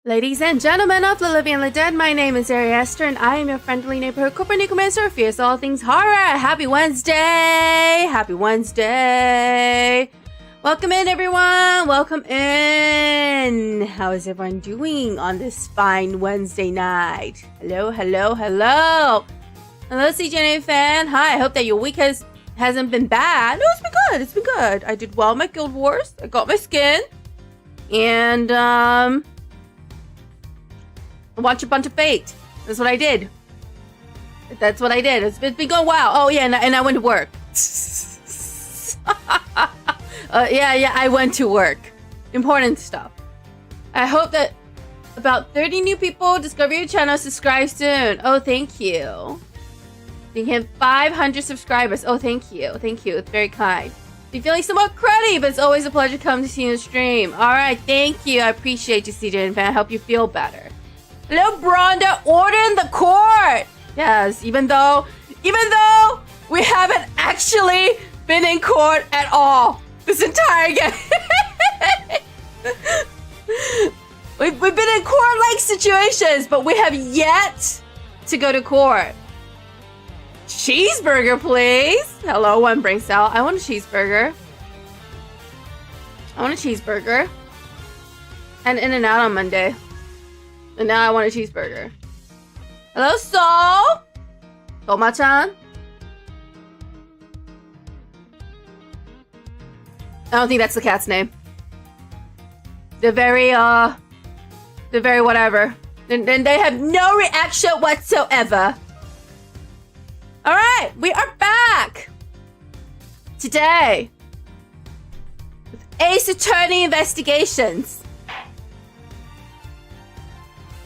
Ladies and gentlemen of the living and the dead, my name is Ari Esther, and I am your friendly neighborhood corporate necromancer, fierce all things horror. Happy Wednesday! Happy Wednesday! Welcome in, everyone! Welcome in! How is everyone doing on this fine Wednesday night? Hello, hello, hello! Hello, CJNA fan. Hi, I hope that your week hasn't been bad. No, it's been good. It's been good. I did well in my Guild Wars. I got my skin. And, watch a bunch of Fate. That's what I did. That's what I did. It's been going well. Oh, yeah, and I went to work. Yeah, I went to work. Important stuff. I hope that about 30 new people discover your channel, subscribe soon. Oh, thank you. You hit 500 subscribers. Oh, thank you. Thank you. It's very kind. You're feeling somewhat cruddy, but it's always a pleasure to come to see you stream. All right, thank you. I appreciate you, CJ fan. I hope you feel better. Hello, Bronda. Order in the court. Yes, even though we haven't actually been in court at all this entire game. We've been in court-like situations, but we have yet to go to court. Cheeseburger, please. Hello, one brings out. I want a cheeseburger. I want a cheeseburger. And In-N-Out on Monday. And now I want a cheeseburger. Hello, Soul! Toma-chan? I don't think that's the cat's name. They're very whatever. And they have no reaction whatsoever. Alright, we are back! Today. With Ace Attorney Investigations.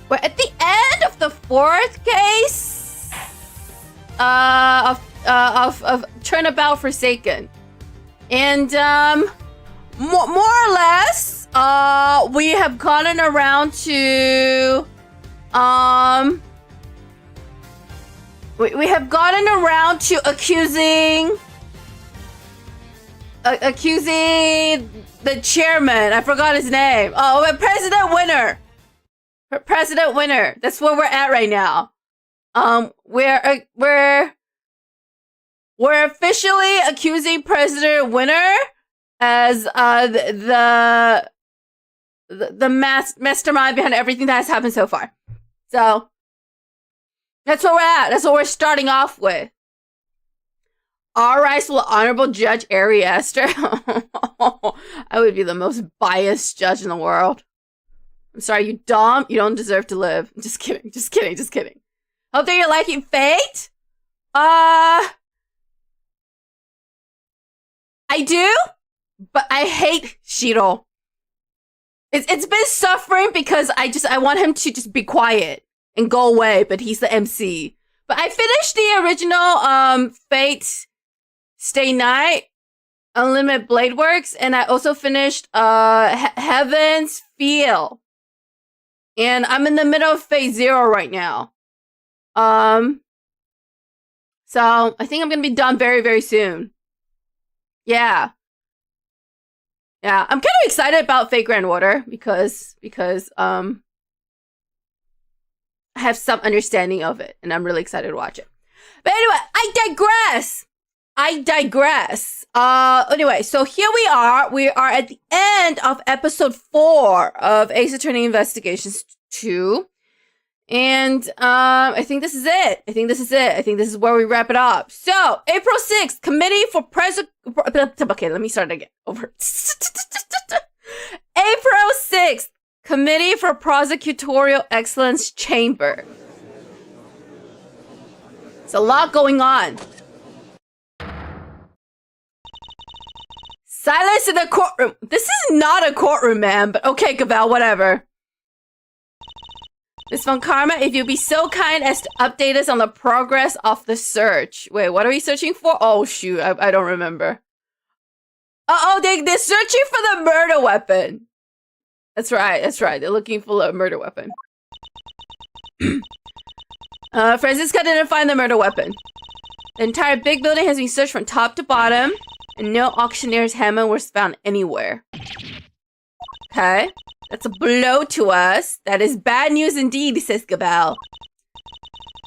We're at the end of the fourth case of Turnabout Forsaken. And more or less, we have gotten around to we have gotten around to accusing the chairman. I forgot his name. Oh, President Winner. President Winner. That's where we're at right now. We're officially accusing President Winner as the mastermind behind everything that has happened so far. So that's where we're at. That's what we're starting off with. All right, so Honorable Judge Ari Esther. I would be the most biased judge in the world. I'm sorry, you dumb. You don't deserve to live. Just kidding. Just kidding. Just kidding. Hope that you're liking Fate. I do, but I hate Shiro. It's been suffering because I want him to just be quiet and go away, but he's the MC. But I finished the original Fate Stay Night Unlimited Blade Works, and I also finished Heaven's Feel. And I'm in the middle of Phase 0 right now. So I think I'm gonna be done very, very soon. Yeah. Yeah, I'm kind of excited about Fate Grand Order because I have some understanding of it, and I'm really excited to watch it. But anyway, I digress. Anyway, so here we are. We are at the end of episode 4 of Ace Attorney Investigations 2. And I think this is it. I think this is where we wrap it up. So, April 6th, Committee for Okay, let me start again. Over. April 6th, Committee for Prosecutorial Excellence Chamber. It's a lot going on. Silence in the courtroom. This is not a courtroom, man, but okay, Cabal, whatever. Miss Von Karma, if you'd be so kind as to update us on the progress of the search. Wait, what are we searching for? Oh, shoot, I don't remember. They're searching for the murder weapon. That's right. They're looking for a murder weapon. Francisca didn't find the murder weapon. The entire big building has been searched from top to bottom, and no auctioneer's hammer was found anywhere. Okay. That's a blow to us. That is bad news indeed, says Gabelle.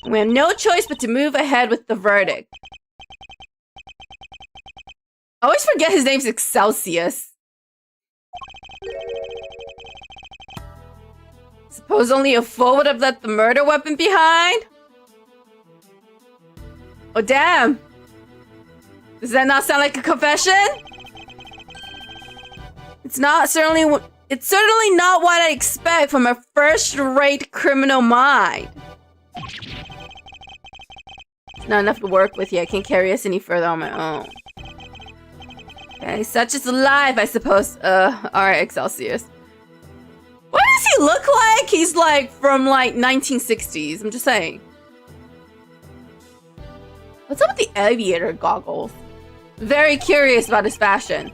We have no choice but to move ahead with the verdict. I always forget his name's Excelsius. Suppose only a fool would have left the murder weapon behind? Oh, damn. Does that not sound like a confession? It's certainly not what I expect from a first-rate criminal mind. Not enough to work with yet. I can't carry us any further on my own. Okay, such is life, I suppose. Alright, Excelsius. What does he look like? He's like from like 1960s. I'm just saying. What's up with the aviator goggles? Very curious about his fashion.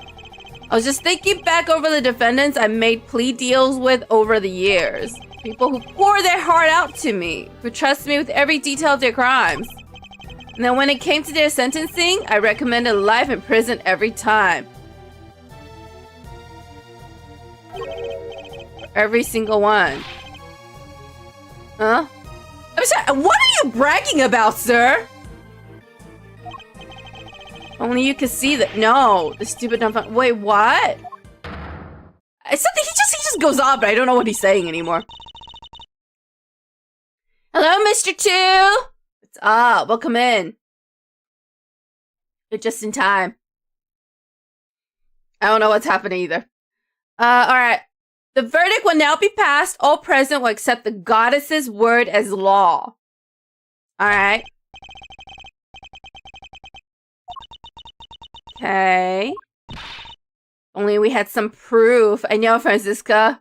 I was just thinking back over the defendants I made plea deals with over the years. People who pour their heart out to me, who trust me with every detail of their crimes. And then when it came to their sentencing, I recommended life in prison every time. Every single one. Huh? I'm sorry, what are you bragging about, sir? Only you can see that. No, the stupid dumb. Wait, what? It's something he just goes on, but I don't know what he's saying anymore. Hello, Mr. Two. What's up? Welcome in. You're just in time. I don't know what's happening either. All right. The verdict will now be passed. All present will accept the goddess's word as law. All right. Okay. Only we had some proof. I know, Franziska.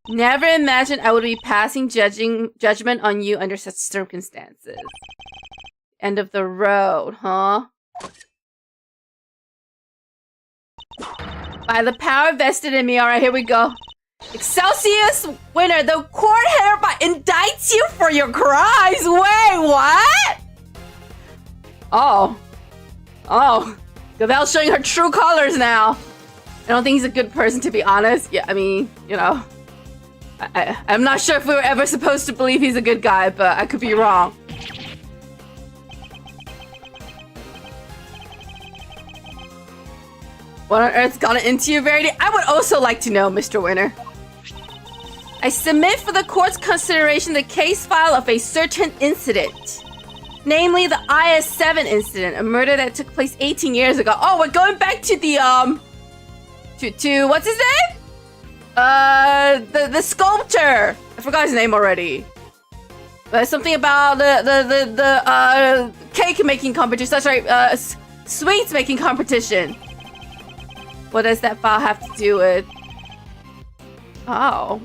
Never imagined I would be passing judgment on you under such circumstances. End of the road, huh? By the power vested in me. Alright, here we go. Excelsius winner, the court hereby indicts you for your crimes. Wait, what? Oh. Oh. Gavelle's showing her true colors now. I don't think he's a good person, to be honest. Yeah, I mean, you know. I'm not sure if we were ever supposed to believe he's a good guy, but I could be wrong. What on earth's gotten into you, Verity? I would also like to know, Mr. Winner. I submit for the court's consideration the case file of a certain incident. Namely, the IS-7 incident, a murder that took place 18 years ago. Oh, we're going back to the, to what's his name? The sculptor. I forgot his name already. But something about the cake making competition. That's right, sweets making competition. What does that file have to do with? Oh,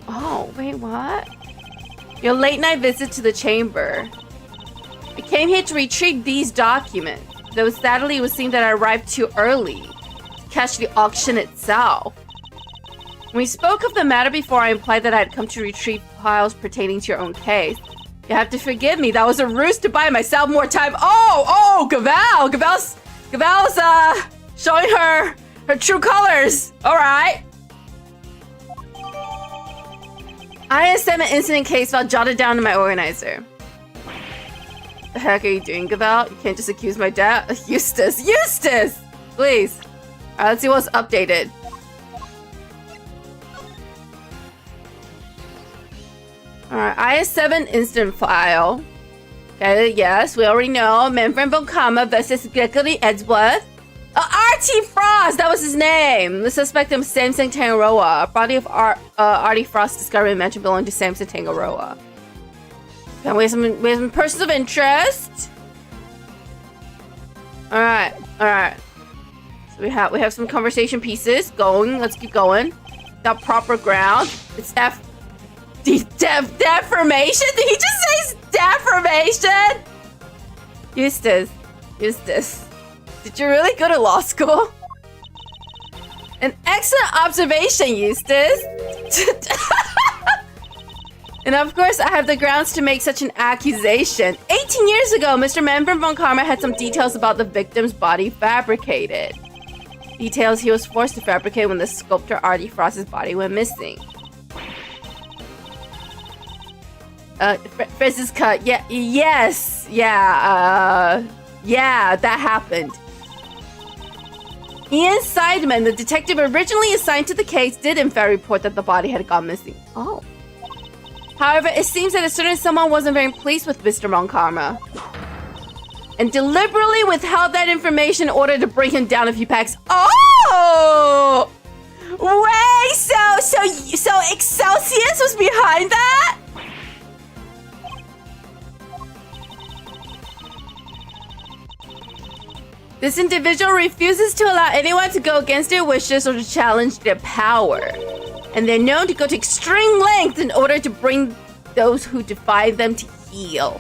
wait, what? Your late night visit to the chamber. I came here to retrieve these documents, though sadly it would seem that I arrived too early to catch the auction itself. When we spoke of the matter before, I implied that I had come to retrieve files pertaining to your own case. You have to forgive me. That was a ruse to buy myself more time. Oh, Gavelle! Gavelle's showing her true colors. All right. IS-7 incident case file jotted down to my organizer. The heck are you doing, Gavelle? You can't just accuse my dad. Eustace, please. All right, let's see what's updated. Alright, IS-7 instant file. Okay, yes, we already know. Manfred von Kammer versus Gregory Edgeworth. Artie Frost! That was his name! The suspect is Samson Tangaroa. A body of Artie Frost discovered in a mansion belonging to Samson Tangaroa. Okay, we have some persons of interest. Alright. So we have some conversation pieces going. Let's keep going. Got proper ground. It's deformation? Did he just say deformation? Eustace. Did you really go to law school? An excellent observation, Eustace. And of course, I have the grounds to make such an accusation. 18 years ago, Mr. Manfred von Kammer had some details about the victim's body fabricated. Details he was forced to fabricate when the sculptor Artie Frost's body went missing. Frizz's cut. Yeah, yes. Yeah, that happened. Ian Seidman, the detective originally assigned to the case, did in fact report that the body had gone missing. Oh. However, it seems that a certain someone wasn't very pleased with Mr. Monkarma and deliberately withheld that information in order to bring him down a few pecks. Oh! Wait, so Excelsius was behind that? This individual refuses to allow anyone to go against their wishes or to challenge their power. And they're known to go to extreme lengths in order to bring those who defy them to heel.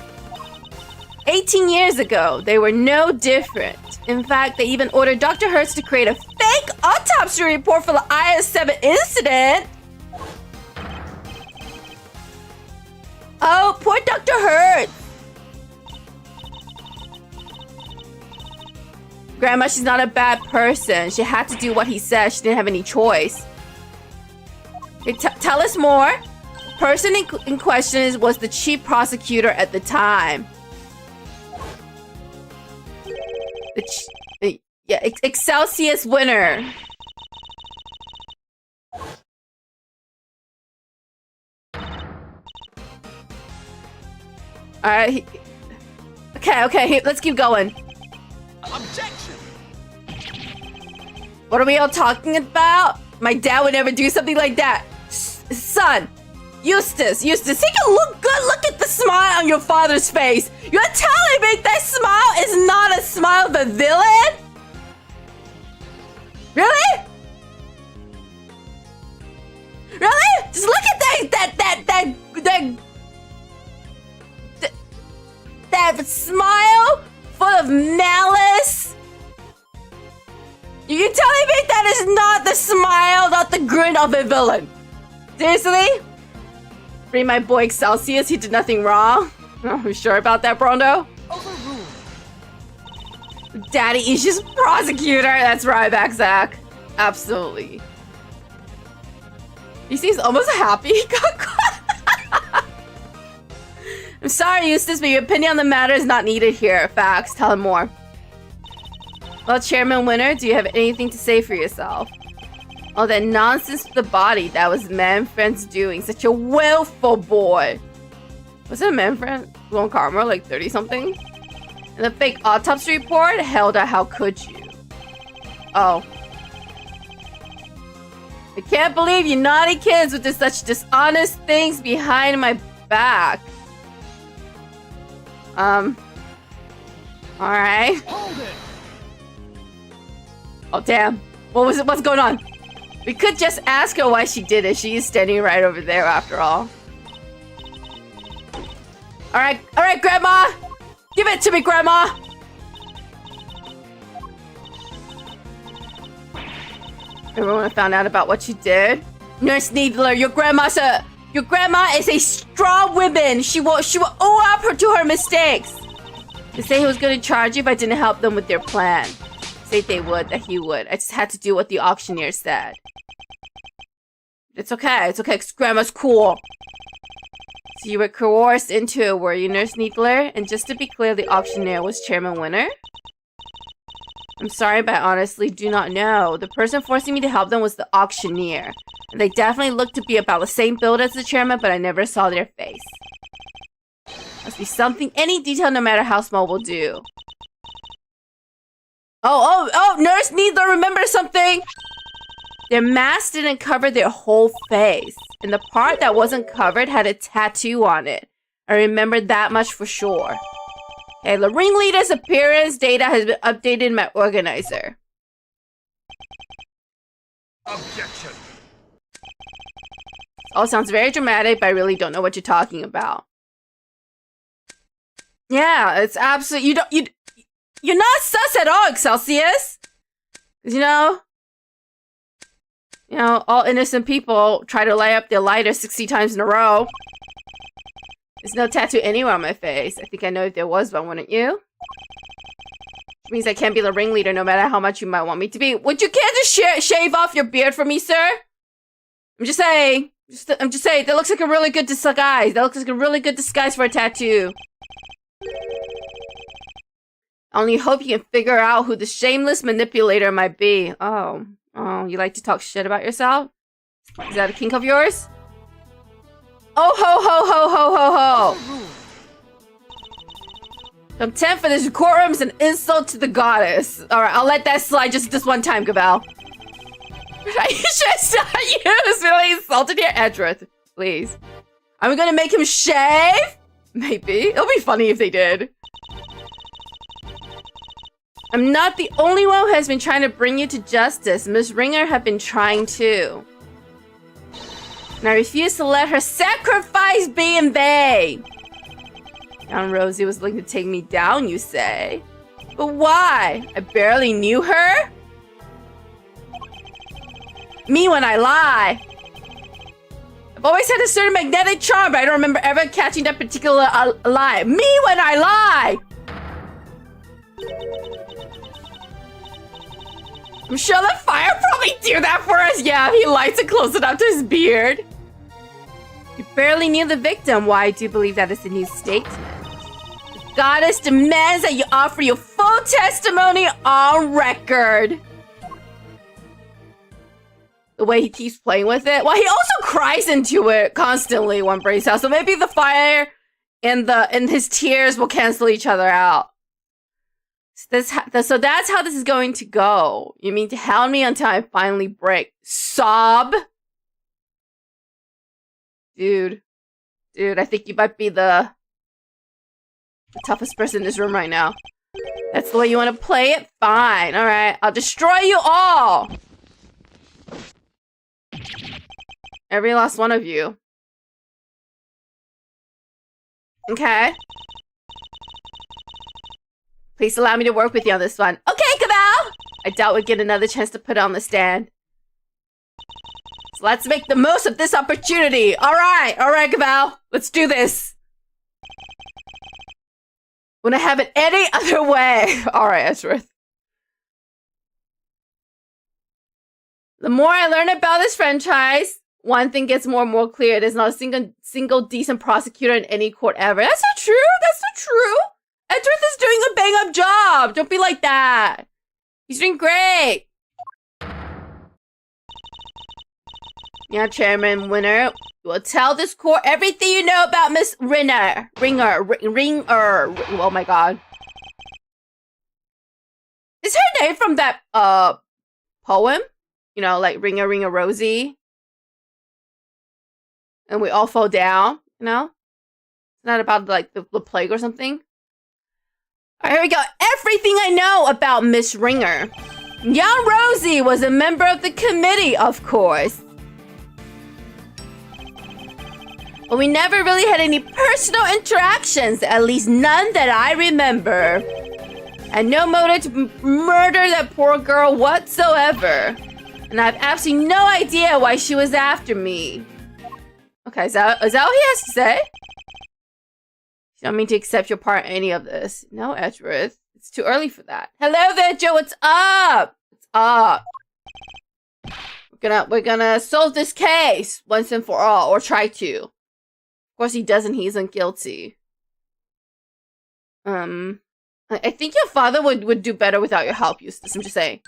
18 years ago, they were no different. In fact, they even ordered Dr. Hertz to create a fake autopsy report for the IS-7 incident. Oh, poor Dr. Hertz. Grandma, she's not a bad person. She had to do what he said. She didn't have any choice. Okay, tell us more. The person in question was the chief prosecutor at the time. Excelsius winner. Alright. Okay, let's keep going. Objection! What are we all talking about? My dad would never do something like that. Son, Eustace, take a look good. Look at the smile on your father's face. You're telling me that smile is not a smile of a villain? Really? Really? Just look at that smile full of malice. You're telling me that is not the smile, not the grin of a villain? Seriously? Free my boy Excelsius, he did nothing wrong. Are you sure about that, Brondo? Overruled. Daddy is just prosecutor. That's right, Backsack. Absolutely. He seems almost happy he got caught. I'm sorry, Eustace, but your opinion on the matter is not needed here. Facts. Tell him more. Well, Chairman Winner, do you have anything to say for yourself? Oh, that nonsense with the body. That was Manfred's doing. Such a willful boy. Was it Manfred? Lone Karma, like 30-something? And the fake autopsy report? Hilda, how could you? Oh. I can't believe you naughty kids would do such dishonest things behind my back. Alright. Hold it! Oh, damn. What was it? What's going on? We could just ask her why she did it. She is standing right over there after all. Alright, Grandma! Give it to me, Grandma! Everyone found out about what you did? Nurse Needler, your grandma is a strong woman. She will own up to her mistakes. They say he was going to charge you if I didn't help them with their plan. Say that he would. I just had to do what the auctioneer said. It's okay, 'cause Grandma's cool. So you were coerced into it, were you, Nurse Needler? And just to be clear, the auctioneer was Chairman Winner? I'm sorry, but I honestly do not know. The person forcing me to help them was the auctioneer. And they definitely looked to be about the same build as the chairman, but I never saw their face. Must be something, any detail, no matter how small, will do. Oh, Nurse Needler, remember something? Their mask didn't cover their whole face. And the part that wasn't covered had a tattoo on it. I remember that much for sure. Okay, the ringleader's appearance data has been updated in my organizer. Objection. All sounds very dramatic, but I really don't know what you're talking about. Yeah, it's absolutely you're not sus at all, Excelsius. You know, all innocent people try to light up their lighter 60 times in a row. There's no tattoo anywhere on my face. I think I know if there was one, wouldn't you? Which means I can't be the ringleader no matter how much you might want me to be. Would you care to shave off your beard for me, sir? I'm just saying. I'm just saying. That looks like a really good disguise. That looks like a really good disguise for a tattoo. I only hope you can figure out who the shameless manipulator might be. Oh, you like to talk shit about yourself? Is that a kink of yours? Oh ho ho ho ho ho ho! Contempt for this courtroom is an insult to the goddess. Alright, I'll let that slide just this one time, Gavel. I should not use really insulted here. Edgeworth, please. Are we gonna make him shave? Maybe. It'll be funny if they did. I'm not the only one who has been trying to bring you to justice. Miss Ringer have been trying too. And I refuse to let her sacrifice be in vain. Young Rosie was looking to take me down, you say? But why? I barely knew her? Me when I lie. I've always had a certain magnetic charm, but I don't remember ever catching that particular lie. Me when I lie! I'm sure the fire probably do that for us. Yeah, he lights it close enough to his beard. You barely knew the victim. Why I do believe that is a new statement. The goddess demands that you offer your full testimony on record. The way he keeps playing with it. Well, he also cries into it constantly when Brace out. So maybe the fire and his tears will cancel each other out. So that's how this is going to go. You mean to hound me until I finally break? Sob? Dude, I think you might be the toughest person in this room right now. That's the way you want to play it? Fine, alright. I'll destroy you all! Every last one of you. Okay. Please allow me to work with you on this one. Okay, Cabal! I doubt we'll get another chance to put it on the stand. So let's make the most of this opportunity. Alright, Cabal. Let's do this. Wouldn't have it any other way. Alright, Edgeworth. The more I learn about this franchise, one thing gets more and more clear. There's not a single decent prosecutor in any court ever. That's not true. That's not true. Edgeworth is doing a bang-up job. Don't be like that. He's doing great. Yeah, Chairman Winner. You will tell this court everything you know about Miss Ringer. Oh my god. Is her name from that, poem? You know, like Ringer, Ringer, Rosie. And we all fall down, you know? It's not about, like, the plague or something. Alright, here we go. Everything I know about Miss Ringer. Young Rosie was a member of the committee, of course. But we never really had any personal interactions, at least none that I remember. And no motive to murder that poor girl whatsoever. And I have absolutely no idea why she was after me. Okay, is that what he has to say? You don't mean to accept your part in any of this. No, Edgeworth. It's too early for that. Hello there, Joe. What's up? What's up? We're gonna solve this case once and for all, or try to. Of course, he doesn't. He isn't guilty. I think your father would do better without your help, Eustace. I'm just saying.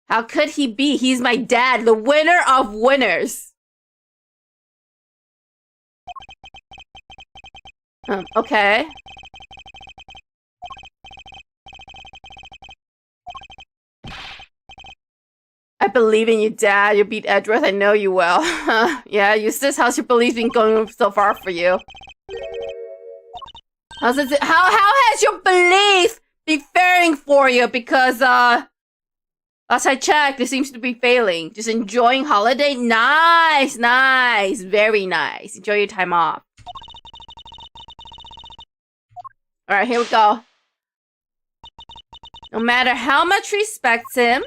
How could he be? He's my dad, the winner of winners. Okay. I believe in you, Dad. You beat Edgeworth. I know you will. Yeah, Eustace, how's your belief been going so far for you? How has your belief been faring for you? Because, last I checked, it seems to be failing. Just enjoying holiday? Nice, nice. Very nice. Enjoy your time off. Alright, here we go. No matter how much respects him,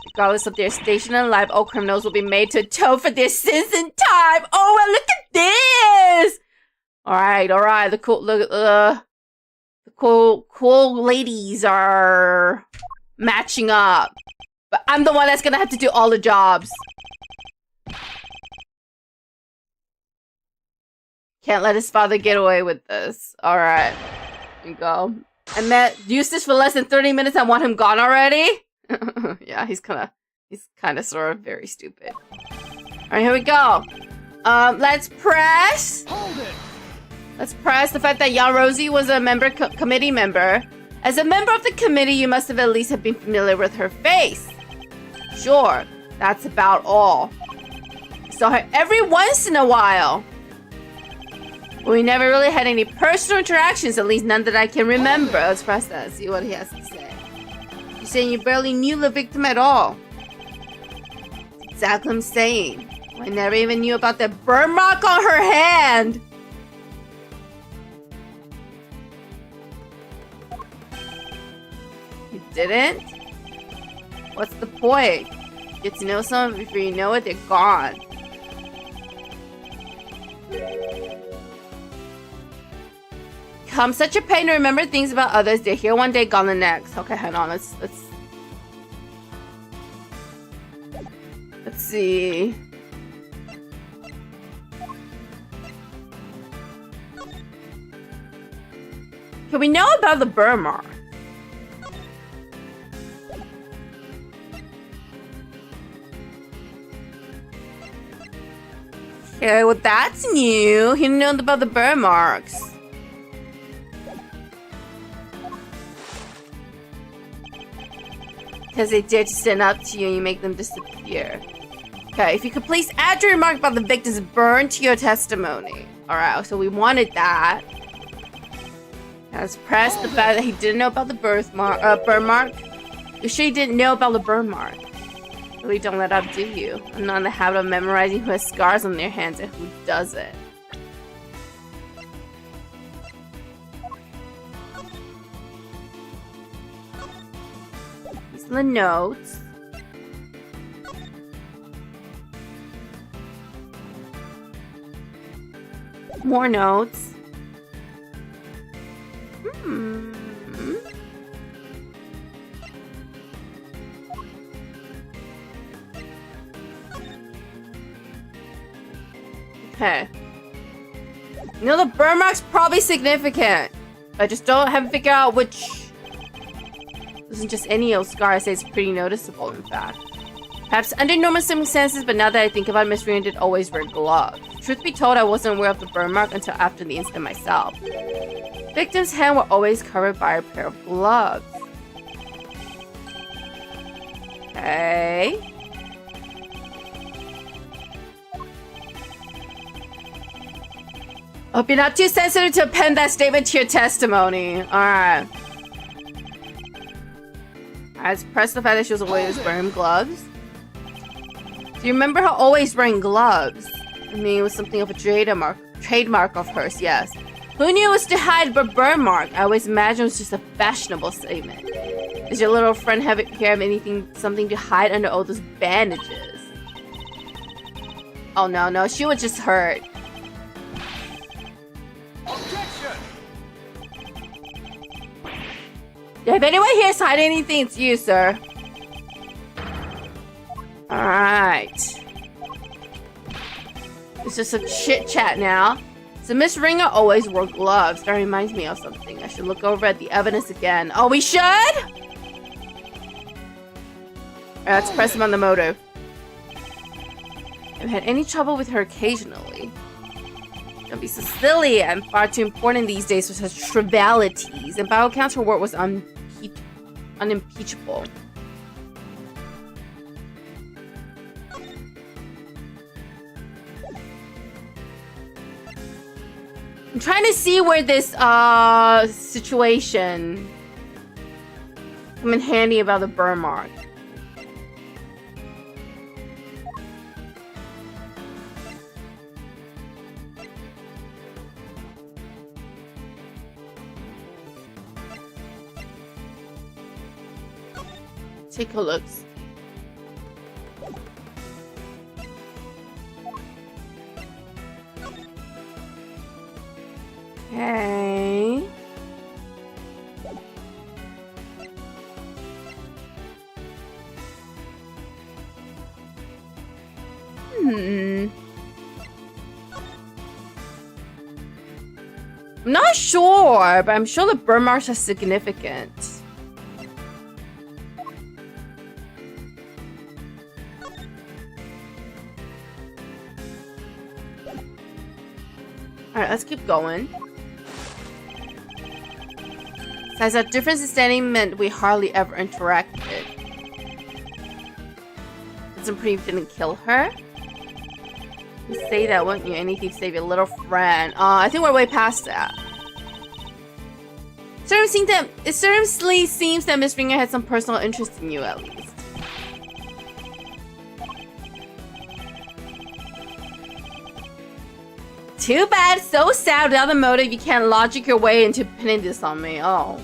regardless of their station in life, all criminals will be made to atone for their sins in time. Oh, well, look at this! Alright. The The cool ladies are matching up. But I'm the one that's gonna have to do all the jobs. Can't let his father get away with this. Alright. Here you go. I used this for less than 30 minutes. I want him gone already? Yeah, he's kind of sort of very stupid. Alright, here we go. Let's press. Hold it. Let's press the fact that young Rosie was a committee member. As a member of the committee, you must have at least been familiar with her face. Sure, that's about all. I saw her every once in a while. We never really had any personal interactions, at least none that I can remember. Let's press that, see what he has to say. You're saying you barely knew the victim at all. That's exactly what I'm saying. I never even knew about the burn mark on her hand. You didn't? What's the point? Get to know someone before you know it, they're gone. Come such a pain to remember things about others. They're here one day, gone the next. Okay, hang on. Let's see. Can we know about the burn mark? Okay, well that's new. He knew about the burn marks. Because they dare to stand up to you and you make them disappear. Okay, if you could please add your remark about the victim's burn to your testimony. Alright, so we wanted that. Let's press the fact that he didn't know about the burn mark. You sure he didn't know about the burn mark? Really don't let up, do you? I'm not in the habit of memorizing who has scars on their hands and who doesn't. These are the notes. More notes. Okay. You know, the burn mark's probably significant. I just haven't figured out which. This isn't just any old scar. I say it's pretty noticeable, in fact. Perhaps under normal circumstances, but now that I think about it, Miss Rena did always wear gloves. Truth be told, I wasn't aware of the burn mark until after the incident myself. Victim's hands were always covered by a pair of gloves. Okay. Hope you're not too sensitive to append that statement to your testimony. Alright. Let's press the fact that she was always wearing gloves. Do you remember her always wearing gloves? I mean, it was something of a trademark of hers, yes. Who knew it was to hide a burn mark? I always imagined it was just a fashionable statement. Does your little friend have something to hide under all those bandages? Oh no, she was just hurt. Objection! Yeah, if anyone here is hiding anything, it's you, sir. Alright. It's just a chit chat now. So Miss Ringer always wore gloves. That reminds me of something. I should look over at the evidence again. Oh, we should? Alright, let's press him on the motive. I've had any trouble with her occasionally. Don't be so silly. I'm far too important these days for such trivialities. And by all accounts, her work was unimpeachable. I'm trying to see where this situation come in handy about the burn mark. Take a look. Okay. I'm not sure, but I'm sure the burn marks are significant. Alright, let's keep going. Besides, that difference in standing meant we hardly ever interacted. Doesn't prove you didn't kill her? You say that, wouldn't you? Anything to save your little friend. I think we're way past that. It certainly seems that Miss Ringer had some personal interest in you, at least. Too bad, so sad. Without the motive, you can't logic your way into pinning this on me. Oh.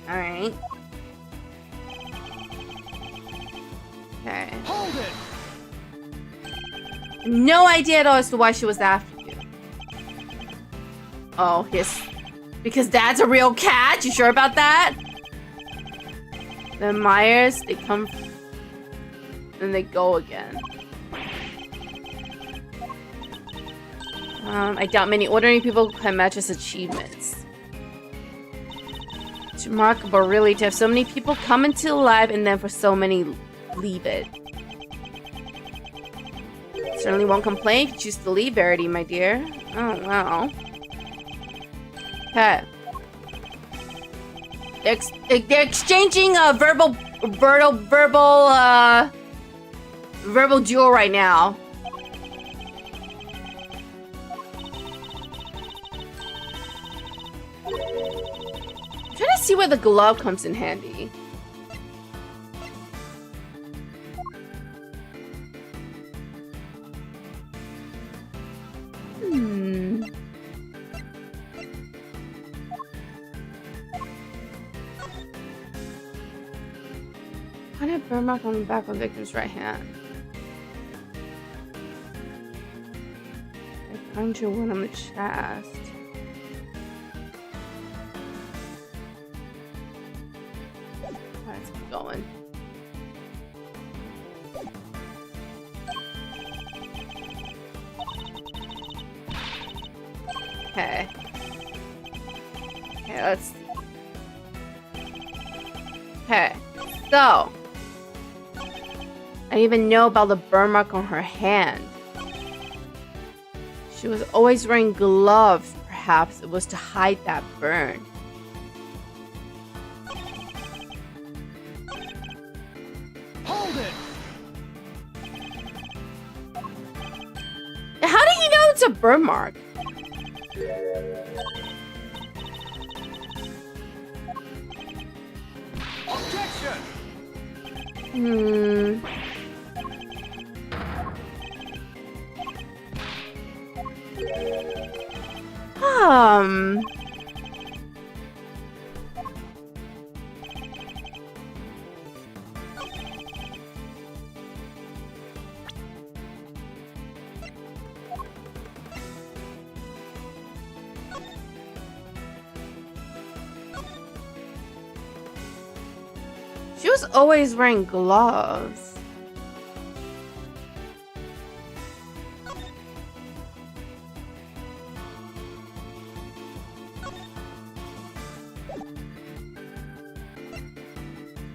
Alright. Okay. Hold it. No idea at all as to why she was after you. Oh, yes. Because Dad's a real cat? You sure about that? The Myers, they come... Then they go again. I doubt many ordinary people can match his achievements. It's remarkable, really, to have so many people come into life and then for so many leave it. Certainly won't complain if you choose to leave, Verity, my dear. Oh, wow. Okay. They're exchanging a verbal duel right now. I'm trying to see where the glove comes in handy. Why did burn mark on the back of the victim's right hand? I find your one on the chest. Let's keep going. Okay. Okay, let's see. Okay, so I didn't even know about the burn mark on her hand. She was always wearing gloves. Perhaps it was to hide that burn. Hold it. How do you know it's a burn mark? Objection. She was always wearing gloves.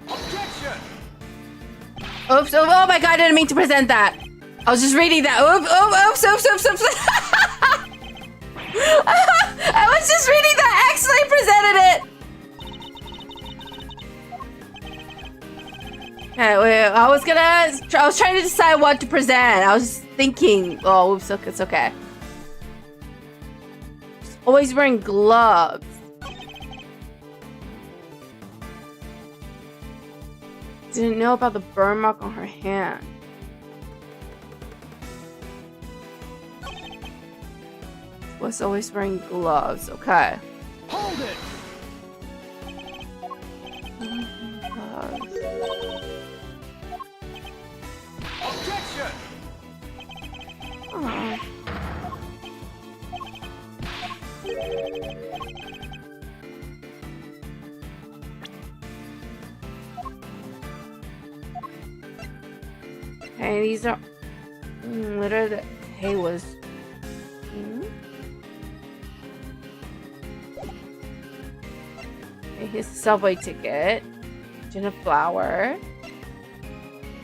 Objection. Oops, oh my god, I didn't mean to present that. I was just reading that. Oops. I was just reading that. I actually presented it. Okay, wait, I was trying to decide what to present. I was thinking, oh, oops, okay, it's okay. She's always wearing gloves. Didn't know about the burn mark on her hand. Was always wearing gloves. Okay. Hold it. Gloves. Objection. Oh. Okay, these are literally. Hey, was. Okay, here's the subway ticket. Gin of flour.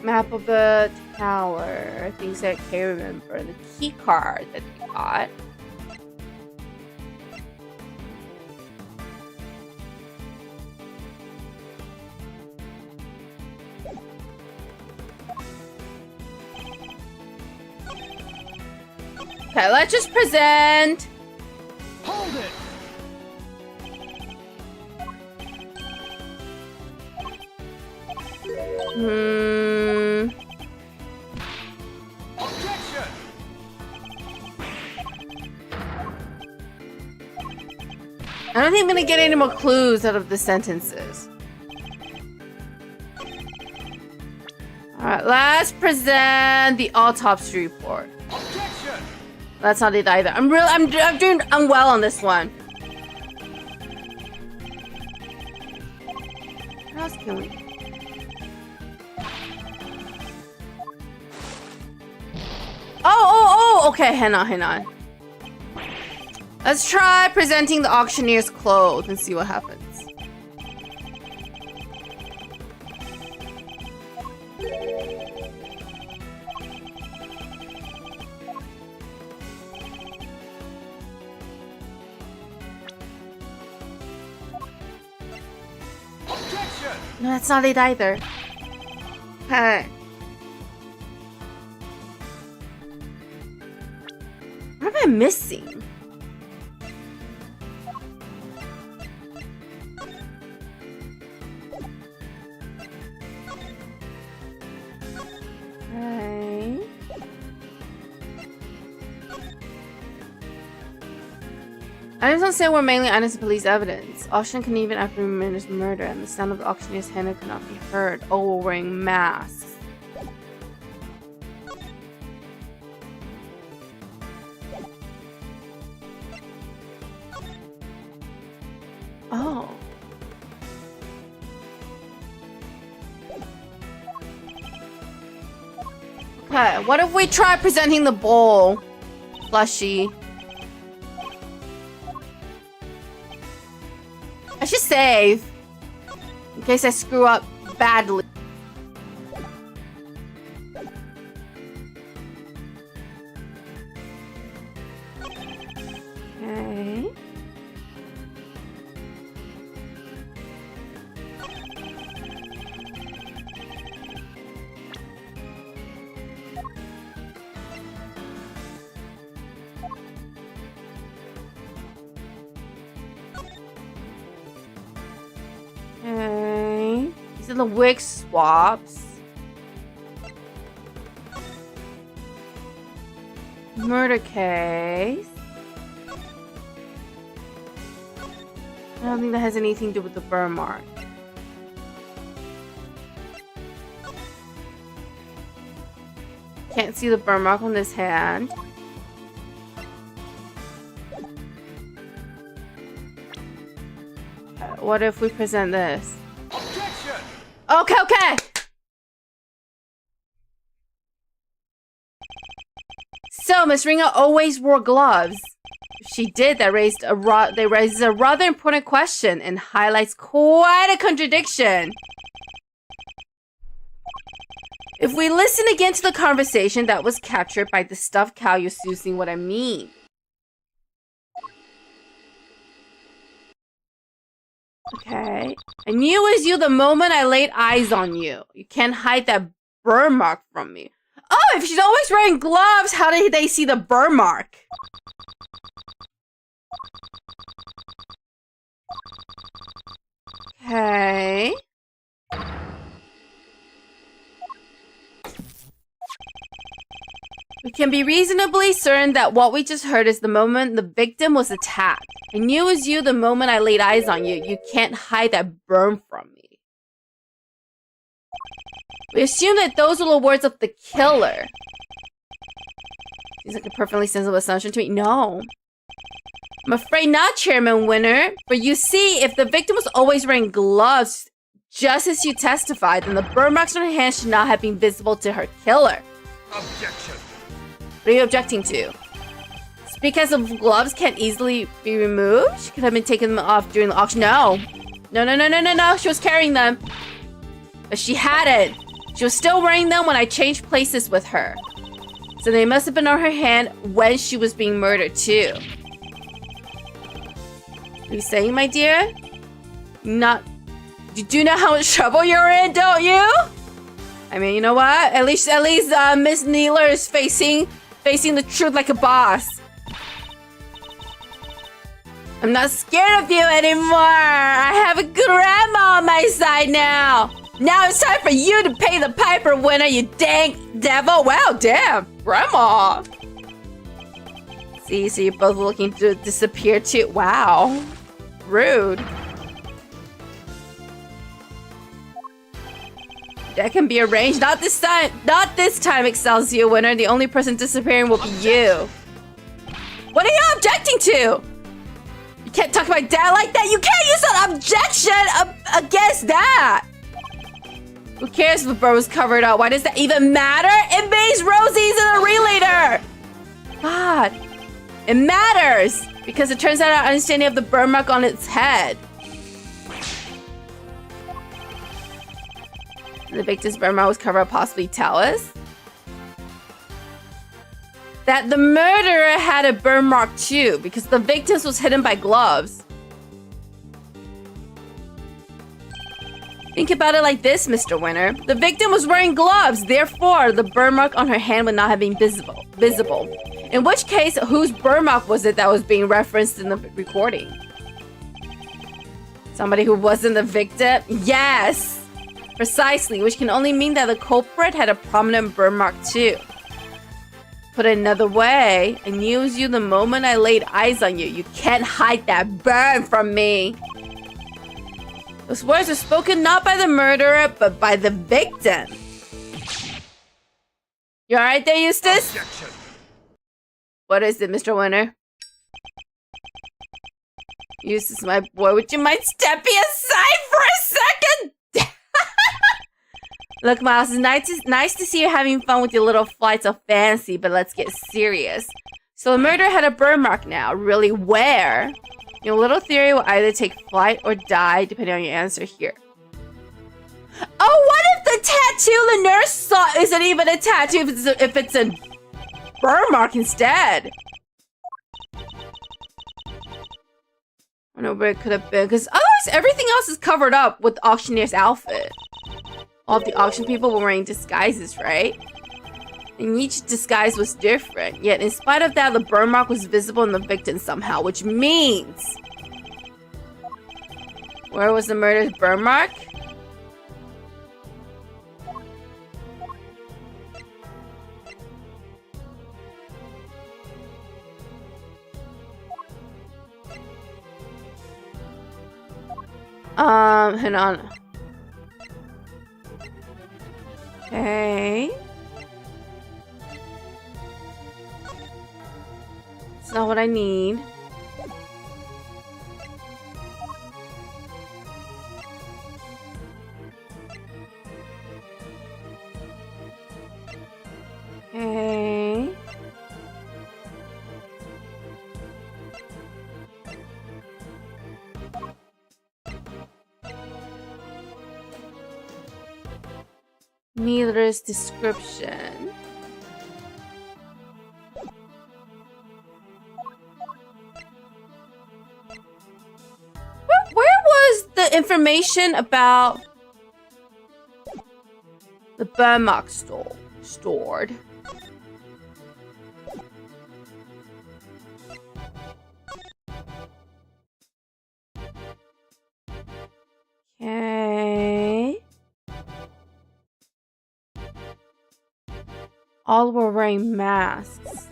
Map of the tower. Things that I can't remember. The key card that we got. Okay, let's just present. Hold it. Objection. I don't think I'm gonna get any more clues out of the sentences. Alright, let's present the autopsy report. Objection. That's not it either. I'm doing unwell on this one. What else can we? Oh, okay, hang on. Let's try presenting the auctioneer's clothes and see what happens. Objection. No, that's not it either. Okay. What am I missing? Okay. Items on sale were mainly items of police evidence. Auction can even after Ramirez's murder, and the sound of the auctioneer's hand could not be heard. All were wearing masks. Oh. Okay, what if we try presenting the bowl? Plushie. I should save. In case I screw up badly. Okay. Okay. These are the wig swaps. Murder case. I don't think that has anything to do with the burn mark. Can't see the burn mark on this hand. What if we present this? Objection. Okay. So, Miss Ringo always wore gloves. If she did, that raises a rather important question and highlights quite a contradiction. If we listen again to the conversation that was captured by the stuffed cow, you're seeing what I mean. Okay. I knew it was you the moment I laid eyes on you. You can't hide that burn mark from me. Oh, if she's always wearing gloves, how did they see the burn mark? Okay. We can be reasonably certain that what we just heard is the moment the victim was attacked. I knew it was you the moment I laid eyes on you. You can't hide that burn from me. We assume that those were the words of the killer. Seems like a perfectly sensible assumption to me. No. I'm afraid not, Chairman Winner. For you see, if the victim was always wearing gloves, just as you testified, then the burn marks on her hand should not have been visible to her killer. Objection. What are you objecting to? It's because the gloves can't easily be removed? She could have been taking them off during the auction. No. No. She was carrying them. But she hadn't. She was still wearing them when I changed places with her. So they must have been on her hand when she was being murdered too. Are you saying, my dear? You do know how much trouble you're in, don't you? I mean, you know what? At least, Miss Needler is facing the truth like a boss. I'm not scared of you anymore. I have a grandma on my side now. Now it's time for you to pay the piper, winner, you dang devil. Wow, damn, grandma. See, so you're both looking to disappear too. Wow, rude. That can be arranged. Not this time. Not this time, Excelsior winner. The only person disappearing will be you. What are you objecting to? You can't talk about dad like that. You can't use an objection against that. Who cares if the bird was covered up? Why does that even matter? It means Rosie's in the ringleader. God, it matters because it turns out our understanding of the birthmark on its head. The victim's birthmark was covered up, possibly tell us that the murderer had a birthmark too, because the victim's was hidden by gloves. Think about it like this, Mr. Winner. The victim was wearing gloves, therefore the birthmark on her hand would not have been visible. In which case, whose birthmark was it that was being referenced in the recording? Somebody who wasn't the victim? Yes! Precisely, which can only mean that the culprit had a prominent birthmark too. Put it another way, I knew it was you the moment I laid eyes on you. You can't hide that burn from me. Those words were spoken not by the murderer, but by the victim. You alright there, Eustace? Objection. What is it, Mr. Winner? Eustace, my boy, would you mind stepping aside for a second? Look, Miles, it's nice to see you having fun with your little flights of fancy, but let's get serious. So the murderer had a birthmark now. Really, where? Your little theory will either take flight or die, depending on your answer here. Oh, what if the tattoo the nurse saw isn't even a tattoo if it's a birthmark instead? I don't know where it could have been, because otherwise everything else is covered up with the auctioneer's outfit. All of the auction people were wearing disguises, right? And each disguise was different. Yet, in spite of that, the birthmark was visible in the victim somehow, which means... Where was the murder's birthmark? Hang on. Okay. It's not what I need. Okay. Neither's description. Where was the information about the birthmark stored? Okay. All were wearing masks.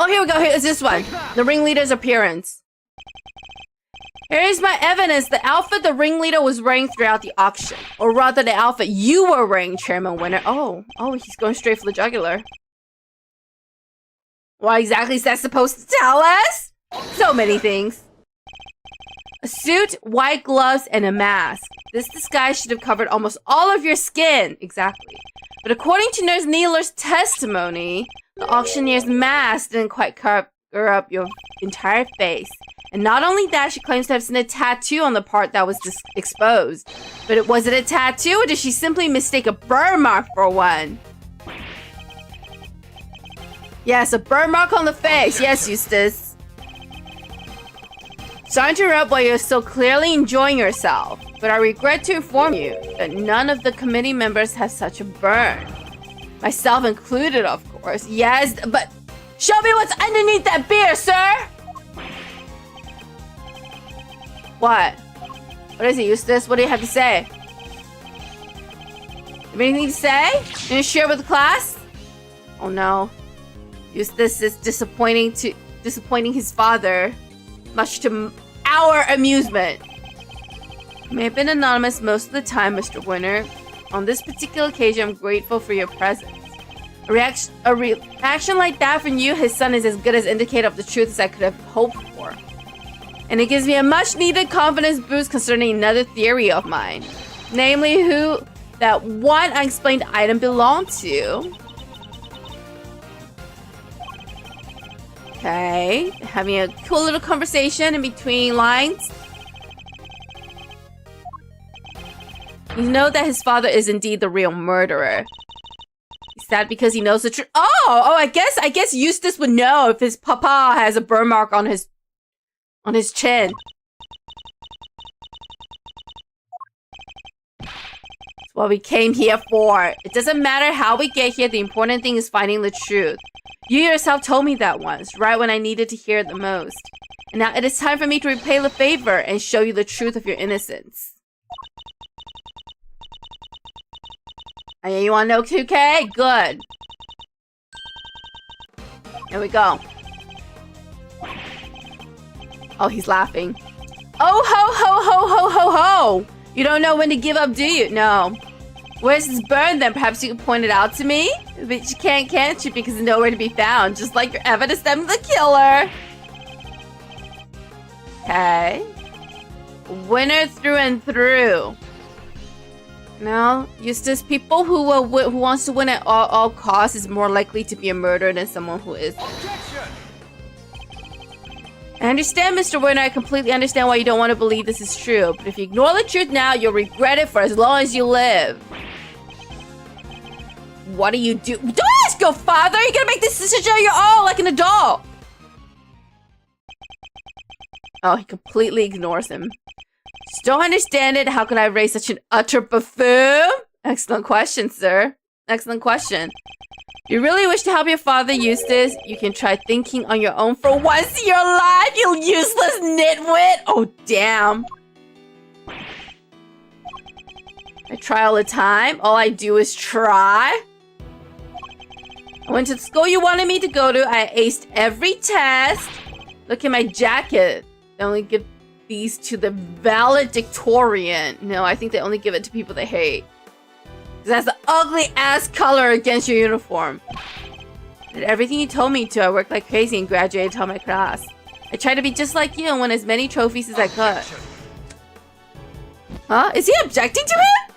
Oh, here we go. Here's this one. The ringleader's appearance. Here's my evidence. The outfit the ringleader was wearing throughout the auction. Or rather, the outfit you were wearing, Chairman Winner. Oh, he's going straight for the jugular. What exactly is that supposed to tell us? So many things. A suit, white gloves, and a mask. This disguise should have covered almost all of your skin. Exactly. But according to Nurse Needler's testimony, the auctioneer's mask didn't quite cover screw up your entire face. And not only that, she claims to have seen a tattoo on the part that was exposed. But was it a tattoo, or did she simply mistake a burn mark for one? Yes, a burn mark on the face. Yes, Eustace. Sorry to interrupt while you're still clearly enjoying yourself, but I regret to inform you that none of the committee members has such a burn. Myself included, of course. Yes, but show me what's underneath that beer, sir! What? What is it, Eustace? What do you have to say? Have anything to say? You gonna share with the class? Oh no. Eustace is disappointing his father, much to our amusement. You may have been anonymous most of the time, Mr. Winter. On this particular occasion, I'm grateful for your presence. A reaction like that from you, his son, is as good as indicator of the truth as I could have hoped for. And it gives me a much-needed confidence boost concerning another theory of mine. Namely, who that one unexplained item belonged to. Okay, having a cool little conversation in between lines. You know that his father is indeed the real murderer. Is that because he knows the truth? Oh, I guess Eustace would know if his papa has a burn mark on his chin. That's what we came here for. It doesn't matter how we get here, the important thing is finding the truth. You yourself told me that once, right when I needed to hear it the most. And now it is time for me to repay the favor and show you the truth of your innocence. Oh, yeah, you want to know 2K? Good. Here we go. Oh, he's laughing. Oh, ho, ho, ho, ho, ho, ho! You don't know when to give up, do you? No. Where's this burn then? Perhaps you can point it out to me? But you can't you? Because it's nowhere to be found. Just like your evidence that I'm the killer. Okay. Winner through and through. No, Eustace, people who wants to win at all costs is more likely to be a murderer than someone who is. Objection! I understand, Mr. Winter. I completely understand why you don't want to believe this is true. But if you ignore the truth now, you'll regret it for as long as you live. What do you do? Don't ask your father! You're gonna make this decision on your own, like an adult! Oh, he completely ignores him. Just don't understand it. How could I raise such an utter buffoon? Excellent question, sir. Excellent question. You really wish to help your father, Eustace? You can try thinking on your own for once in your life, you useless nitwit! Oh, damn. I try all the time. All I do is try. I went to the school you wanted me to go to. I aced every test. Look at my jacket. They only give these to the valedictorian. No, I think they only give it to people they hate. That's the ugly ass color against your uniform. I did everything you told me to. I worked like crazy and graduated top my class. I tried to be just like you and win as many trophies as I could. Huh? Is he objecting to him?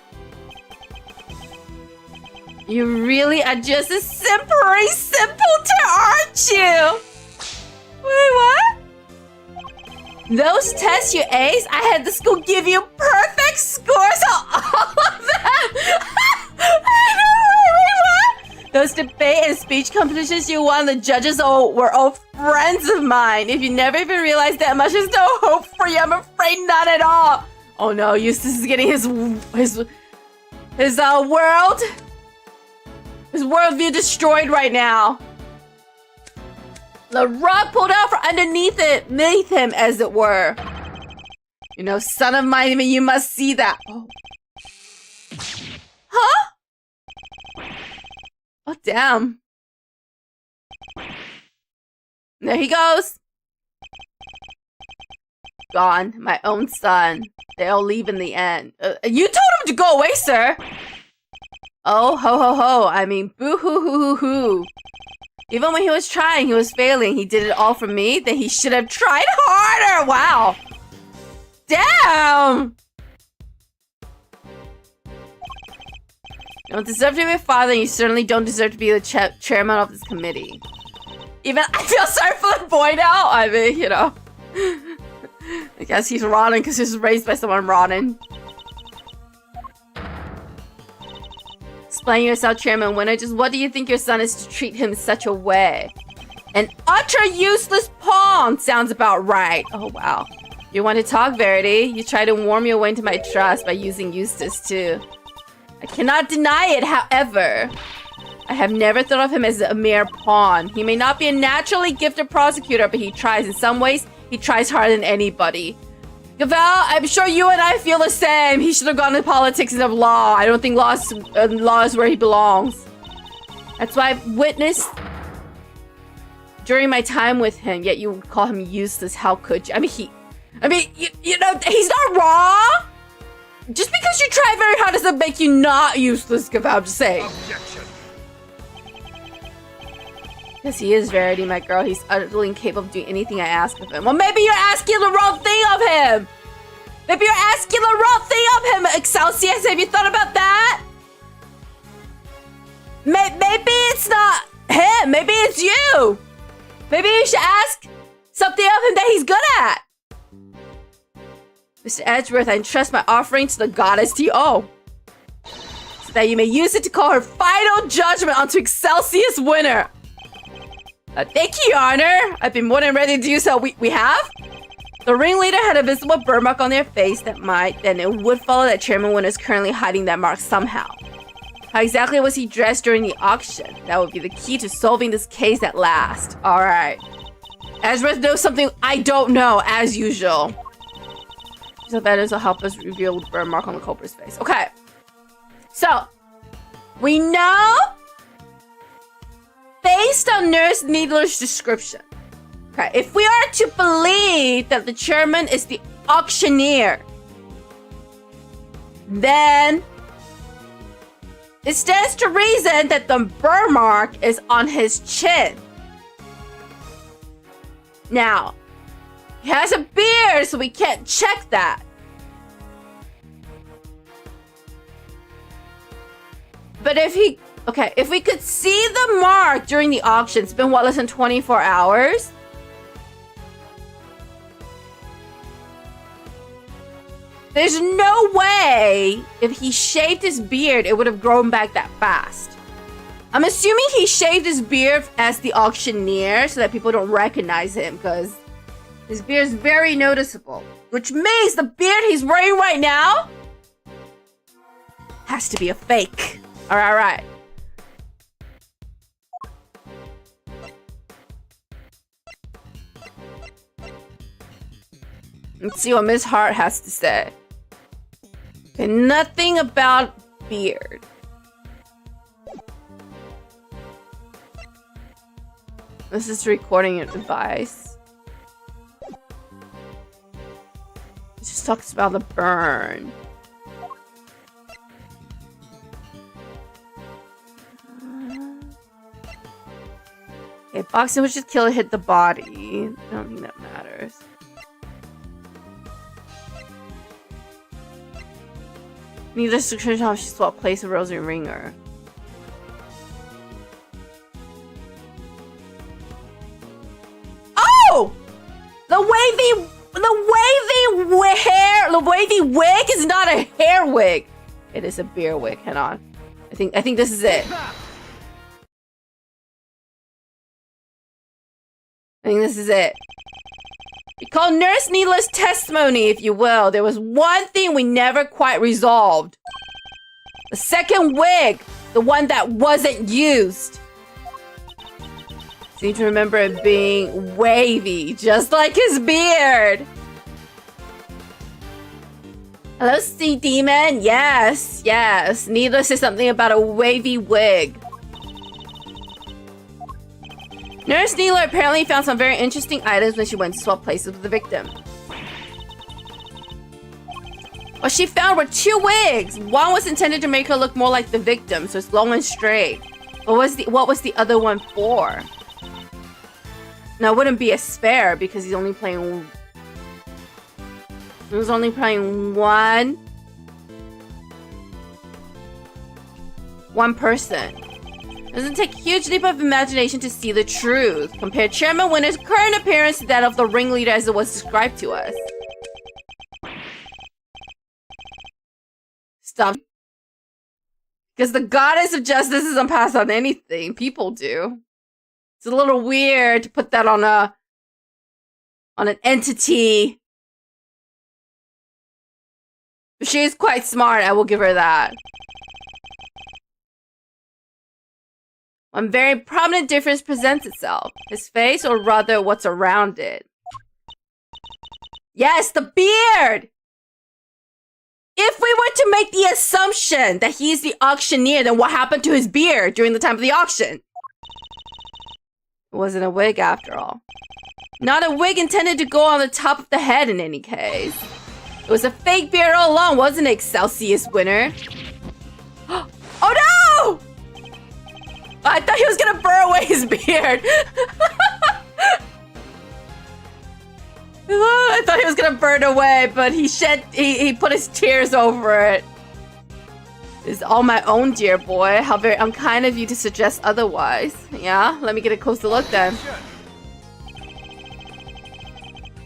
You really are just a simpering simpleton, aren't you? Wait, what? Those tests you aced, I had the school give you perfect scores on all of them! I know, wait, what? Those debate and speech competitions you won, the judges were all friends of mine. If you never even realized that much, there's no hope for you. I'm afraid not at all. Oh no, Eustace is getting his worldview destroyed right now. The rug pulled out from underneath him, as it were. You know, son of mine, you must see that. Oh. Huh? Oh, damn. There he goes. Gone. My own son. They'll leave in the end. You told him to go away, sir. Oh, ho, ho, ho. I mean, boo-hoo-hoo-hoo-hoo. Even when he was trying, he was failing. He did it all for me. Then he should have tried harder. Wow. Damn. You don't deserve to be my father, and you certainly don't deserve to be the chairman of this committee. Even I feel sorry for the boy now. I mean, you know. I guess he's rotten because he's raised by someone rotten. Explain yourself, Chairman Winner. Just what do you think your son is to treat him such a way? An utter useless pawn sounds about right. Oh, wow. You want to talk, Verity? You try to warm your way into my trust by using Eustace, too. I cannot deny it, however. I have never thought of him as a mere pawn. He may not be a naturally gifted prosecutor, but he tries. In some ways, he tries harder than anybody. Gavel, I'm sure you and I feel the same. He should have gone to politics instead of law. I don't think law is where he belongs. That's why I've witnessed during my time with him, yet you would call him useless. How could you? I mean, you know, he's not wrong. Just because you try very hard doesn't make you not useless, Gavel. I'm just saying. Objection. Yes, he is, Verity, my girl. He's utterly incapable of doing anything I ask of him. Well, maybe you're asking the wrong thing of him. Maybe you're asking the wrong thing of him, Excelsius. Have you thought about that? Maybe it's not him. Maybe it's you. Maybe you should ask something of him that he's good at. Mr. Edgeworth, I entrust my offering to the goddess to you. Oh. So that you may use it to call her final judgment onto Excelsius Winner. Thank you, Your Honor. I've been more than ready to do so. We have? The ringleader had a visible burn mark on their face then it would follow that Chairman Winner is currently hiding that mark somehow. How exactly was he dressed during the auction? That would be the key to solving this case at last. Alright. Ezra knows something I don't know, as usual. So that will help us reveal the burn mark on the culprit's face. Okay. So, we know, based on Nurse Needler's description, okay, if we are to believe that the chairman is the auctioneer, then it stands to reason that the burn mark is on his chin. Now, he has a beard, so we can't check that. But if we could see the mark during the auction, it's been, what, less than 24 hours? There's no way, if he shaved his beard, it would have grown back that fast. I'm assuming he shaved his beard as the auctioneer so that people don't recognize him, because his beard is very noticeable. Which means the beard he's wearing right now has to be a fake. Alright. Let's see what Miss Hart has to say. Okay, nothing about beard. This is recording a device. It just talks about the burn. Okay, boxing was just killer hit the body. I don't think that matters. Needless to say, how she swapped place of Rosary Ringer. Oh! The wavy wig is not a hair wig. It is a beer wig. Hang on. I think this is it. I think this is it. We call Nurse Needler's testimony, if you will. There was one thing we never quite resolved. The second wig. The one that wasn't used. Seem to remember it being wavy, just like his beard. Hello, Sea Demon. Yes, yes. Needler said something about a wavy wig. Nurse Needler apparently found some very interesting items when she went to swap places with the victim. What she found were two wigs. One was intended to make her look more like the victim, so it's long and straight. What was the other one for? Now, it wouldn't be a spare because he's only playing... He was only playing one person. Doesn't take a huge leap of imagination to see the truth. Compare Chairman Winner's current appearance to that of the ringleader as it was described to us. Stop. Because the goddess of justice doesn't pass on anything. People do. It's a little weird to put that on an entity. But she is quite smart, I will give her that. One very prominent difference presents itself. His face, or rather what's around it. Yes, the beard! If we were to make the assumption that he's the auctioneer, then what happened to his beard during the time of the auction? It wasn't a wig after all. Not a wig intended to go on the top of the head in any case. It was a fake beard all along, wasn't it, Celsius Winner? Oh no! I thought he was gonna burr away his beard. I thought he was gonna burn away, but he put his tears over it. It's all my own, dear boy. How very unkind of you to suggest otherwise. Yeah? Let me get a closer look then.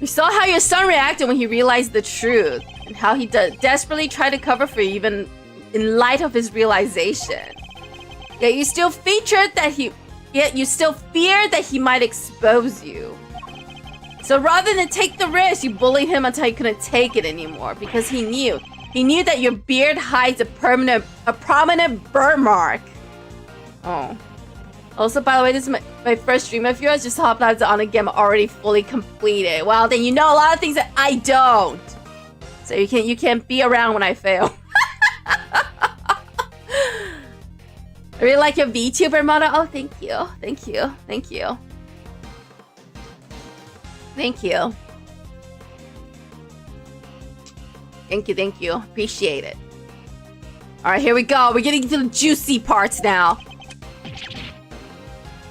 We saw how your son reacted when he realized the truth, and how he desperately tried to cover for you even in light of his realization. Yet you still feared that he might expose you. So rather than take the risk, you bullied him until he couldn't take it anymore because he knew that your beard hides a prominent burr mark. Oh. Also, by the way, this is my first stream of yours. Just hopped out on a game already fully completed. Well, then you know a lot of things that I don't. So you can't be around when I fail. I really like your VTuber model. Oh, thank you. Thank you. Thank you. Thank you. Thank you, thank you. Appreciate it. Alright, here we go. We're getting to the juicy parts now.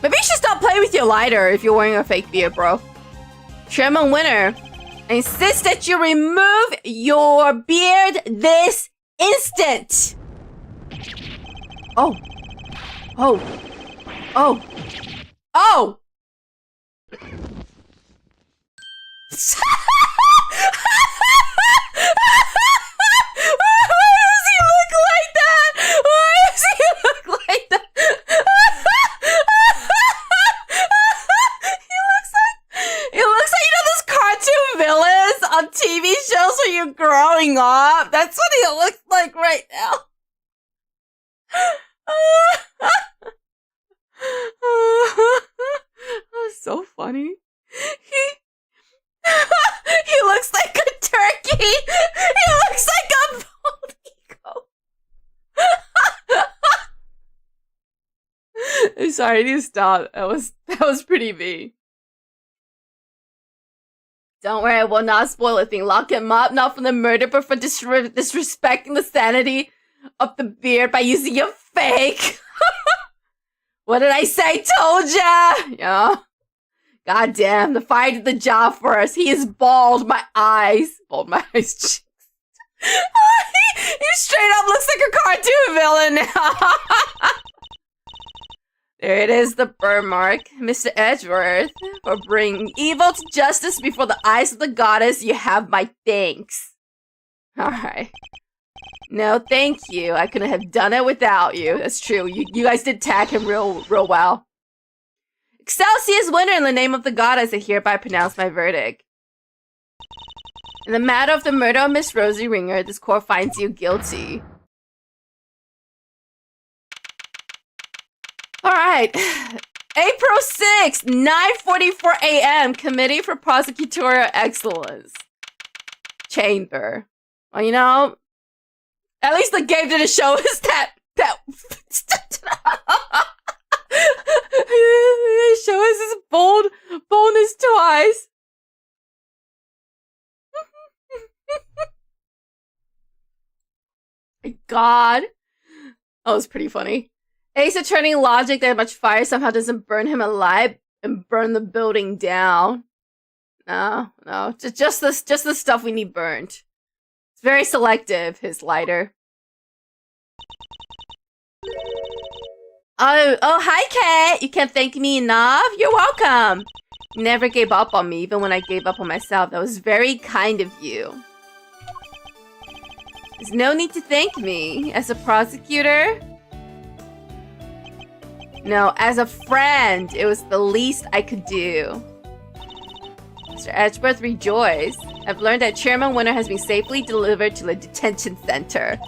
Maybe you should stop playing with your lighter if you're wearing a fake beard, bro. Chairman Winner, I insist that you remove your beard this instant. Oh. Oh. Oh. Oh! Why does he look like that? Why does he look like that? He looks like you know those cartoon villains on TV shows when you're growing up. That's what he looks like right now. That's so funny. He looks like a turkey. He looks like a bald eagle. I'm sorry, I need to stop. That was pretty mean. Don't worry, I will not spoil a thing. Lock him up, not for the murder, but for disrespecting the sanity of the beard by using a fake. What did I say? Told ya! Yeah. God damn, the fire did the job for us. He is bald. My eyes. Bald my eyes. Cheeks. He straight up looks like a cartoon villain now. There it is, the burn mark. Mr. Edgeworth, for bringing evil to justice before the eyes of the goddess, you have my thanks. Alright. No, thank you. I couldn't have done it without you. That's true. You guys did tag him real well. Excelsius Winner, in the name of the goddess, I hereby pronounce my verdict. In the matter of the murder of Miss Rosie Ringer, this court finds you guilty. Alright. April 6th, 9:44 a.m. Committee for Prosecutorial Excellence. Chamber. Well, you know, at least the game didn't show us that show us his boldness twice. My God. That was pretty funny. Ace attorney logic that much fire somehow doesn't burn him alive and burn the building down. No. Just the stuff we need burned. It's very selective, his lighter. Oh, hi, Kate. You can't thank me enough. You're welcome. You never gave up on me, even when I gave up on myself. That was very kind of you. There's no need to thank me. As a prosecutor? No, as a friend. It was the least I could do. Mr. Edgeworth, rejoice. I've learned that Chairman Winner has been safely delivered to the detention center.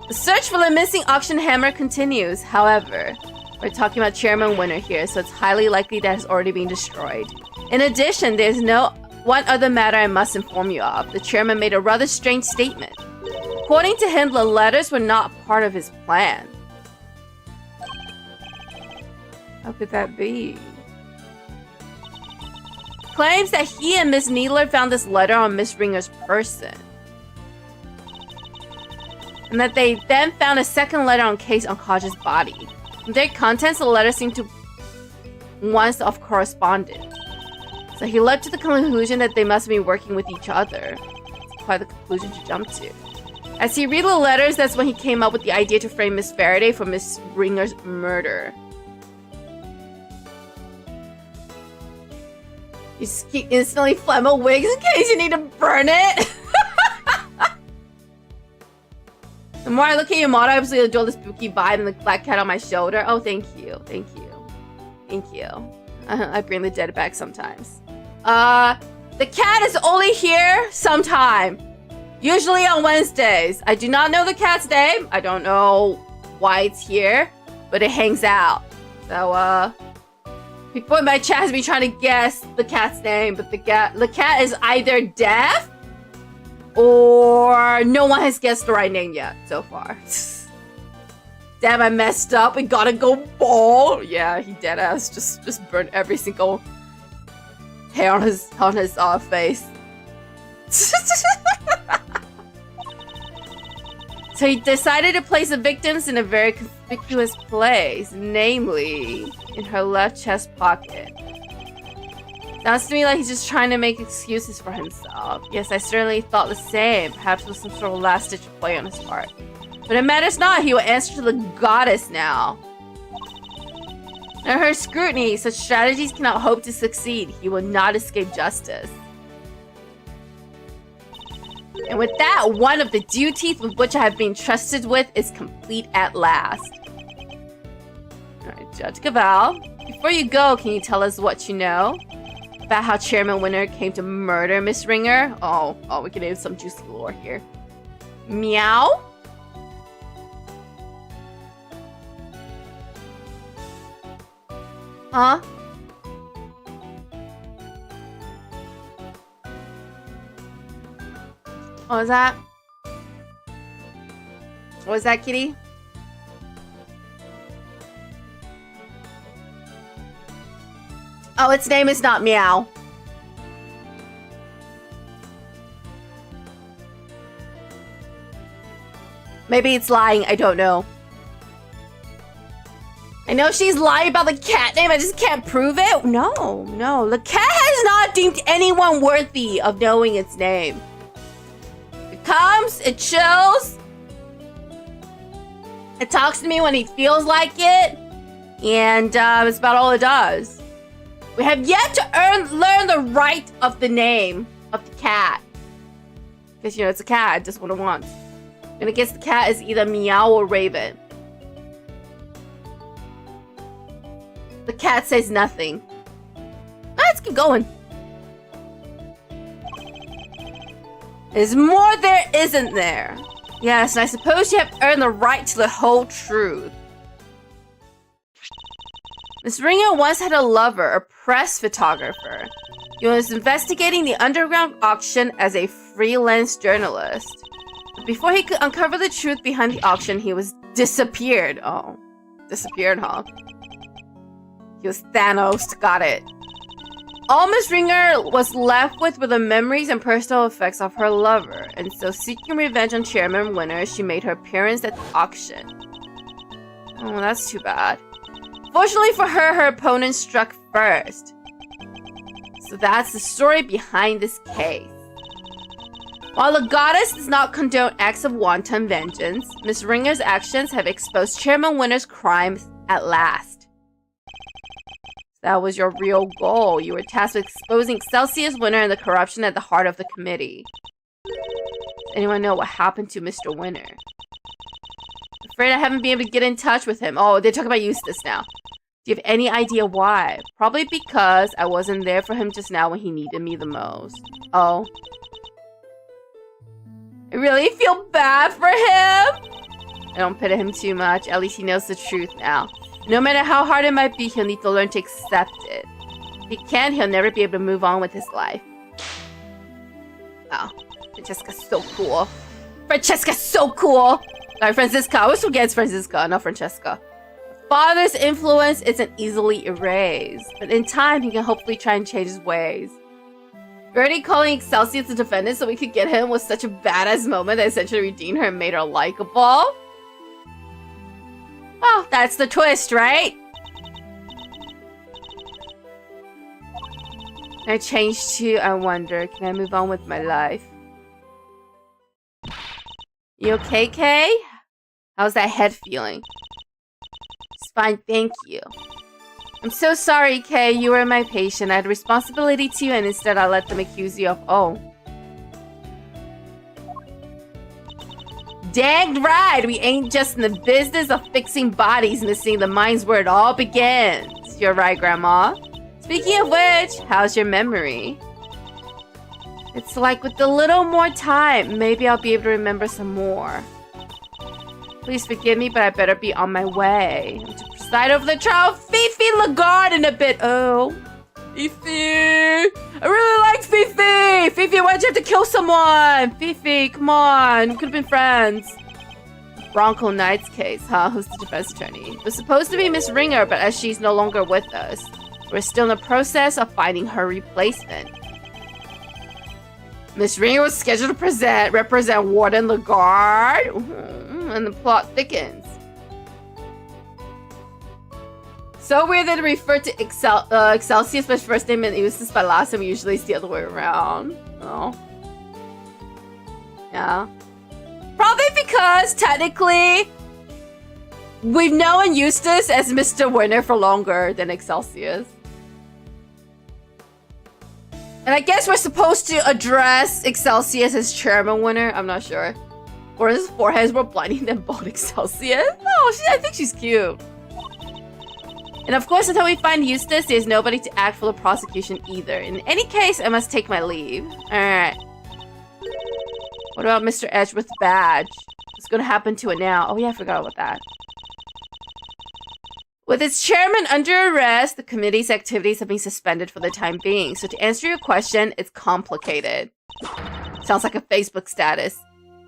The search for the missing auction hammer continues. However, we're talking about Chairman Winner here, so it's highly likely that it's already been destroyed. In addition, there's one other matter I must inform you of. The chairman made a rather strange statement. According to him, the letters were not part of his plan. How could that be? Claims that he and Miss Needler found this letter on Miss Ringer's person. And that they then found a second letter on Case Unkaj's body. From their contents, the letter seemed to once have corresponded. So he led to the conclusion that they must be working with each other. It's quite the conclusion to jump to. As he read the letters, that's when he came up with the idea to frame Miss Faraday for Miss Ringer's murder. You instantly flame a wig in case you need to burn it. The more I look at your motto, I absolutely adore the spooky vibe and the black cat on my shoulder. Oh, thank you. Thank you. Thank you. I bring the dead back sometimes. The cat is only here sometime. Usually on Wednesdays. I do not know the cat's name. I don't know why it's here, but it hangs out. So, people in my chat has been trying to guess the cat's name, but the cat is either deaf or no one has guessed the right name yet so far. Damn, I messed up. We gotta go bald. Yeah, he deadass just burned every single hair on his face. So he decided to place the victims in a very conspicuous place, namely in her left chest pocket. Sounds to me like he's just trying to make excuses for himself. Yes, I certainly thought the same. Perhaps it was some sort of last-ditch play on his part. But it matters not. He will answer to the goddess now. Under her scrutiny, such strategies cannot hope to succeed. He will not escape justice. And with that, one of the duties with which I have been trusted with is complete at last. Alright, Judge Cavall. Before you go, can you tell us what you know? About how Chairman Winner came to murder Miss Ringer? Oh, we can have some juicy lore here. Meow? Huh? What was that? What was that, kitty? Oh, its name is not Meow. Maybe it's lying, I don't know. I know she's lying about the cat name, I just can't prove it. No. The cat has not deemed anyone worthy of knowing its name. It comes, it chills. It talks to me when he feels like it. And it's about all it does. We have yet to learn the right of the name of the cat. Because, you know, it's a cat, just what it wants. And I guess the cat is either Meow or Raven. The cat says nothing. Let's keep going. There's more there, isn't there? Yes, and I suppose you have earned the right to the whole truth. Miss Ringer once had a lover, a press photographer. He was investigating the underground auction as a freelance journalist. But before he could uncover the truth behind the auction, he was disappeared. Oh, disappeared, huh? He was Thanos, got it. All Miss Ringer was left with were the memories and personal effects of her lover, and so seeking revenge on Chairman Winner, she made her appearance at the auction. Oh, that's too bad. Fortunately for her, her opponent struck first. So that's the story behind this case. While the goddess does not condone acts of wanton vengeance, Miss Ringer's actions have exposed Chairman Winner's crimes At last. That was your real goal. You were tasked with exposing Excelsius Winner and the corruption at the heart of the committee. Does anyone know what happened to Mr. Winner? Afraid I haven't been able to get in touch with him. Oh, they're talking about Eustace now. Do you have any idea why? Probably because I wasn't there for him just now when he needed me the most. Oh. I really feel bad for him. I don't pity him too much. At least he knows the truth now. No matter how hard it might be, he'll need to learn to accept it. If he can't, he'll never be able to move on with his life. Oh, Francesca's so cool. Francesca's so cool! Sorry, Francisca. I always forget it's Francisca, not Francesca. Father's influence isn't easily erased, but in time, he can hopefully try and change his ways. You're already calling Excelsius a defendant so we could get him was such a badass moment that essentially redeemed her and made her likable. Oh, that's the twist, right? I changed to, I wonder, can I move on with my life? You okay, Kay? How's that head feeling? It's fine, thank you. I'm so sorry, Kay. You were my patient. I had a responsibility to you, and instead I let them accuse you of... Oh. Dang right! We ain't just in the business of fixing bodies and seeing the minds where it all begins. You're right, Grandma. Speaking of which, how's your memory? It's like with a little more time, maybe I'll be able to remember some more. Please forgive me, but I better be on my way. I'm to preside over the trial of Fifi Lagarde in a bit. Oh. Fifi! I really liked Fifi! Fifi, why'd you have to kill someone? Fifi, come on. We could have been friends. Bronco Knight's case, huh? Who's the defense attorney? It was supposed to be Miss Ringer, but as she's no longer with us, we're still in the process of finding her replacement. Miss Ringer was scheduled to represent Warden Lagarde, and the plot thickens. So weird that it referred to Excelsius by first name and Eustace by last name. Usually it's the other way around. Oh. Yeah. Probably because, technically, we've known Eustace as Mr. Winner for longer than Excelsius. And I guess we're supposed to address Excelsius as Chairman Winner. I'm not sure. Or his foreheads were blinding them both Excelsius. No, I think she's cute. And of course, until we find Eustace, there's nobody to act for the prosecution either. In any case, I must take my leave. Alright. What about Mr. Edgeworth's badge? What's going to happen to it now? Oh yeah, I forgot about that. With its chairman under arrest, the committee's activities have been suspended for the time being. So to answer your question, it's complicated. Sounds like a Facebook status.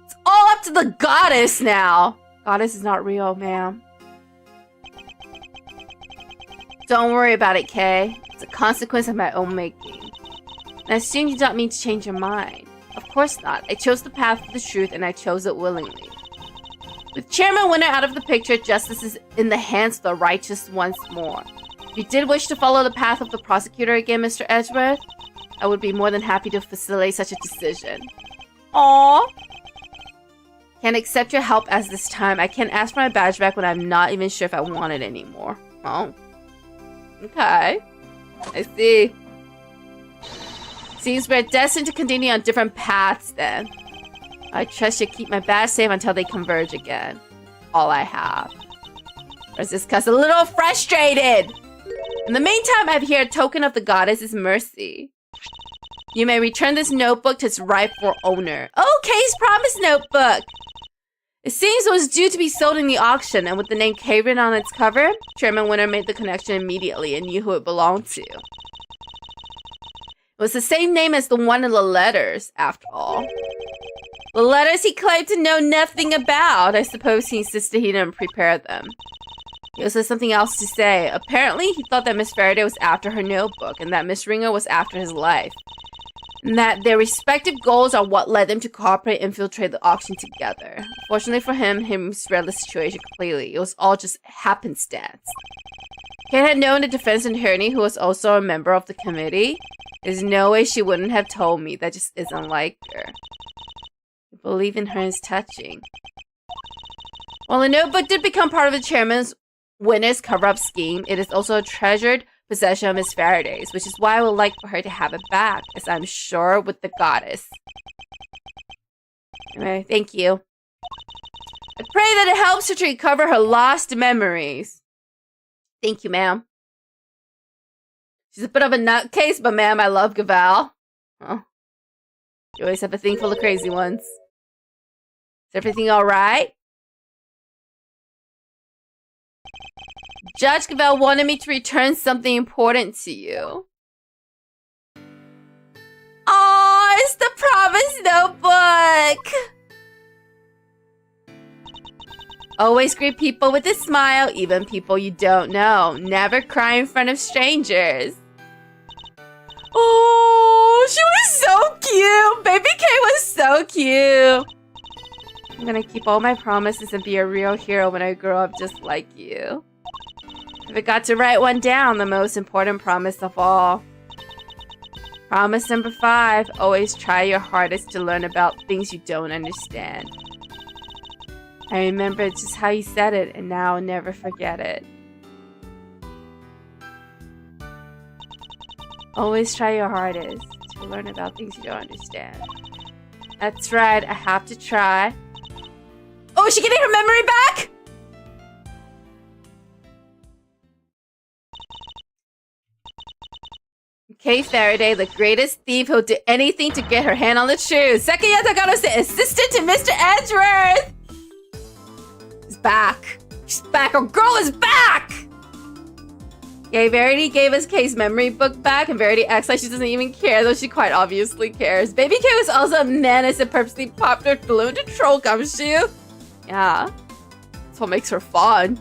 It's all up to the goddess now. Goddess is not real, ma'am. Don't worry about it, Kay. It's a consequence of my own making. And I assume you don't mean to change your mind. Of course not. I chose the path of the truth, and I chose it willingly. With Chairman Winner out of the picture, justice is in the hands of the righteous once more. If you did wish to follow the path of the prosecutor again, Mr. Edgeworth, I would be more than happy to facilitate such a decision. Aww. Can't accept your help as this time. I can't ask for my badge back when I'm not even sure if I want it anymore. Oh. Okay. I see. Seems we're destined to continue on different paths then. I trust you keep my badge safe until they converge again. All I have. Francisca's a little frustrated. In the meantime, I have here a token of the goddess's mercy. You may return this notebook to its rightful owner. Kay's promise notebook! It seems it was due to be sold in the auction, and with the name Kay written on its cover, Chairman Winner made the connection immediately and knew who it belonged to. It was the same name as the one in the letters, after all. The letters he claimed to know nothing about. I suppose he insisted he didn't prepare them. He also had something else to say. Apparently, he thought that Miss Faraday was after her notebook, and that Miss Ringer was after his life. And that their respective goals are what led them to cooperate and infiltrate the auction together. Fortunately for him, he misread the situation completely. It was all just happenstance. Kate had known the defense attorney who was also a member of the committee. There's no way she wouldn't have told me. That just isn't like her. I believe in her is touching. While the notebook did become part of the chairman's winner's cover-up scheme, it is also a treasured possession of Miss Faraday's, which is why I would like for her to have it back, as I'm sure with the goddess. Anyway, thank you. I pray that it helps her to recover her lost memories. Thank you, ma'am. She's a bit of a nutcase, but ma'am, I love Gaval. Oh. You always have a thing full of crazy ones. Is everything alright? Judge Gaval wanted me to return something important to you. Oh, it's the promise notebook! Always greet people with a smile, even people you don't know. Never cry in front of strangers. Oh, she was so cute! Baby K was so cute! I'm gonna keep all my promises and be a real hero when I grow up just like you. I forgot to write one down, the most important promise of all. Promise number 5, always try your hardest to learn about things you don't understand. I remember just how you said it, and now I'll never forget it. Always try your hardest to learn about things you don't understand. That's right, I have to try. Oh, is she getting her memory back? Kay Faraday, the greatest thief who'll do anything to get her hand on the truth. Second Yatagaro's the assistant to Mr. Edgeworth. She's back. She's back. Our girl is back! Yay, Verity gave us Kay's memory book back, and Verity acts like she doesn't even care, though she quite obviously cares. Baby K was also a menace and purposely popped her balloon to troll Gumshoe. Yeah. That's what makes her fun.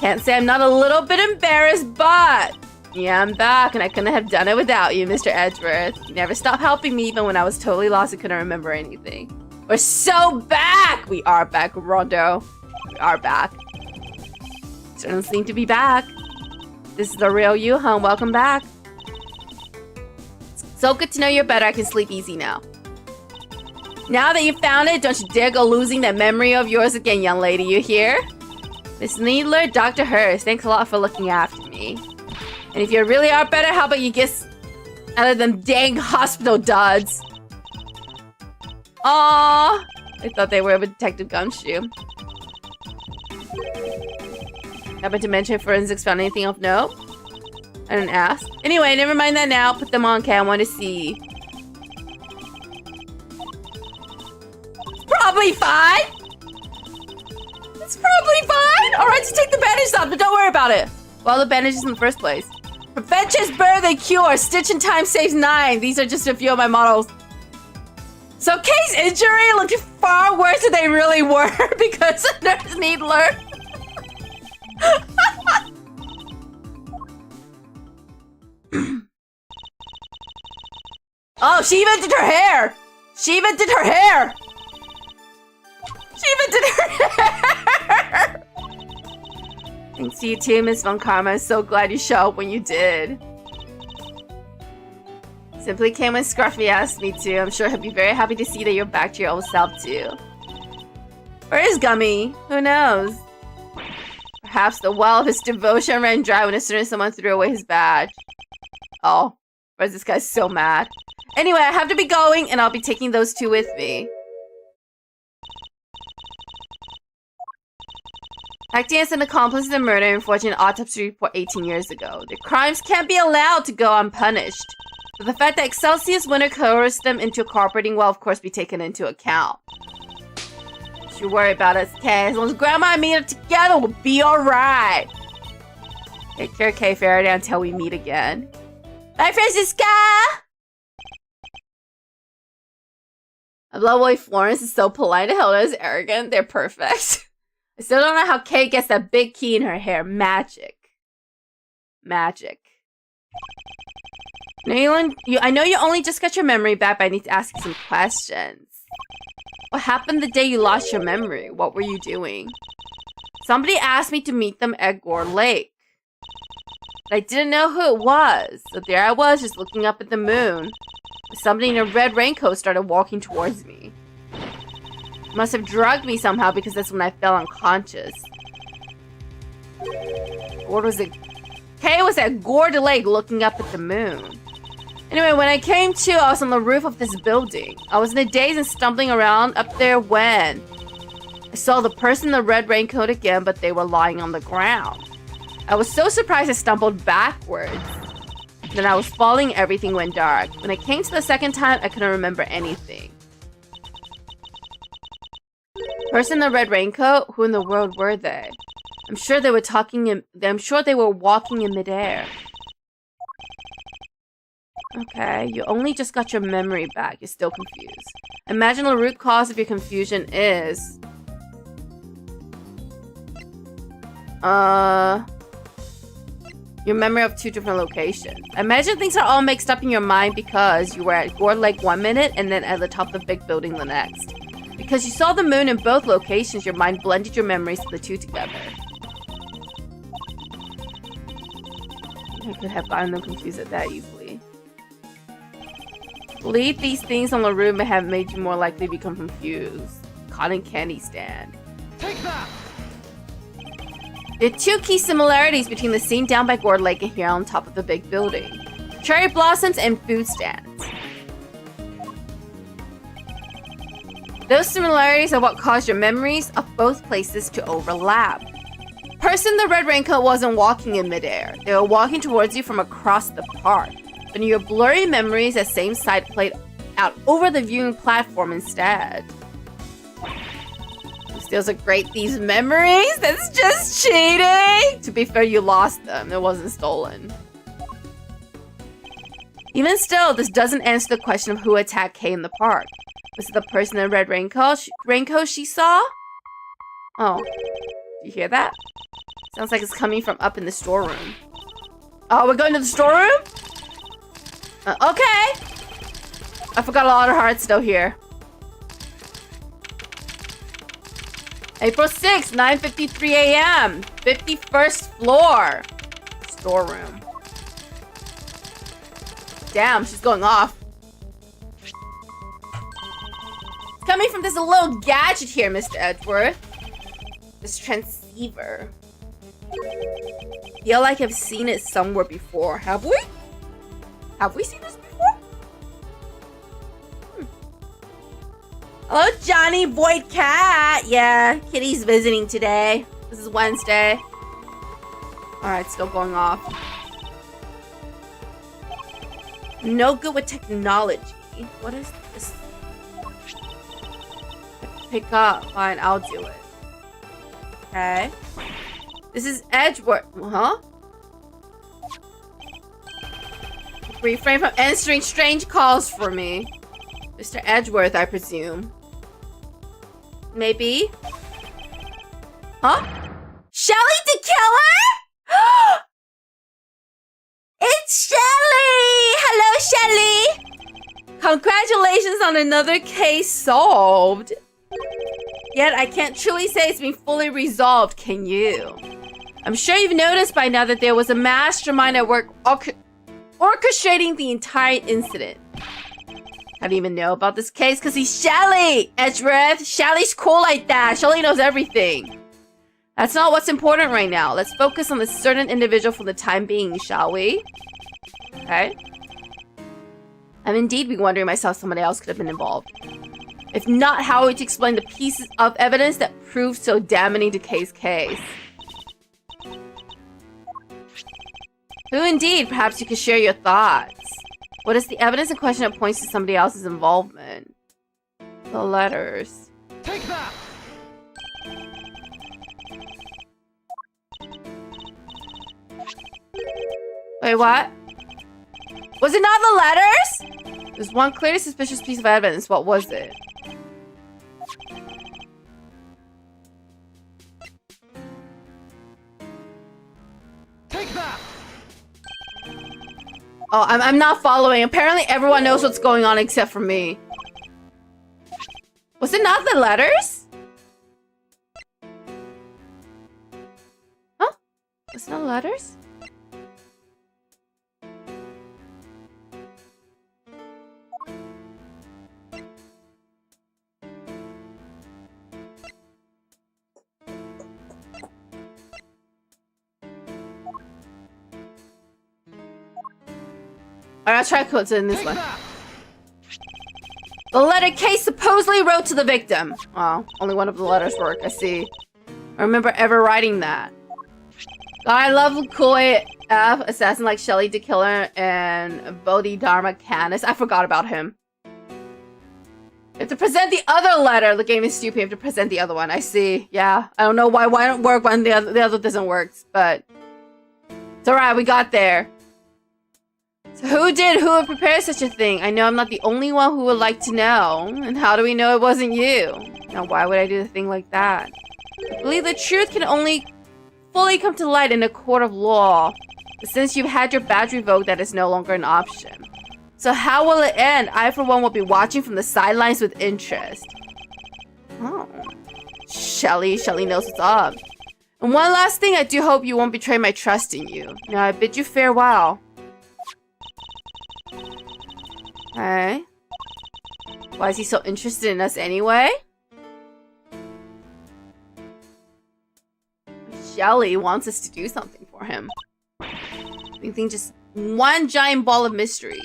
Can't say I'm not a little bit embarrassed, but yeah, I'm back, and I couldn't have done it without you, Mr. Edgeworth. You never stopped helping me, even when I was totally lost and couldn't remember anything. We're so back! We are back, Rondo. We are back. Certainly seem to be back. This is the real you, hon. Welcome back. So good to know you're better. I can sleep easy now. Now that you found it, don't you dare go losing that memory of yours again, young lady. You hear? Miss Needler, Dr. Hurst, thanks a lot for looking after me. And if you really are better, how about you get out of them dang hospital duds? Aww. I thought they were with Detective Gumshoe. Happen to mention forensics found anything of note? I didn't ask. Anyway, never mind that now. Put them on, okay? I want to see. Probably fine. It's probably fine. All right, just take the bandages off, but don't worry about it. Well, the bandages in the first place. Prevention is better than cure. Stitch in time saves 9. These are just a few of my models. So Kay's injury looked far worse than they really were because of Nurse Needler. Oh, she even did her hair! She even did her hair! She even did her hair! Thanks to you too, Miss Von Karma. I'm so glad you showed up when you did. Simply came when Scruffy asked me to. I'm sure he'll be very happy to see that you're back to your old self too. Where is Gummy? Who knows? Perhaps the well of his devotion ran dry when as soon as someone threw away his badge. Oh, why is this guy so mad? Anyway, I have to be going, and I'll be taking those two with me. Acting as an accomplice in the murder and forging an autopsy report 18 years ago. Their crimes can't be allowed to go unpunished. But the fact that Excelsius Winter coerced them into cooperating will, of course, be taken into account. Don't you worry about us, Kay. As long as Grandma and me are together, we'll be alright. Take care, Kay Faraday, until we meet again. Bye, Francisca! I love why Florence is so polite and Hilda is arrogant. They're perfect. I still don't know how Kay gets that big key in her hair. Magic. Magic. I know you only just got your memory back, but I need to ask you some questions. What happened the day you lost your memory? What were you doing? Somebody asked me to meet them at Gore Lake. But I didn't know who it was, so there I was just looking up at the moon. Somebody in a red raincoat started walking towards me. Must have drugged me somehow because that's when I fell unconscious. What was it? Kay was at Gourd Lake looking up at the moon. Anyway, when I came to, I was on the roof of this building. I was in a daze and stumbling around up there when I saw the person in the red raincoat again, but they were lying on the ground. I was so surprised I stumbled backwards. Then I was falling, everything went dark. When I came to the second time, I couldn't remember anything. Person in the red raincoat? Who in the world were they? I'm sure they were walking in midair. Okay, you only just got your memory back. You're still confused. Imagine the root cause of your confusion is... your memory of 2 different locations. Imagine things are all mixed up in your mind because you were at Gourd Lake 1 minute and then at the top of the big building the next. Because you saw the moon in both locations, your mind blended your memories of the two together. I could have gotten them confused that easily. Believe these things on the room may have made you more likely to become confused. Cotton candy stand. Take that! There are 2 key similarities between the scene down by Gourd Lake and here on top of the big building. Cherry blossoms and food stands. Those similarities are what caused your memories of both places to overlap. Person in the red raincoat wasn't walking in midair. They were walking towards you from across the park. But in your blurry memories, that same sight played out over the viewing platform instead. Who steals a great thief's memories? That's just cheating! To be fair, you lost them. It wasn't stolen. Even still, this doesn't answer the question of who attacked Kay in the park. Was it the person in the red raincoat she saw? Oh. Do you hear that? Sounds like it's coming from up in the storeroom. Oh, we're going to the storeroom? Okay. I forgot a lot of hearts still here. April 6th, 9:53 a.m. 51st floor. Storeroom. Damn, she's going off. It's coming from this little gadget here, Mr. Edgeworth. This transceiver. Feel like I've seen it somewhere before. Have we? Have we seen this before? Hello, Johnny Void Cat. Yeah, Kitty's visiting today. This is Wednesday. Alright, still going off. No good with technology. What is this? Pick up. Fine, I'll do it. Okay. This is Edgeworth. Huh? Refrain from answering strange calls for me. Mr. Edgeworth, I presume. Maybe? Huh? Shelly the killer? It's Shelly! Hello, Shelly! Congratulations on another case solved. Yet I can't truly say it's been fully resolved, can you? I'm sure you've noticed by now that there was a mastermind at work orchestrating the entire incident. How do you even know about this case? Because he's Shelly! Edgeworth! Shelly's cool like that! Shelly knows everything. That's not what's important right now. Let's focus on this certain individual for the time being, shall we? Okay. I'm indeed be wondering myself if somebody else could have been involved. If not, how would you explain the pieces of evidence that proved so damning to Kay's case? Who indeed? Perhaps you could share your thoughts. What is the evidence in question that points to somebody else's involvement? The letters. Take that! Wait, what? Was it not the letters? There's one clearly suspicious piece of evidence. What was it? Take that! Oh, I'm not following. Apparently everyone knows what's going on except for me. Was it not the letters? Huh? Was it not the letters? Alright, I'll try what's in this Take one. that. The letter K supposedly wrote to the victim. Oh, only one of the letters work. I see. I remember ever writing that. God, I love Koi F, assassin like Shelly the Killer, and Bodhidharma Canis. I forgot about him. You have to present the other letter. The game is stupid. You have to present the other one. I see. Yeah. I don't know why it don't work when the other doesn't work, but it's alright. We got there. So who would prepare such a thing? I know I'm not the only one who would like to know. And how do we know it wasn't you? Now, why would I do a thing like that? I believe the truth can only fully come to light in a court of law. But since you've had your badge revoked, that is no longer an option. So how will it end? I, for one, will be watching from the sidelines with interest. Oh. Shelly knows what's up. And one last thing, I do hope you won't betray my trust in you. Now, I bid you farewell. Okay. Why is he so interested in us anyway? Shelly wants us to do something for him. We think just one giant ball of mysteries.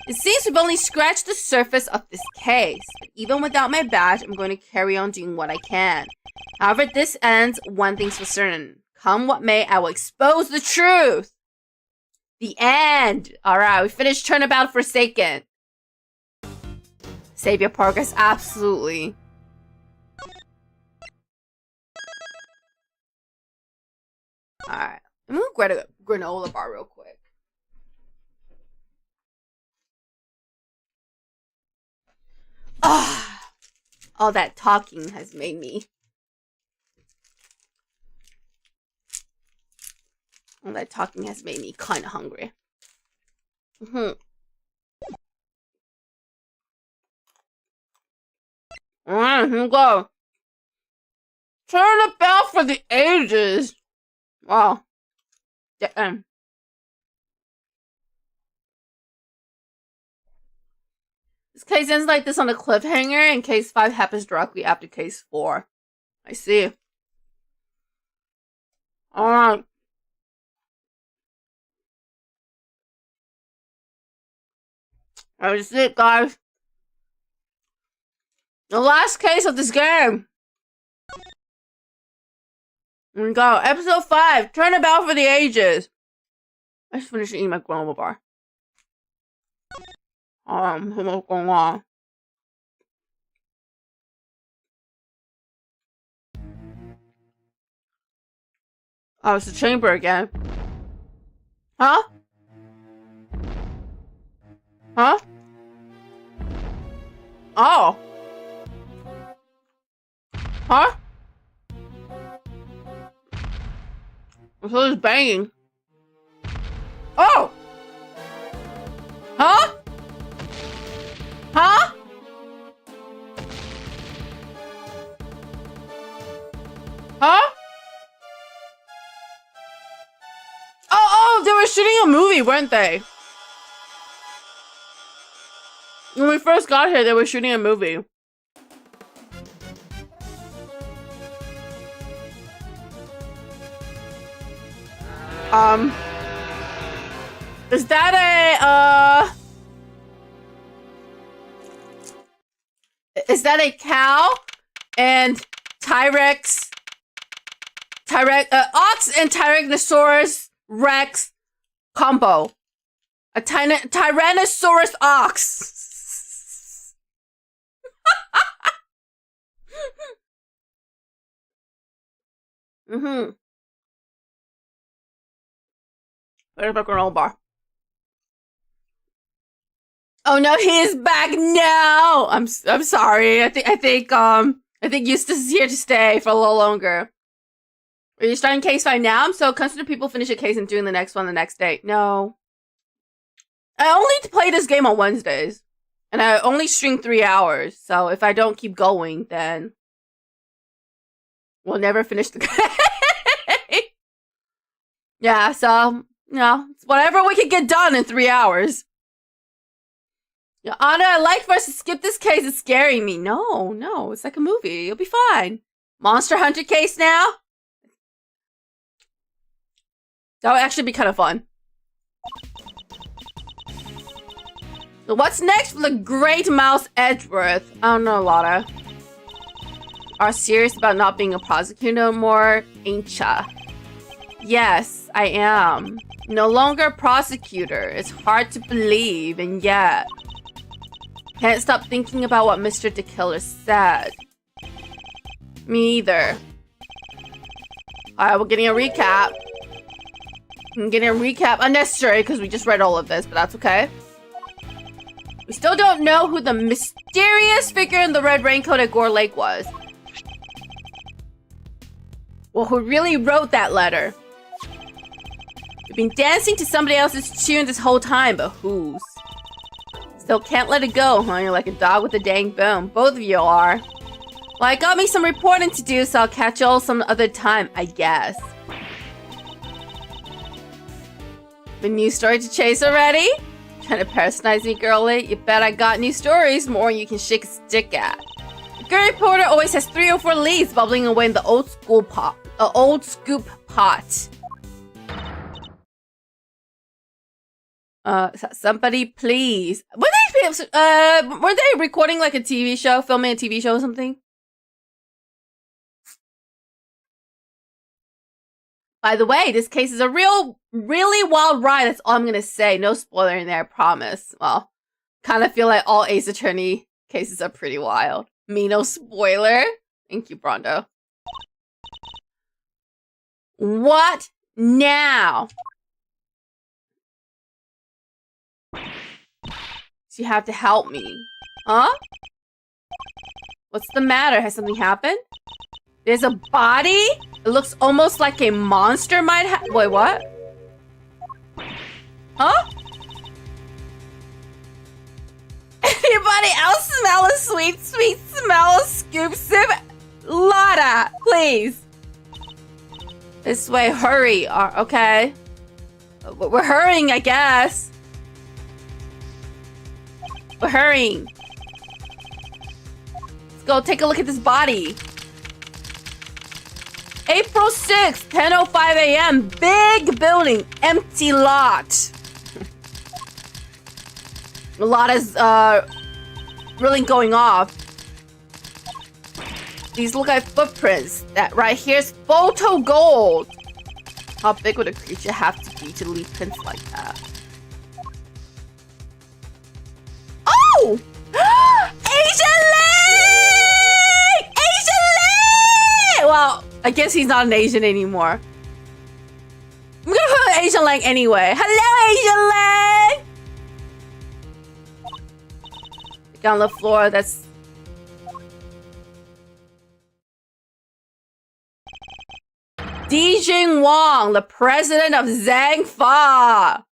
It seems we've only scratched the surface of this case. But even without my badge, I'm going to carry on doing what I can. However this ends, one thing's for certain. Come what may, I will expose the truth. The end. Alright, we finished Turnabout Forsaken. Save your progress, absolutely. Alright, I'm gonna grab a granola bar real quick. Ah, all that talking has made me. All that talking has made me kind of hungry. Here we go. Turnabout for the ages. Wow. Damn. This case ends like this on a cliffhanger, and case 5 happens directly after case 4. I see. Alright. That's it, guys. The last case of this game. Here we go. Episode 5. Turnabout for the ages. I just finished eating my granola bar. What's going on? Oh, it's the chamber again. Huh? Huh? Oh. Huh? So it's banging. Oh! Huh? Huh? Huh? Oh, they were shooting a movie, weren't they? When we first got here, they were shooting a movie. Is that a cow and ox and Tyrannosaurus Rex combo? A Tyrannosaurus ox. Where's my granola bar? Oh no, he is back now. I'm sorry. I think Eustace is here to stay for a little longer. Are you starting case 5 now? I'm so consider people finish a case and doing the next one the next day. No. I only play this game on Wednesdays. And I only stream 3 hours. So if I don't keep going, then we'll never finish the game. Yeah, so, you know, it's whatever we can get done in 3 hours. Your Honor, I'd like for us to skip this case. It's scaring me. No, it's like a movie. You'll be fine. Monster Hunter case now? That would actually be kind of fun. So what's next for the great Mouse Edgeworth? I don't know, Lotta. Are serious about not being a prosecutor no more, ain't ya? Yes, I am. No longer a prosecutor. It's hard to believe, and yet... Can't stop thinking about what Mr. the Killer said. Me either. Alright, we're getting a recap. I'm getting a recap. Unnecessary, because we just read all of this, but that's okay. We still don't know who the mysterious figure in the red raincoat at Gore Lake was. Well, who really wrote that letter? We've been dancing to somebody else's tune this whole time, but whose? Still can't let it go, huh? You're like a dog with a dang bone. Both of you are. Well, I got me some reporting to do, so I'll catch y'all some other time, I guess. The new story to chase already? Trying to parasitize me, girlie? You bet I got new stories, more you can shake a stick at. The good reporter always has 3 or 4 leads bubbling away in the old scoop pot. Somebody please. Were they recording like a TV show, filming a TV show or something? By the way, this case is a really wild ride. That's all I'm gonna say. No spoiler in there, I promise. Well, kind of feel like all Ace Attorney cases are pretty wild. Me, no spoiler. Thank you, Brondo. What now? You have to help me. Huh? What's the matter? Has something happened? There's a body? It looks almost like a monster might have. Wait, what? Huh? Anybody else smell a sweet smell of scoop soup? Lotta, please. This way, hurry. Okay. We're hurrying, I guess. We're hurrying. Let's go take a look at this body. April 6th, 10:05 a.m. Big building, empty lot. A lot is really going off. These look like footprints. That right here is photo gold. How big would a creature have to be to leave prints like that? Oh! Asian Leg! Asian Leg! Well, I guess he's not an Asian anymore. I'm gonna call him Asian Leg anyway. Hello, Asian Leg! Down the floor, that's... Dijing Wong, the president of Zhangfa.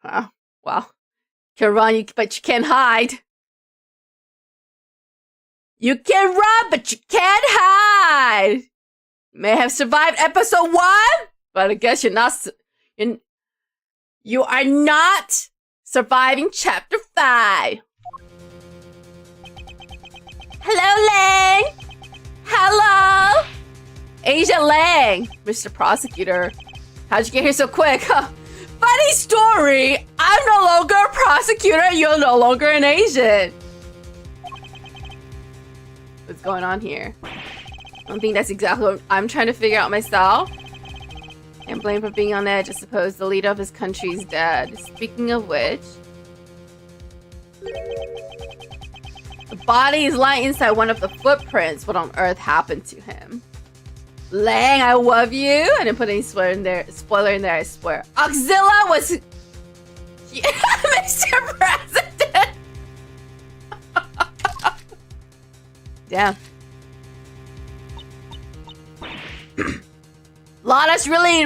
Huh, wow. Can run, but you can't hide. You can run, but you can't hide. You may have survived episode 1, but I guess you're not. You are not surviving chapter 5. Hello, Lang. Hello, Asia Lang, Mr. Prosecutor. How'd you get here so quick? Funny story. I'm no longer a prosecutor. You're no longer an Asian. What's going on here? I don't think that's exactly what I'm trying to figure out myself. Can't blame for being on edge. I suppose the leader of his country is dead. Speaking of which, the body is lying inside one of the footprints. What on earth happened to him? Lang, I love you. I didn't put any spoiler in there, I swear. Auxilla was... Mr. President! Damn. Lana's really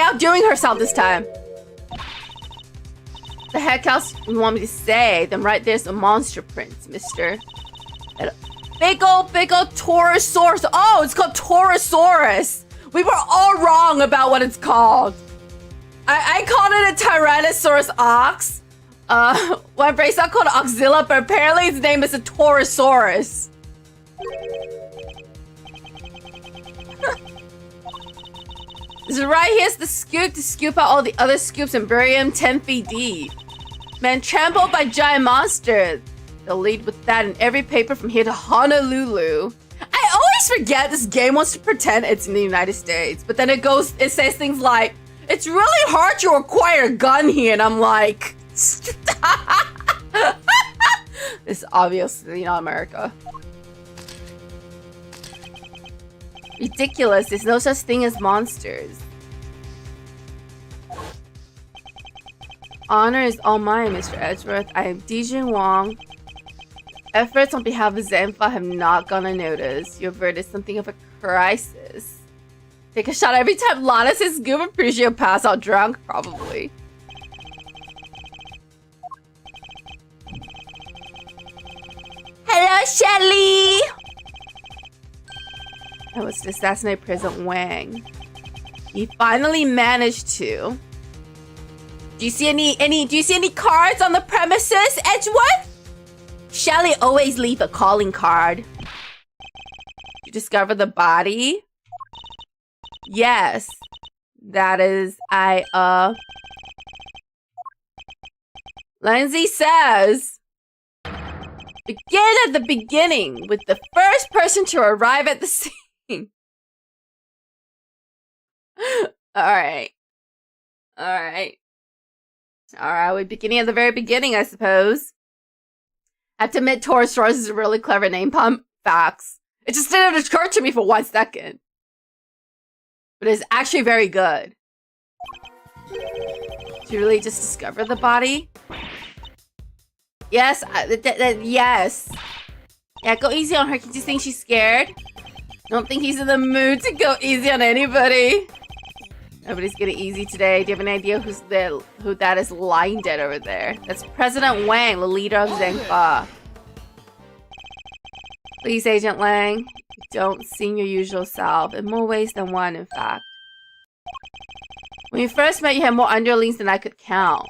outdoing herself this time. The heck else you want me to say? Then right there's the monster prints, mister. Big old Torosaurus. Oh, it's called Torosaurus. We were all wrong about what it's called. I called it a Tyrannosaurus ox. When Bracelet called Auxilla, but apparently its name is a Torosaurus. This is right here's the scoop to scoop out all the other scoops and bury them 10 feet deep. Man, trampled by giant monsters. They'll lead with that in every paper from here to Honolulu. I always forget this game wants to pretend it's in the United States, but then it says things like, it's really hard to acquire a gun here, and I'm like, it's obviously not America. Ridiculous, there's no such thing as monsters. Honor is all mine, Mr. Edgeworth. I am Dijin Wong. Efforts on behalf of Zenfa have not gone unnoticed. You averted something of a crisis. Take a shot every time Lana says scoop. I'm pretty sure you'll pass out drunk, probably. Hello, Shelly! I was to assassinate President Wang. He finally managed to. Do you see any cards on the premises, Edgeworth? Shelly always leave a calling card. You discover the body? Yes. That is, Lindsay says, begin at the beginning with the first person to arrive at the scene. Alright. We're beginning at the very beginning, I suppose. I have to admit, Taurus Shores is a really clever name pump. Facts. It just didn't occur to me for 1 second. But it's actually very good. Did you really just discover the body? Yes, yes. Yeah, go easy on her. Can you think she's scared? I don't think he's in the mood to go easy on anybody. Nobody's getting easy today. Do you have any idea who that is lying dead over there? That's President Wang, the leader of Zenfa. Please, Agent Lang. You don't seem your usual self. In more ways than one, in fact. When you first met, you had more underlings than I could count.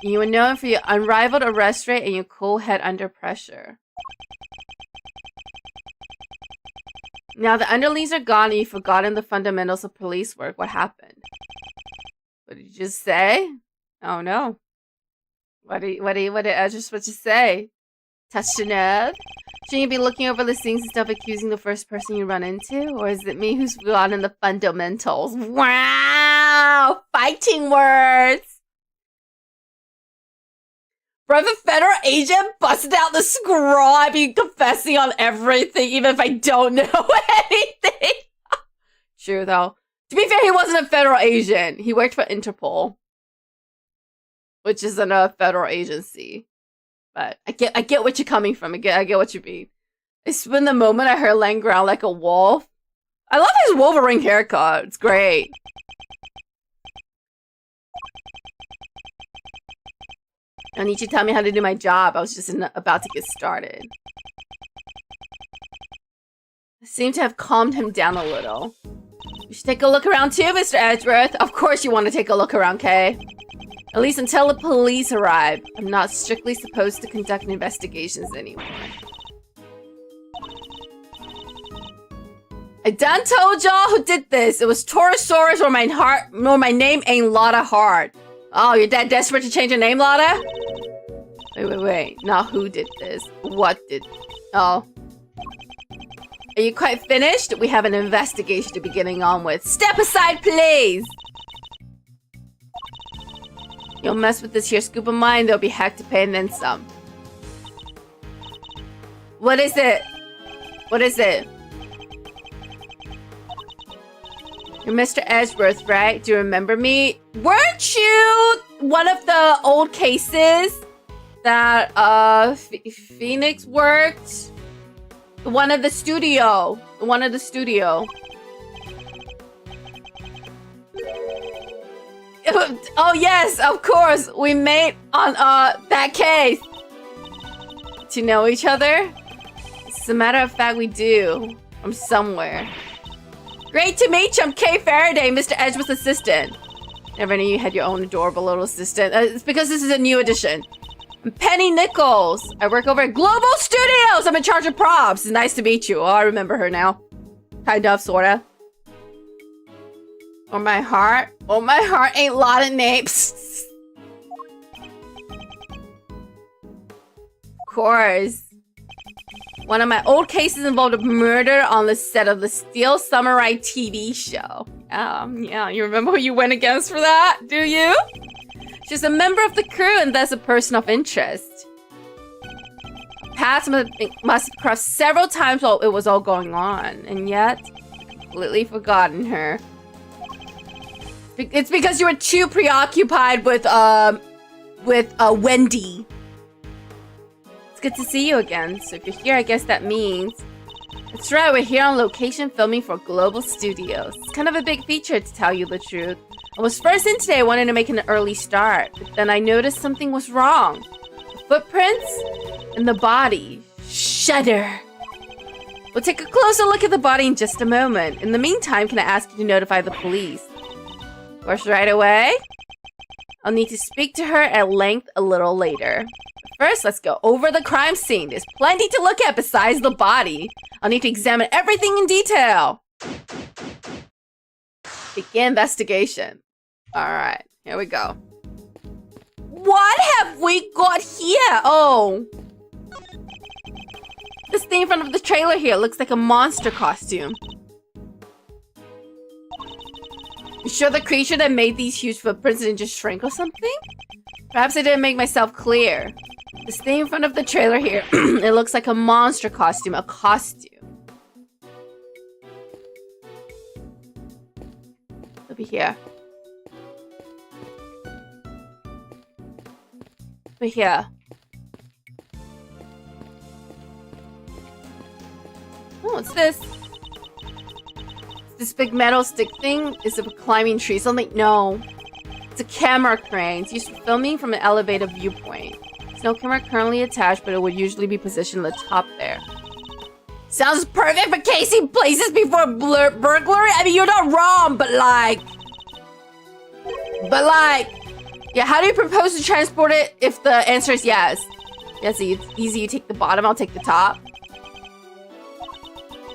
You were known for your unrivaled arrest rate and your cool head under pressure. Now the underlings are gone and you've forgotten the fundamentals of police work. What happened? What did you just say? Oh no. What did I just say? Touched a nerve? Shouldn't you be looking over the scenes and stuff accusing the first person you run into? Or is it me who's forgotten the fundamentals? Wow! Fighting words! Bro, if a federal agent busted out the scroll, I'd be confessing on everything, even if I don't know anything. True, though. To be fair, he wasn't a federal agent. He worked for Interpol, which isn't a federal agency. But I get what you're coming from. I get what you mean. It's been the moment I heard Lang growl like a wolf. I love his Wolverine haircut. It's great. I need you to tell me how to do my job. I was just about to get started. I seem to have calmed him down a little. You should take a look around too, Mr. Edgeworth. Of course you want to take a look around, Kay. At least until the police arrive. I'm not strictly supposed to conduct investigations anymore. I done told y'all who did this. It was Torosaurus or my name ain't Lotta Hart. Oh, you're that desperate to change your name, Lotta? Wait. Now who did this? What did... Oh. Are you quite finished? We have an investigation to be getting on with. Step aside, please! You'll mess with this here scoop of mine, there'll be heck to pay and then some. What is it? What is it? You're Mr. Edgeworth, right? Do you remember me? Weren't you one of the old cases that Phoenix worked? The one at the studio. The one at the studio. Oh yes, of course. We made on that case. To know each other? As a matter of fact, we do. From somewhere. Great to meet you. I'm Kay Faraday, Mr. Edgeworth's assistant. Never knew you had your own adorable little assistant. It's because this is a new edition. I'm Penny Nichols. I work over at Global Studios. I'm in charge of props. It's nice to meet you. Oh, I remember her now. Kind of, sorta. Or my heart. Oh, my heart ain't a lot of names. Of course. One of my old cases involved a murder on the set of the Steel Samurai TV show. Yeah, you remember who you went against for that, do you? She's a member of the crew and thus a person of interest. Paths must have crossed several times while it was all going on, and yet, completely forgotten her. It's because you were too preoccupied with Wendy. It's good to see you again. So if you're here, I guess that means... That's right, we're here on location filming for Global Studios. It's kind of a big feature, to tell you the truth. I was first in today, I wanted to make an early start, but then I noticed something was wrong. The footprints and the body. Shudder. We'll take a closer look at the body in just a moment. In the meantime, can I ask you to notify the police? Of course, right away. I'll need to speak to her at length a little later. First, let's go over the crime scene. There's plenty to look at besides the body. I'll need to examine everything in detail. Begin investigation. Alright, here we go. What have we got here? Oh. This thing in front of the trailer here looks like a monster costume. You sure the creature that made these huge footprints didn't just shrink or something? Perhaps I didn't make myself clear. This thing in front of the trailer here, it looks like a monster costume, a costume. Over here. Over here. Oh, what's this? This big metal stick thing is it for climbing trees? Something? No. It's a camera crane. It's used for filming from an elevated viewpoint. There's no camera currently attached, but it would usually be positioned at the top there. Sounds perfect for casing places before burglary. I mean, you're not wrong, but like... Yeah, how do you propose to transport it if the answer is yes? Yes, it's easy. You take the bottom, I'll take the top.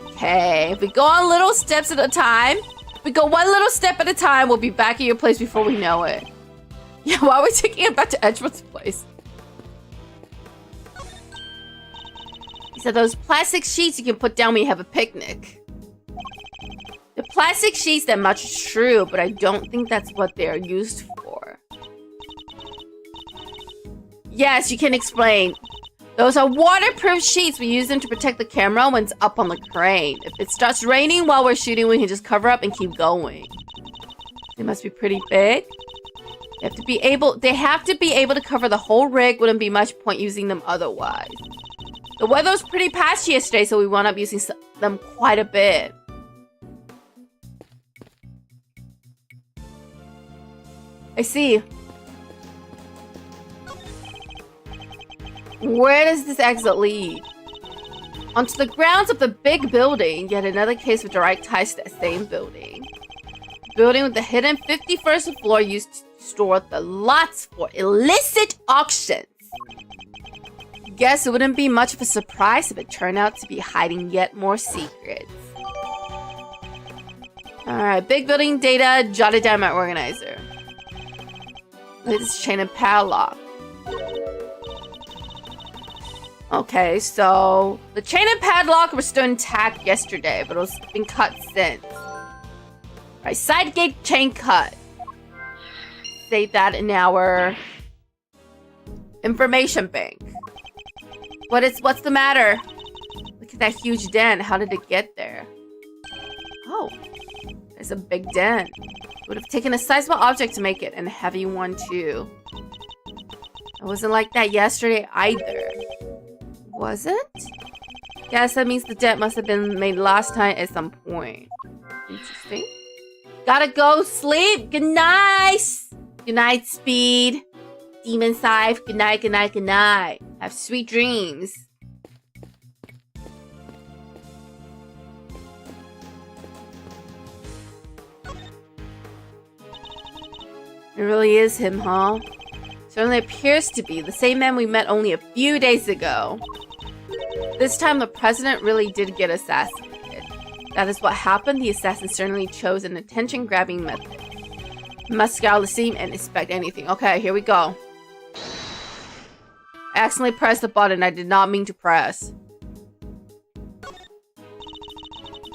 Okay, if we go on little steps at a time, if we go one little step at a time, we'll be back at your place before we know it. Yeah, why are we taking it back to Edgewood's place? He said those plastic sheets you can put down when you have a picnic. The plastic sheets, that much is true, but I don't think that's what they're used for. Yes, you can explain. Those are waterproof sheets. We use them to protect the camera when it's up on the crane. If it starts raining while we're shooting, we can just cover up and keep going. They must be pretty big. They have to be able to cover the whole rig. Wouldn't be much point using them otherwise. The weather was pretty patchy yesterday, so we wound up using them quite a bit. I see. Where does this exit lead? Onto the grounds of the big building. Yet another case with direct ties to that same building. Building with the hidden 51st floor used to store the lots for illicit auctions. Guess it wouldn't be much of a surprise if it turned out to be hiding yet more secrets. Alright, big building data jotted down my organizer. Look at this chain and padlock. Okay, so the chain and padlock were still intact yesterday, but it's been cut since. Right, side gate chain cut. Save that in our information bank. What's the matter? Look at that huge dent. How did it get there? Oh, there's a big dent. It would have taken a sizable object to make it, and a heavy one too. It wasn't like that yesterday either. Was it? Guess that means the dent must have been made last time at some point. Interesting. Gotta go sleep. Good night. Good night, Speed. Demon Scythe. Good night, good night, good night. Have sweet dreams. It really is him, huh? Certainly appears to be the same man we met only a few days ago. This time the president really did get assassinated. That is what happened. The assassin certainly chose an attention-grabbing method. Must scour the scene and inspect anything. Okay, here we go. I accidentally pressed the button I did not mean to press.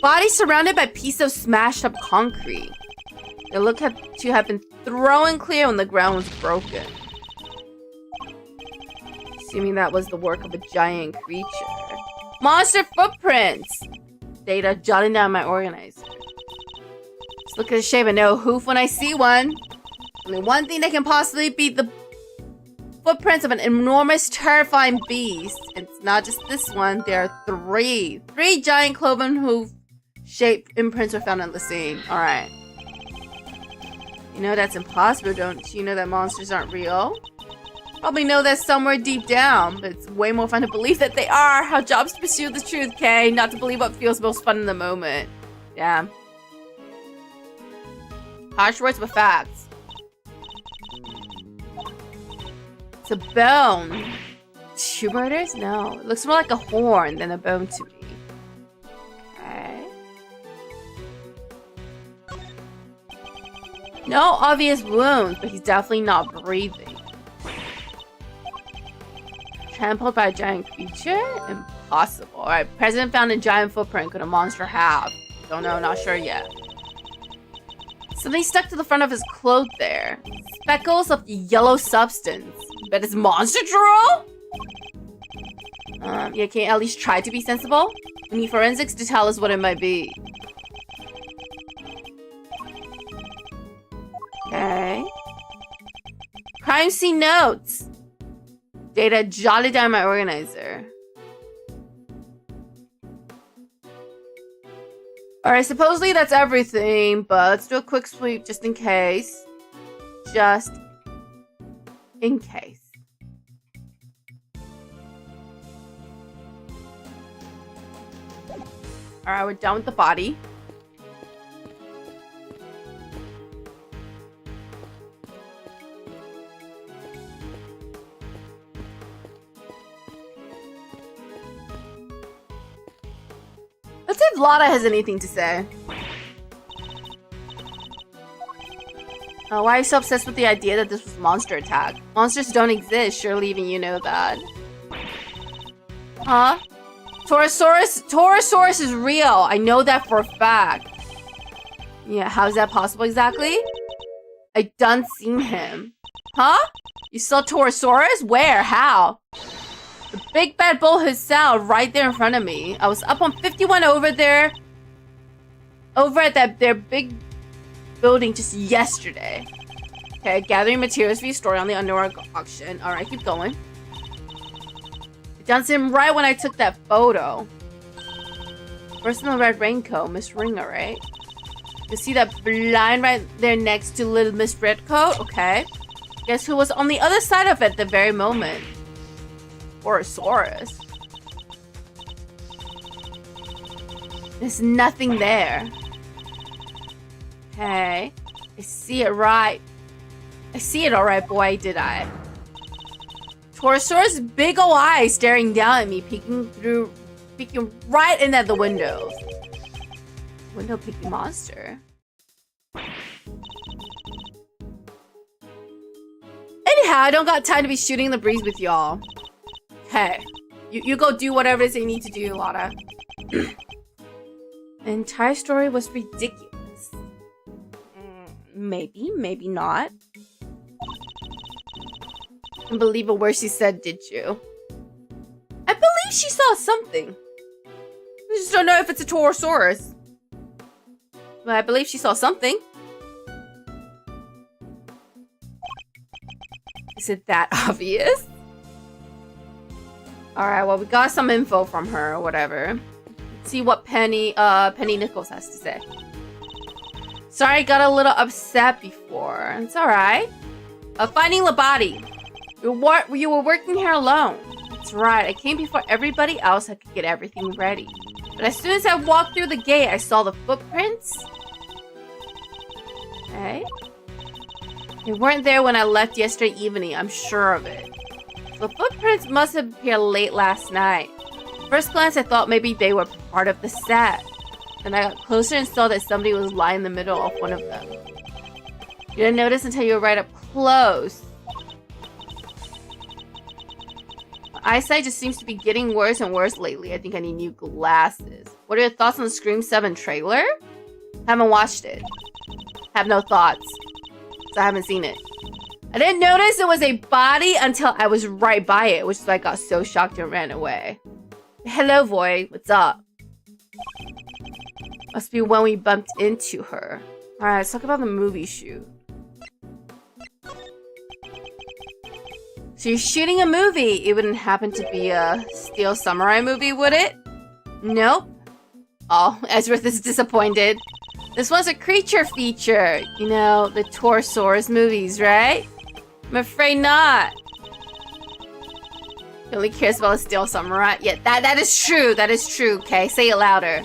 Body surrounded by pieces of smashed up concrete. They look to have been thrown clear when the ground was broken. Assuming that was the work of a giant creature. Monster footprints! Data jotting down my organizer. Just look at the shape and know hoof when I see one. Only one thing that can possibly beat the footprints of an enormous, terrifying beast. And it's not just this one, there are three. Three giant cloven hoof-shaped imprints were found on the scene. Alright. You know that's impossible, don't you? Know that monsters aren't real? Probably know that somewhere deep down, but it's way more fun to believe that they are. Our job's to pursue the truth, Kay, not to believe what feels most fun in the moment. Yeah. Harsh words but facts. It's a bone. Two murders? No. It looks more like a horn than a bone to me. Okay. No obvious wounds, but he's definitely not breathing. Trampled by a giant creature? Impossible. Alright, President found a giant footprint. Could a monster have? Don't know, not sure yet. Something stuck to the front of his cloak there. Speckles of yellow substance. Bet it's monster drool? Yeah, can you at least try to be sensible? We need forensics to tell us what it might be. Okay. Crime scene notes. Data jotted down my organizer. Alright, supposedly that's everything, but let's do a quick sweep just in case. Just in case. Alright, we're done with the body. Let's see if Lotta has anything to say. Why are you so obsessed with the idea that this was a monster attack? Monsters don't exist, surely even you know that. Huh? Torosaurus is real. I know that for a fact. Yeah, how is that possible exactly? I done seen him. Huh? You saw Torosaurus? Where? How? The big bad bull himself right there in front of me. I was up on 51 over there. Over at their big building just yesterday. Okay, gathering materials for your story on the underworld auction. Alright, keep going. I done see him right when I took that photo. Person in the red raincoat, Miss Ringer, right? You see that blind right there next to little Miss Redcoat? Okay. Guess who was on the other side of it at the very moment? Torosaurus. There's nothing there. Okay. I see it right. I see it alright, boy, did I. Torosaurus' big ol' eyes staring down at me, peeking right in at the windows. Window peeking monster. Anyhow, I don't got time to be shooting the breeze with y'all. Hey, you go do whatever it is you need to do, Lotta. The entire story was ridiculous. Maybe, maybe not. Didn't believe a word she said, did you? I believe she saw something. I just don't know if it's a Torosaurus. But I believe she saw something. Is it that obvious? Alright, well, we got some info from her or whatever. Let's see what Penny Nichols has to say. Sorry, I got a little upset before. It's alright. Finding the body. You were working here alone. That's right, I came before everybody else. I could get everything ready. But as soon as I walked through the gate, I saw the footprints. Okay. They weren't there when I left yesterday evening, I'm sure of it. The footprints must have appeared late last night. First glance, I thought maybe they were part of the set. Then I got closer and saw that somebody was lying in the middle of one of them. You didn't notice until you were right up close. My eyesight just seems to be getting worse and worse lately. I think I need new glasses. What are your thoughts on the Scream 7 trailer? Haven't watched it. Have no thoughts. So I haven't seen it. I didn't notice it was a body until I was right by it, which is why I got so shocked and ran away. Hello, Void. What's up? Must be when we bumped into her. Alright, let's talk about the movie shoot. So you're shooting a movie. It wouldn't happen to be a Steel Samurai movie, would it? Nope. Oh, Ezrith is disappointed. This one's a creature feature. You know, the Torosaurus movies, right? I'm afraid not. He only cares about the Steel Samurai. Yeah, that is true. That is true, okay? Say it louder.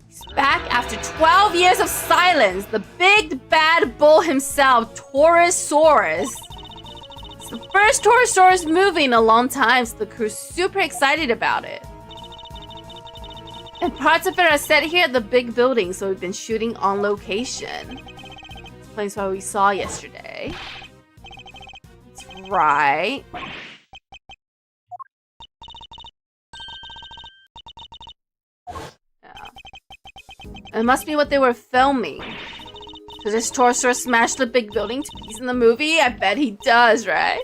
He's back after 12 years of silence. The big bad bull himself, Torosaurus. It's the first Torosaurus movie in a long time, so the crew's super excited about it. And parts of it are set here at the big building, so we've been shooting on location. This place what we saw yesterday. That's right. Yeah. It must be what they were filming. Does this Torosaurus smash the big building to pieces in the movie? I bet he does, right?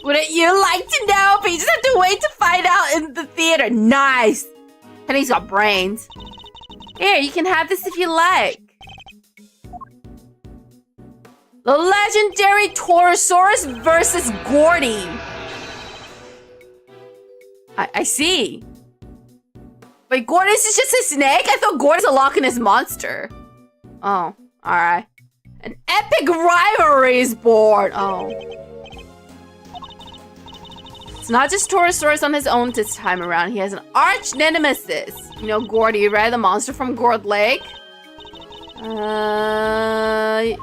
Wouldn't you like to know? But you just have to wait to find out in the theater. Nice! Penny's got brains. Here, you can have this if you like. The legendary Torosaurus versus Gordy. I see. Wait, Gordy's is just a snake? I thought Gordy's a Loch Ness monster. Oh, alright. An epic rivalry is born. Oh. It's not just Torosaurus on his own this time around. He has an arch nemesis. You know Gordy, right? The monster from Gourd Lake?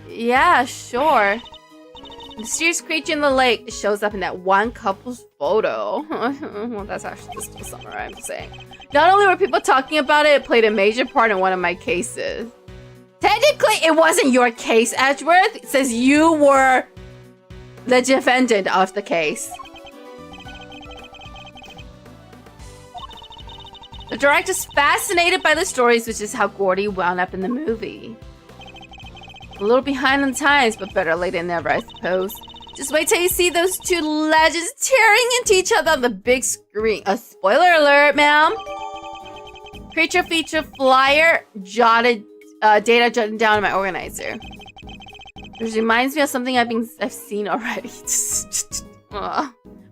Yeah, sure. The mysterious creature in the lake shows up in that one couple's photo. Well, that's actually just a summary, I'm saying. Not only were people talking about it, it played a major part in one of my cases. Technically, it wasn't your case, Edgeworth. It says you were the defendant of the case. The director's fascinated by the stories, which is how Gordy wound up in the movie. A little behind on times, but better late than never, I suppose. Just wait till you see those two legends tearing into each other on the big screen. A spoiler alert, ma'am. Creature feature flyer data jotted down in my organizer. This reminds me of something I've seen already.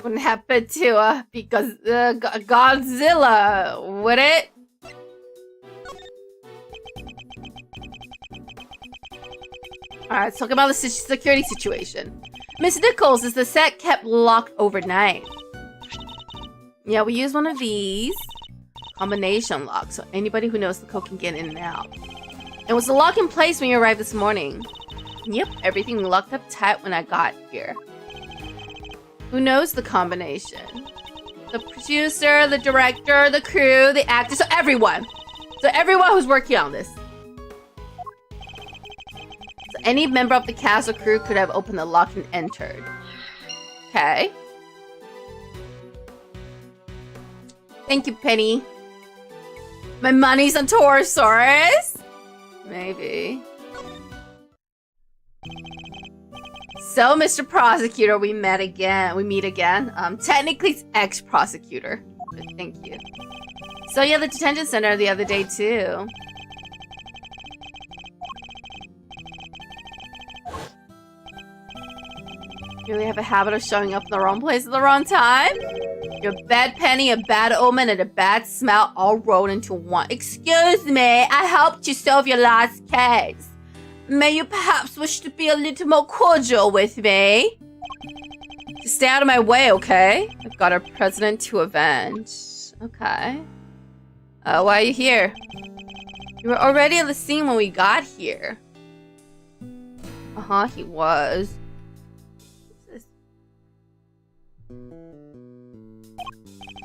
Wouldn't happen to because Godzilla, would it? Alright, let's talk about the security situation. Miss Nichols, is the set kept locked overnight? Yeah, we use one of these. Combination lock, so anybody who knows the code can get in and out. And was the lock in place when you arrived this morning? Yep, everything locked up tight when I got here. Who knows the combination? The producer, the director, the crew, the actors, so everyone. So everyone who's working on this. So any member of the cast or crew could have opened the lock and entered. Okay. Thank you, Penny. My money's on Torosaurus? Maybe. So, Mr. Prosecutor, we meet again. Technically, it's ex-prosecutor. But thank you. So, yeah, the detention center the other day, too. You really have a habit of showing up in the wrong place at the wrong time? You're a bad penny, a bad omen, and a bad smell all rolled into one. Excuse me, I helped you solve your last case. May you perhaps wish to be a little more cordial with me? Just stay out of my way, okay? I've got our president to avenge. Okay. Why are you here? You were already at the scene when we got here. Uh-huh, he was. What's this?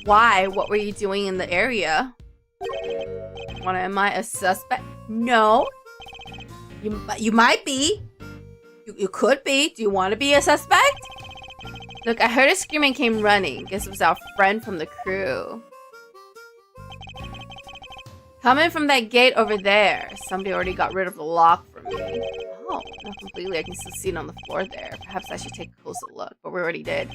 Why? What were you doing in the area? Am I a suspect? No. You might be. You could be. Do you want to be a suspect? Look, I heard a scream and came running. Guess it was our friend from the crew. Coming from that gate over there. Somebody already got rid of the lock for me. Oh, not completely. I can still see it on the floor there. Perhaps I should take a closer look, but we already did.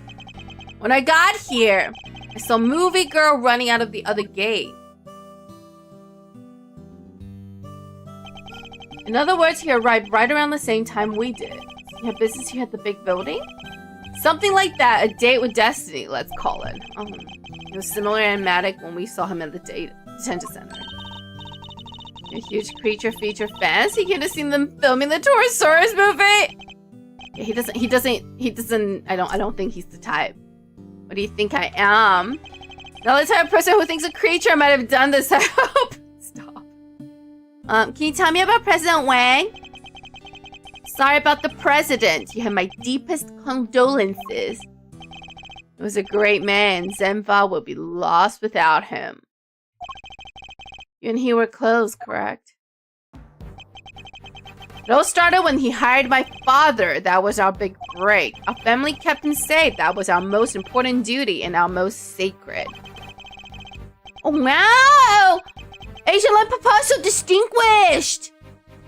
When I got here, I saw movie girl running out of the other gate. In other words, he arrived right around the same time we did. He had business here at the big building? Something like that. A date with destiny, let's call it. It was similar and animatic when we saw him at the detention center. A huge creature feature fans. He could have seen them filming the Torosaurus movie. Yeah, he doesn't. I don't think he's the type. What do you think I am? Not the type of person who thinks a creature might have done this. I hope. Stop. Can you tell me about President Wang? Sorry about the president. You have my deepest condolences. He was a great man. Zenva will be lost without him. You and he were close, correct? It all started when he hired my father. That was our big break. Our family kept him safe. That was our most important duty and our most sacred. Oh, wow! Asian Light Papa is so distinguished!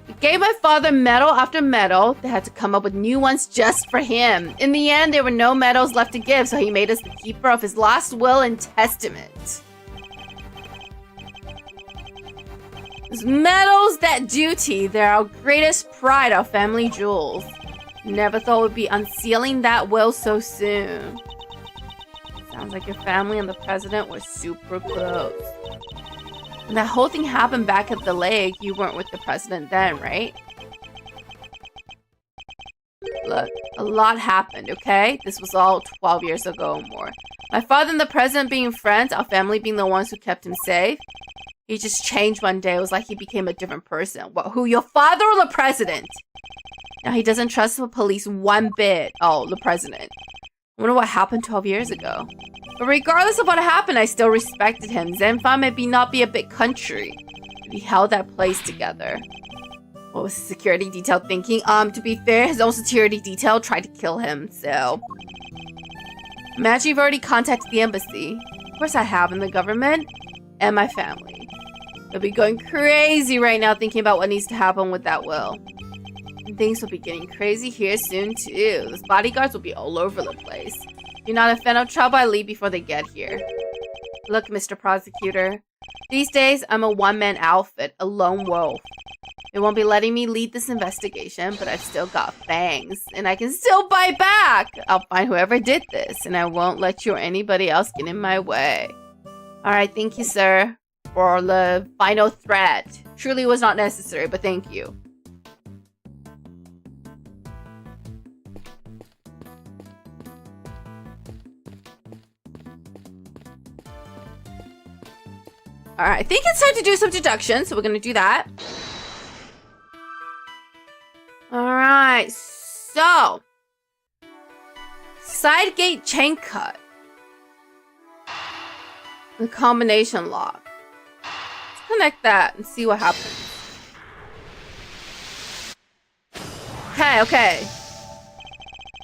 We gave my father medal after medal. They had to come up with new ones just for him. In the end, there were no medals left to give, so he made us the keeper of his last will and testament. Those medals, that duty, they're our greatest pride, our family jewels. Never thought we'd be unsealing that will so soon. Sounds like your family and the president were super close. When that whole thing happened back at the lake, you weren't with the president then, right? Look, a lot happened, okay? This was all 12 years ago or more. My father and the president being friends, our family being the ones who kept him safe. He just changed one day. It was like he became a different person. What, who, your father or the president? Now he doesn't trust the police one bit. Oh, the president. I wonder what happened 12 years ago. But regardless of what happened, I still respected him. Zenfa may not be a big country. We held that place together. What was the security detail thinking? To be fair, his own security detail tried to kill him, so... Imagine you've already contacted the embassy. Of course I have, in the government. And my family. They'll be going crazy right now thinking about what needs to happen with that will. And things will be getting crazy here soon too. Those bodyguards will be all over the place. If you're not a fan of trouble, I leave before they get here. Look, Mr. Prosecutor. These days, I'm a one-man outfit, a lone wolf. They won't be letting me lead this investigation, but I've still got fangs, and I can still bite back. I'll find whoever did this, and I won't let you or anybody else get in my way. Alright, thank you, sir, for the final threat. Truly was not necessary, but thank you. Alright, I think it's time to do some deductions, so we're gonna do that. Alright, so... Side gate chain cut. The combination lock. Let's connect that and see what happens. Okay.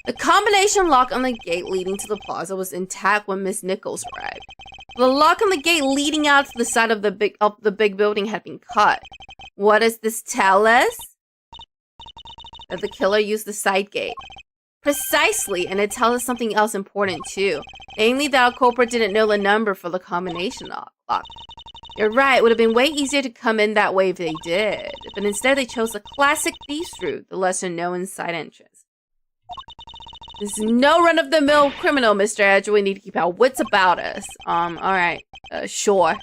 The combination lock on the gate leading to the plaza was intact when Miss Nichols arrived. The lock on the gate leading out to the side of the big building had been cut. What does this tell us? That the killer used the side gate. Precisely, and it tells us something else important too. Namely that our culprit didn't know the number for the combination lock. You're right, it would have been way easier to come in that way if they did. But instead they chose the classic thief's route, the lesser known side entrance. This is no run-of-the-mill criminal, Mr. Edge. We need to keep our wits about us. Alright. Sure.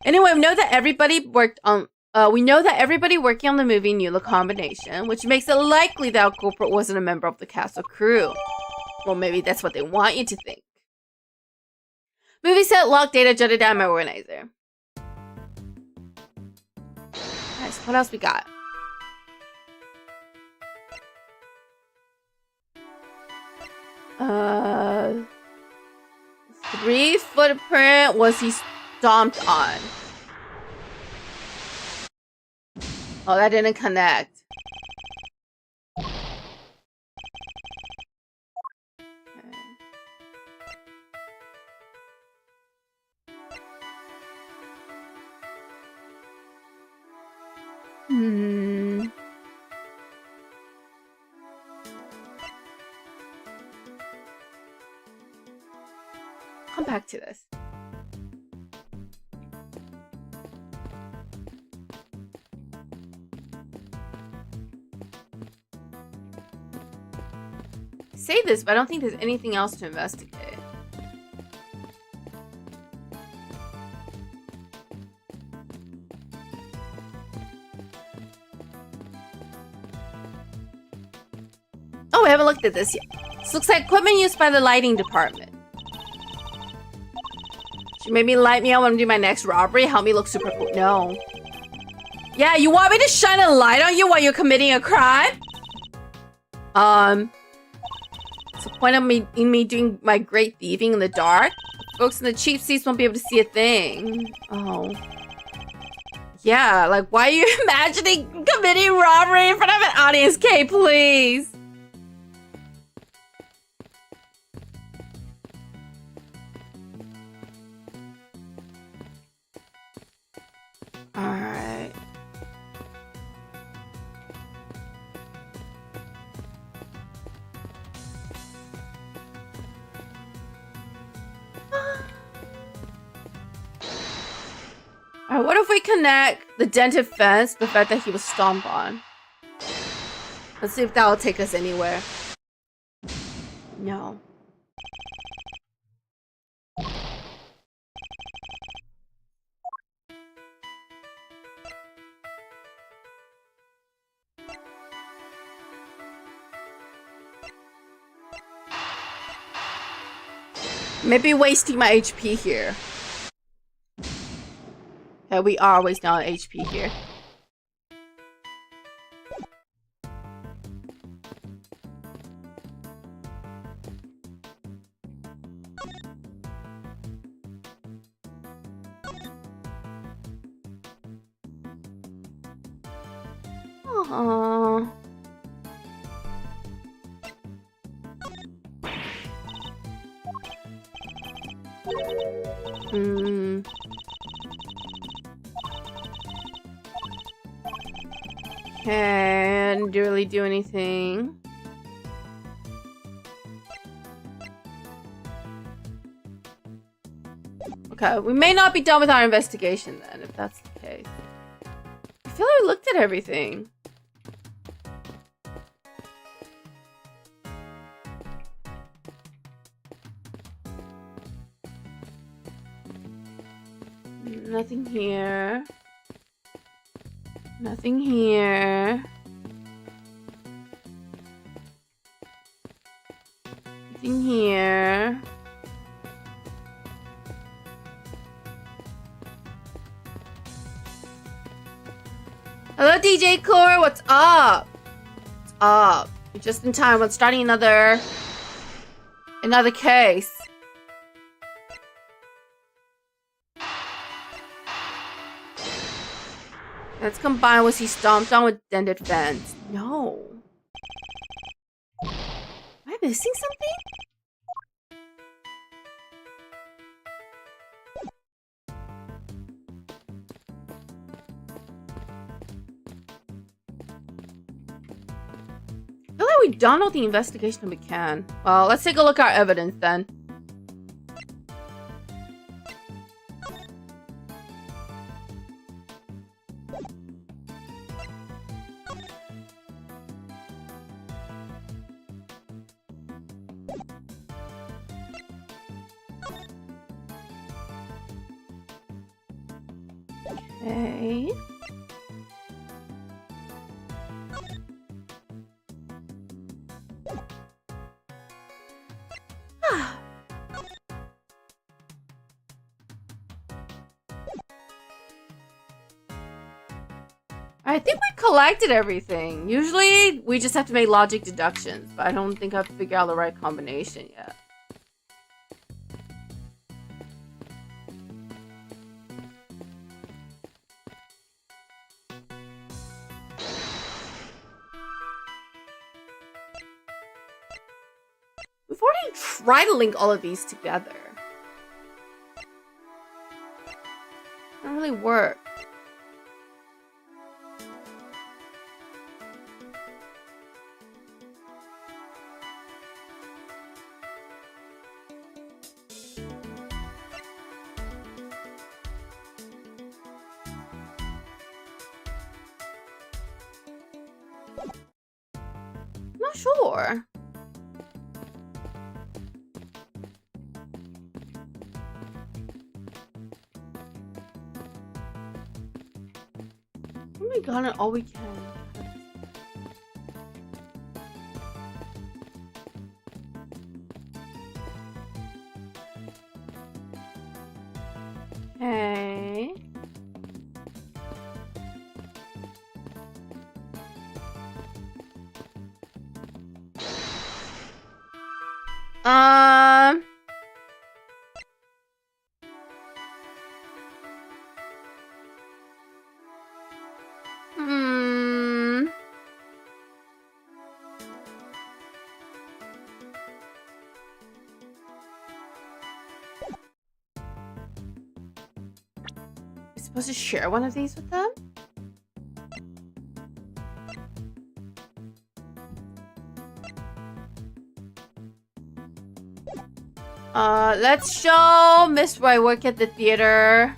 Anyway, we know that everybody working on the movie knew the combination, which makes it likely that our culprit wasn't a member of the castle crew. Well, maybe that's what they want you to think. Movie set, lock, data, jotted down my organizer. Nice. What else we got? Brief footprint was he stomped on? Oh, that didn't connect. Come back to this. Say this, but I don't think there's anything else to investigate. Oh, I haven't looked at this yet. This looks like equipment used by the lighting department. She made me light me up when I do my next robbery. Help me look super cool. No. Yeah, you want me to shine a light on you while you're committing a crime? What's the point of me doing my great thieving in the dark? Folks in the cheap seats won't be able to see a thing. Oh. Yeah, like, why are you imagining committing robbery in front of an audience? Kay, please. Alright. Alright, what if we connect the dented fence to the fact that he was stomped on? Let's see if that will take us anywhere. No. Maybe wasting my HP here. Yeah, we are wasting our HP here. Aww. Can't really do anything. Okay, we may not be done with our investigation then, if that's the case. I feel like I looked at everything. Nothing here. Nothing here. Nothing here. Hello, DJ Core. What's up? What's up? You're just in time. I'm starting another case. Let's combine was he stomped on with dented fence. No. Am I missing something? I feel like we've done all the investigation we can. Well, let's take a look at our evidence then. Okay. I think we collected everything. Usually, we just have to make logic deductions, but I don't think I've figured out the right combination yet. We've already tried to link all of these together. It doesn't really work. I'm not sure. Oh my god, and all we can. Okay. Um. Hmm. We're supposed to share one of these with them? Let's show Miss where I work at the theater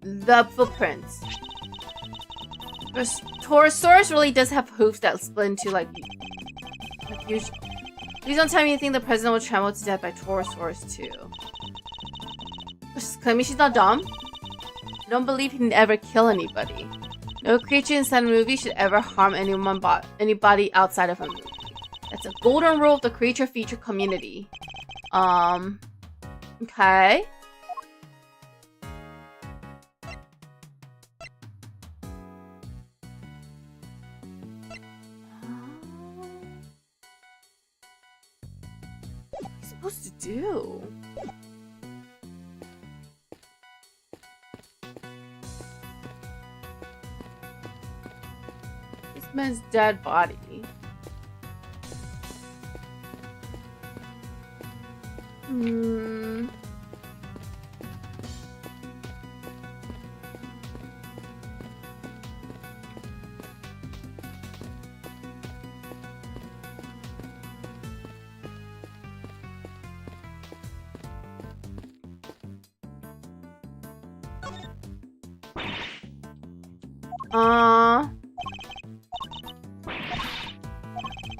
the footprints. The Torosaurus really does have hooves that split into like usual. Please don't tell me you think the president will tremble to death by Torosaurus too. She's claiming she's not dumb. I don't believe he'd ever kill anybody. No creature inside a movie should ever harm anybody outside of a movie. That's a golden rule of the creature feature community. Okay. What are you supposed to do? This man's dead body. Hmm.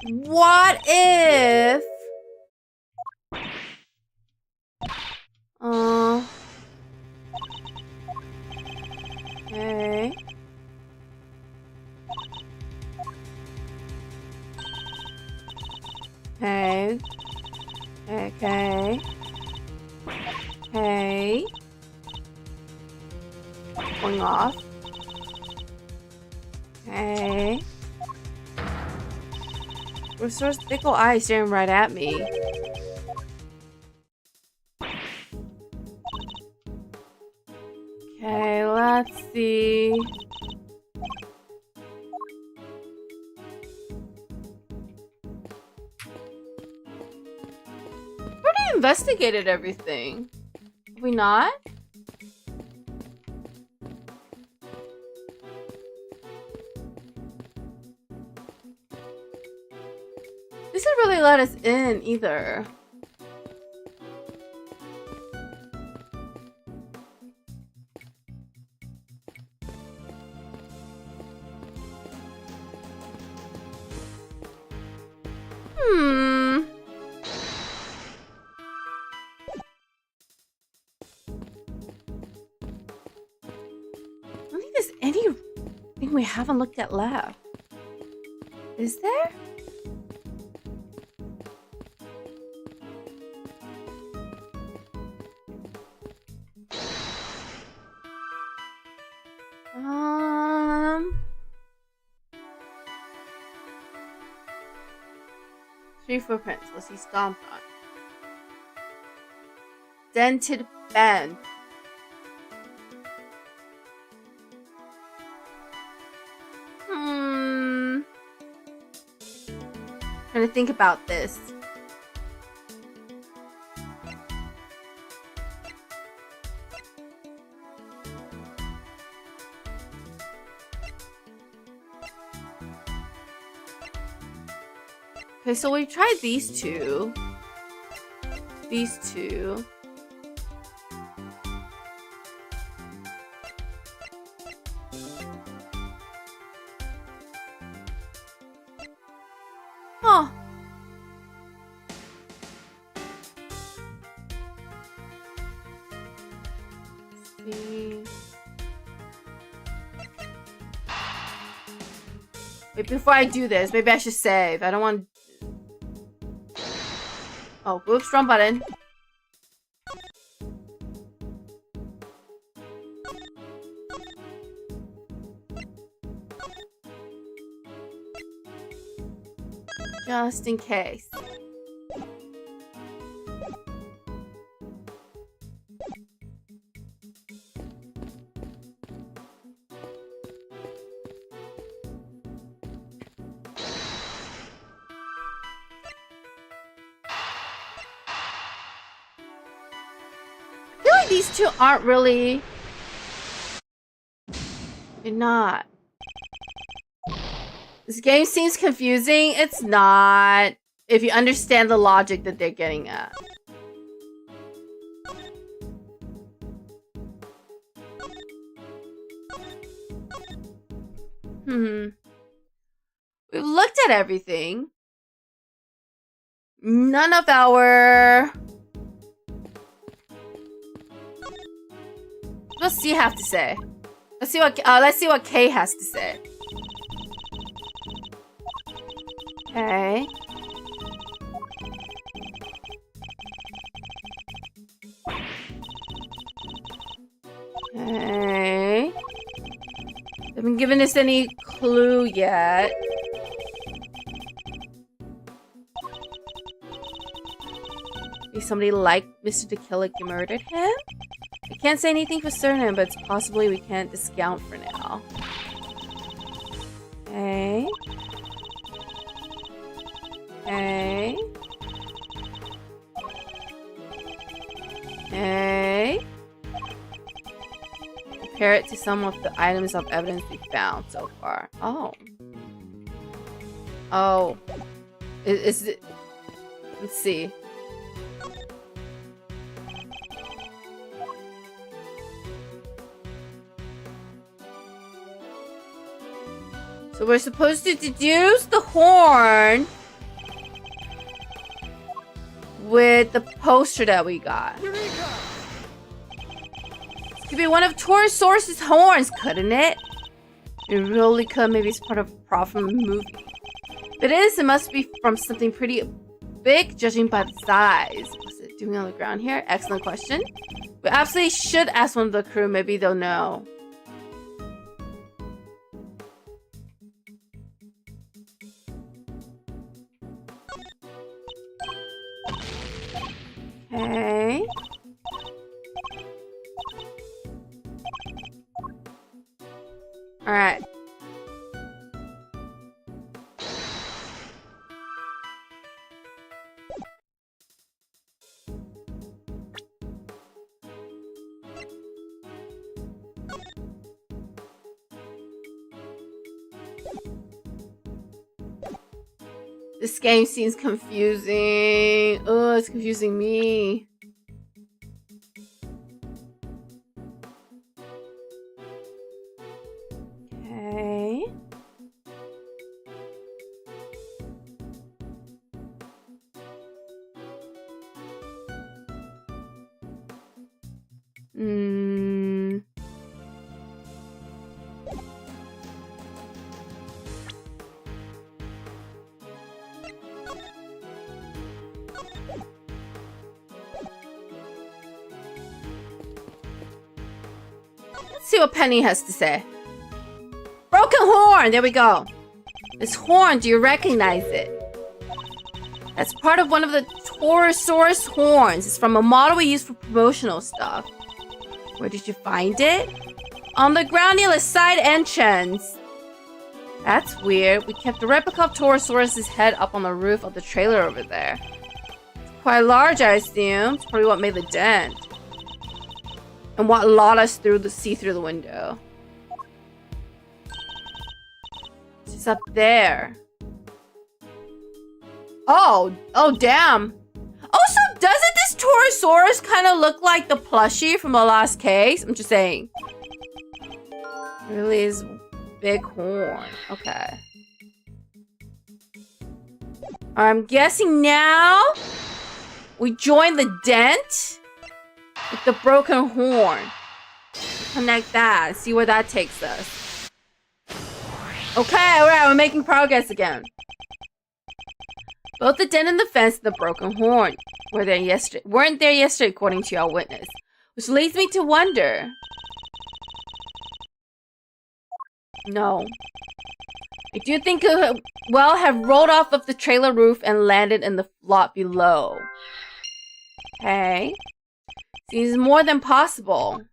What if okay. Okay. Okay. Okay. Going off. Okay. Resource fickle eye staring right at me. Okay, let's see. We already investigated everything. Have we not? This didn't really let us in either. I don't think there's anything we haven't looked at left. Is there? Three footprints. Was he stomped on? Dented band. Trying to think about this. Okay, so we tried these two. These two. Huh. Let's see. Wait, before I do this, maybe I should save. I don't want... Oh, whoops, wrong button. Just in case. I feel like these two aren't really... They're not. This game seems confusing. It's not. If you understand the logic that they're getting at. We've looked at everything. None of our... What's C have to say? Let's see what K has to say. Okay. Okay. They haven't given us any clue yet. Maybe somebody like Mr. DeKillick murdered him? I can't say anything for certain, but it's possibly we can't discount for now. Okay. Okay. Okay. Compare it to some of the items of evidence we found so far. Oh. Oh. Is it... Let's see. So we're supposed to deduce the horn with the poster that we got. Eureka! This could be one of Torosaurus's horns, couldn't it? It really could. Maybe it's part of a prop from a movie. If it is, it must be from something pretty big, judging by the size. What's it doing on the ground here? Excellent question. We absolutely should ask one of the crew. Maybe they'll know. Okay. All right. This game seems confusing. Oh, it's confusing me. Okay. Let's see what Penny has to say. Broken horn! There we go. This horn, do you recognize it? That's part of one of the Torosaurus horns. It's from a model we use for promotional stuff. Where did you find it? On the ground near the side entrance. That's weird. We kept the replica of Torosaurus's head up on the roof of the trailer over there. It's quite large, I assume. It's probably what made the dent. And what allowed us see through the window. It's up there. Oh, damn. Also, doesn't this Torosaurus kind of look like the plushie from the last case? I'm just saying. Really is big horn. Okay. I'm guessing now we join the dent with the broken horn. Connect that. See where that takes us. Okay, alright, we're making progress again. Both the dent in the fence and the broken horn weren't there yesterday, according to our witness. Which leads me to wonder. No. I do think it will have rolled off of the trailer roof and landed in the lot below. Okay. Seems more than possible.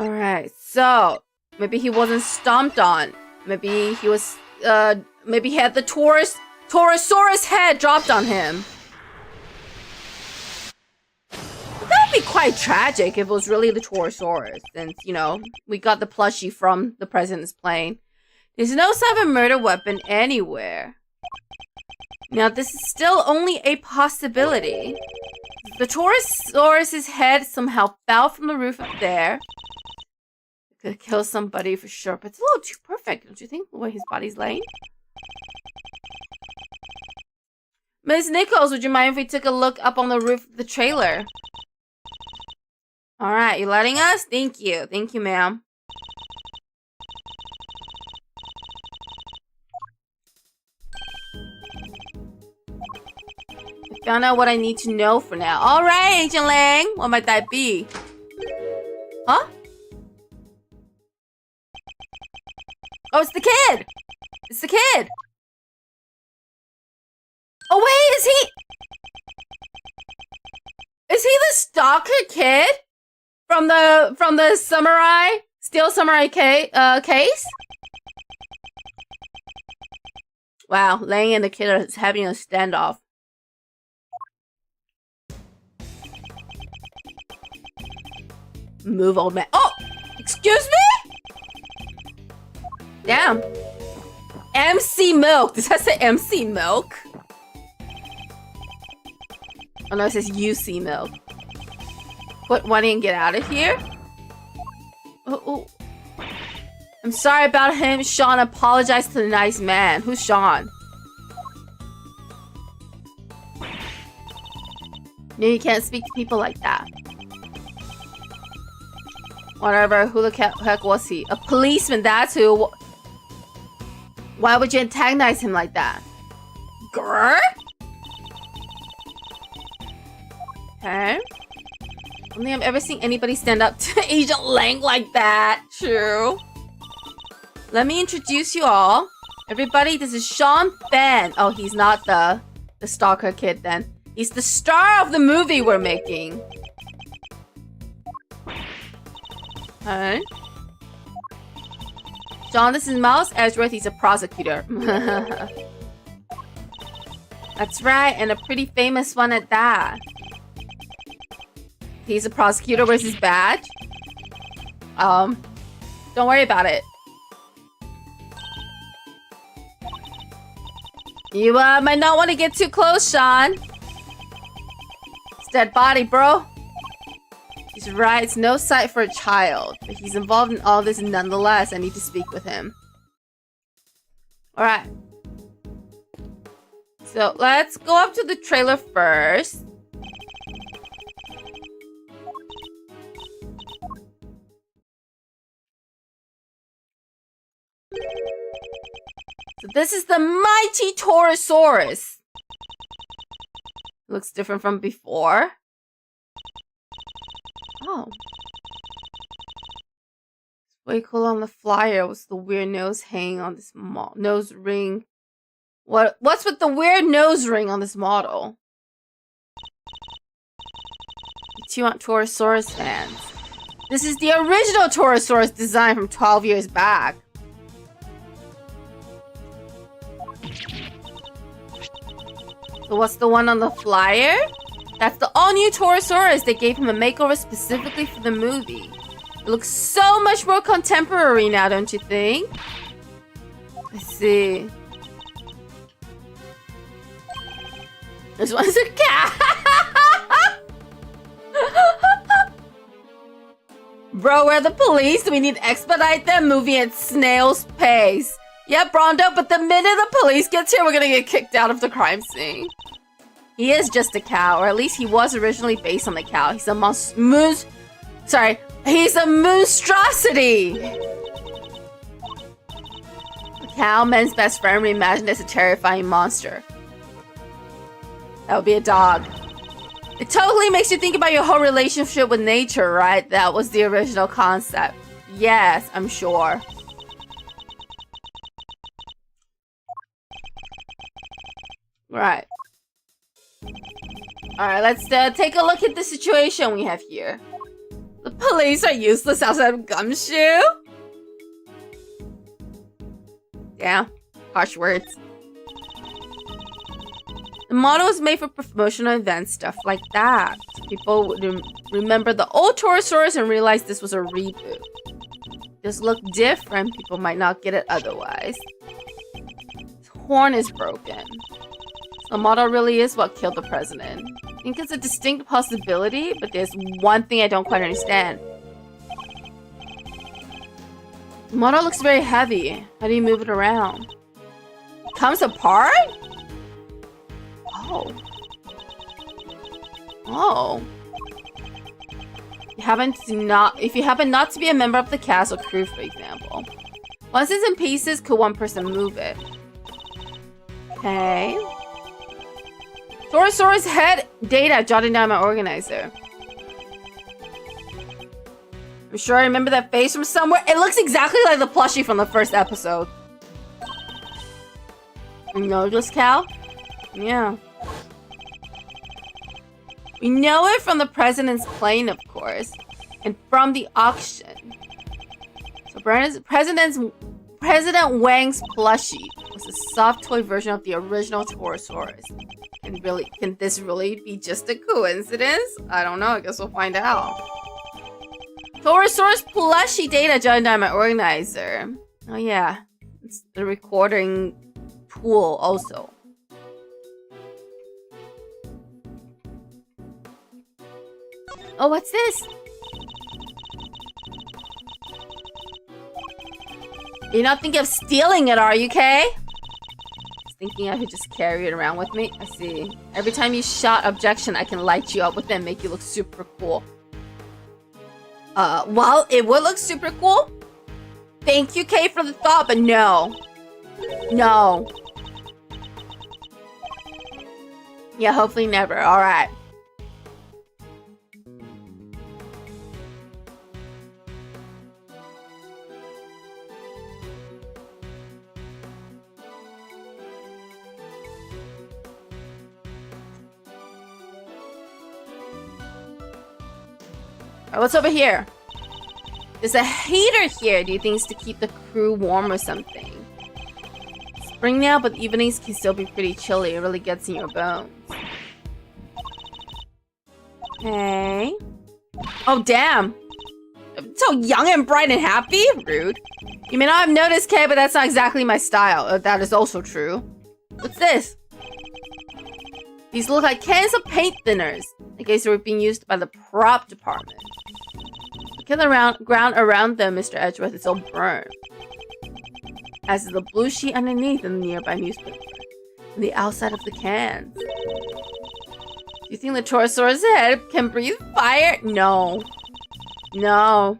Alright, so maybe he wasn't stomped on. Maybe he was maybe he had the Torosaurus head dropped on him. That would be quite tragic if it was really the Torosaurus, since, you know, we got the plushie from the president's plane. There's no sign of a murder weapon anywhere. Now, this is still only a possibility. The Torosaurus's head somehow fell from the roof up there. It could kill somebody for sure, but it's a little too perfect, don't you think, the way his body's laying? Miss Nichols, would you mind if we took a look up on the roof of the trailer? Alright, you letting us? Thank you. Thank you, ma'am. I found out what I need to know for now. Alright, Agent Lang. What might that be? Huh? Oh, it's the kid! It's the kid! Oh, wait, is he the stalker kid? From the samurai, steel samurai case? Wow, Lang and the kid are having a standoff. Move, old man. Oh! Excuse me? Damn. MC Milk. Does that say MC Milk? Oh no, it says UC Milk. Why didn't get out of here? Oh. I'm sorry about him. Sean, apologize to the nice man. Who's Sean? No, you can't speak to people like that. Whatever, who the heck was he? A policeman, that's who. Why would you antagonize him like that? Grr? Okay. I don't think I've ever seen anybody stand up to Agent Lang like that. True. Let me introduce you all. Everybody, this is Sean Ben. Oh, he's not the stalker kid then. He's the star of the movie we're making. Okay. Sean, this is Miles Edgeworth. He's a prosecutor. That's right, and a pretty famous one at that. He's a prosecutor. Where's his badge? Don't worry about it. You might not want to get too close, Sean. It's dead body, bro. He's right. It's no sight for a child, but he's involved in all this nonetheless. I need to speak with him. All right. So let's go up to the trailer first. So this is the mighty Torosaurus. Looks different from before. Oh. Way cool on the flyer was the weird nose hanging on this nose ring. What's with the weird nose ring on this model? Two Torosaurus fans. This is the original Torosaurus design from 12 years back. So what's the one on the flyer? That's the all-new Torosaurus. They gave him a makeover specifically for the movie. It looks so much more contemporary now, don't you think? Let's see. This one's a cat. Bro, we're the police. We need to expedite that movie at snail's pace. Yep, Rondo, but the minute the police gets here, we're gonna get kicked out of the crime scene. He is just a cow, or at least he was originally based on the cow. He's a he's a monstrosity. The cow, men's best friend, reimagined as a terrifying monster. That would be a dog. It totally makes you think about your whole relationship with nature, right? That was the original concept. Yes, I'm sure. Right. Alright, let's take a look at the situation we have here. The police are useless outside of Gumshoe? Yeah, harsh words. The model is made for promotional events, stuff like that. People would remember the old Torosaurus and realize this was a reboot. This looked different, people might not get it otherwise. His horn is broken. The model really is what killed the president. I think it's a distinct possibility, but there's one thing I don't quite understand. The model looks very heavy. How do you move it around? It comes apart? Oh. Oh. If you happen not to be a member of the cast or crew, for example. Once it's in pieces, could one person move it? Okay. Torosaurus head data jotting down my organizer. I'm sure I remember that face from somewhere. It looks exactly like the plushie from the first episode. Noseless cow? Yeah. We know it from the president's plane, of course. And from the auction. So President Wang's plushie was a soft toy version of the original Torosaurus. And can this really be just a coincidence? I don't know. I guess we'll find out. Torosaurus plushie data jotted down my organizer. Oh yeah, it's the recording tool also. Oh, what's this? You're not thinking of stealing it, are you, Kay? Thinking I could just carry it around with me? I see. Every time you shout objection, I can light you up with it and make you look super cool. Well, it would look super cool. Thank you, Kay, for the thought, but no. No. Yeah, hopefully never. Alright. What's over here? There's a heater here. Do you think it's to keep the crew warm or something? Spring now, but evenings can still be pretty chilly. It really gets in your bones. Okay. Oh, damn. So young and bright and happy? Rude. You may not have noticed, Kay, but that's not exactly my style. That is also true. What's this? These look like cans of paint thinners. I guess they were being used by the prop department. Look at the ground around them, Mr. Edgeworth. It's all burned. As is the blue sheet underneath in the nearby newspaper. And the outside of the cans. Do you think the Torosaurus head can breathe fire? No. No.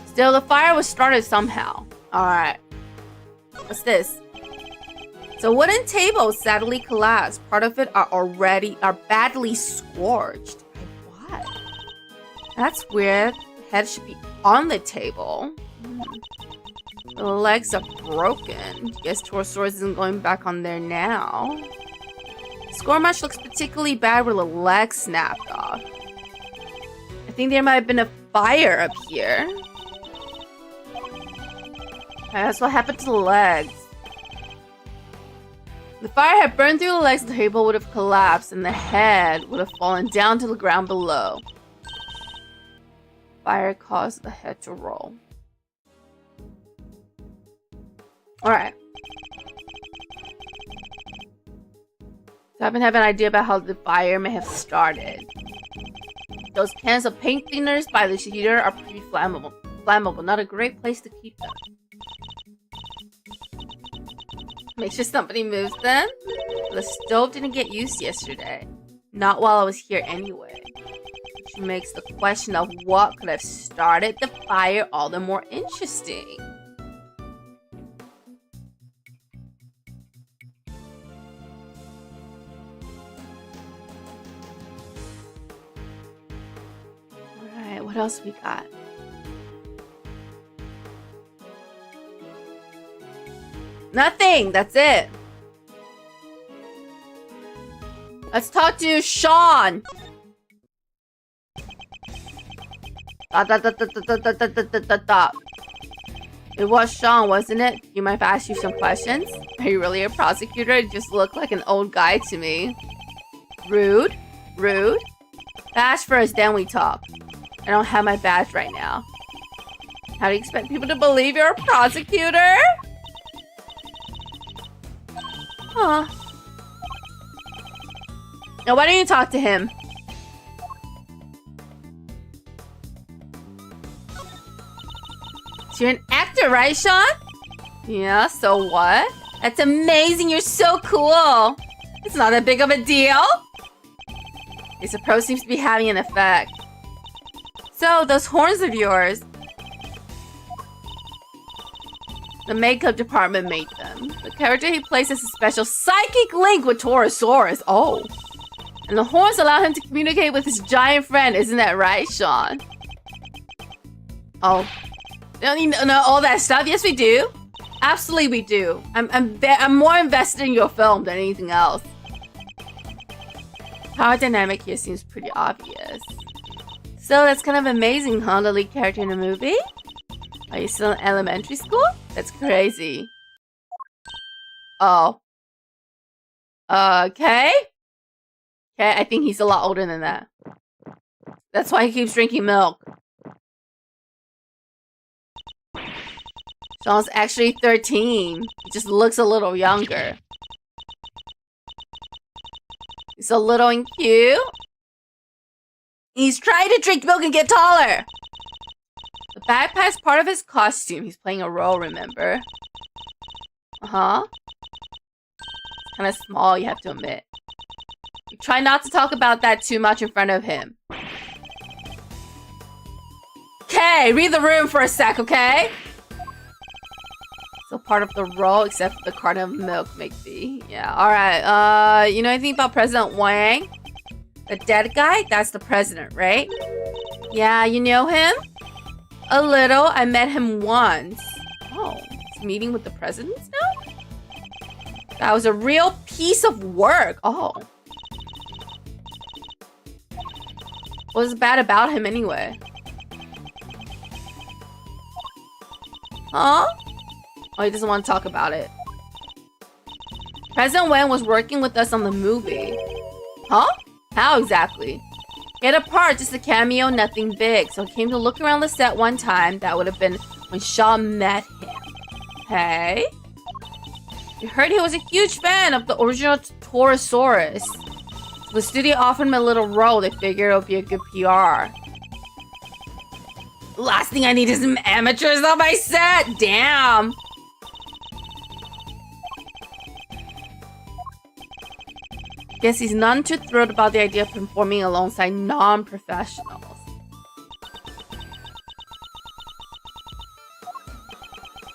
Still, the fire was started somehow. Alright. What's this? So wooden tables sadly collapsed. Part of it are badly scorched. What? That's weird. The head should be on the table. The legs are broken. Guess Torosaurus isn't going back on there now. Score match looks particularly bad with a leg snapped off. I think there might have been a fire up here. That's what happened to the legs. The fire had burned through the legs, the table would have collapsed, and the head would have fallen down to the ground below. Fire caused the head to roll. Alright. So I haven't have an idea about how the fire may have started. Those cans of paint thinners by the heater are pretty flammable. Not a great place to keep them. Make sure somebody moves them. The stove didn't get used yesterday. Not while I was here anyway. Which makes the question of what could have started the fire all the more interesting. Alright, what else we got? Nothing! That's it! Let's talk to Sean! It was Sean, wasn't it? Do you mind if I ask you some questions? Are you really a prosecutor? You just look like an old guy to me. Rude? Rude? Badge first, then we talk. I don't have my badge right now. How do you expect people to believe you're a prosecutor? Huh. Now, why don't you talk to him? So you're an actor, right, Sean? Yeah, so what? That's amazing, you're so cool. It's not that big of a deal. This approach seems to be having an effect. So, those horns of yours. The makeup department made them. The character he plays has a special psychic link with Torosaurus. Oh. And the horns allow him to communicate with his giant friend. Isn't that right, Sean? Oh. We don't need to know all that stuff. Yes, we do. Absolutely, we do. I'm more invested in your film than anything else. Power dynamic here seems pretty obvious. So that's kind of amazing, huh? The lead character in the movie? Are you still in elementary school? That's crazy. Oh. Okay. Okay, I think he's a lot older than that. That's why he keeps drinking milk. Sean's actually 13. He just looks a little younger. He's a little and cute. He's trying to drink milk and get taller. The backpack's part of his costume. He's playing a role, remember? Uh-huh. It's kind of small, you have to admit. You try not to talk about that too much in front of him. Okay, read the room for a sec, okay? So part of the role, except for the carton of milk, maybe. Yeah, alright. You know anything about President Wang? The dead guy? That's the president, right? Yeah, you know him? A little. I met him once. Oh, he's meeting with the presidents now? That was a real piece of work. Oh. What was bad about him anyway? Huh? Oh, he doesn't want to talk about it. President Wen was working with us on the movie. Huh? How exactly? He had a part, just a cameo, nothing big. So he came to look around the set one time. That would have been when Shaw met him. Hey? We heard he was a huge fan of the original Torosaurus. So the studio offered him a little role. They figured it would be a good PR. Last thing I need is some amateurs on my set. Damn. Guess he's none too thrilled about the idea of performing alongside non-professionals.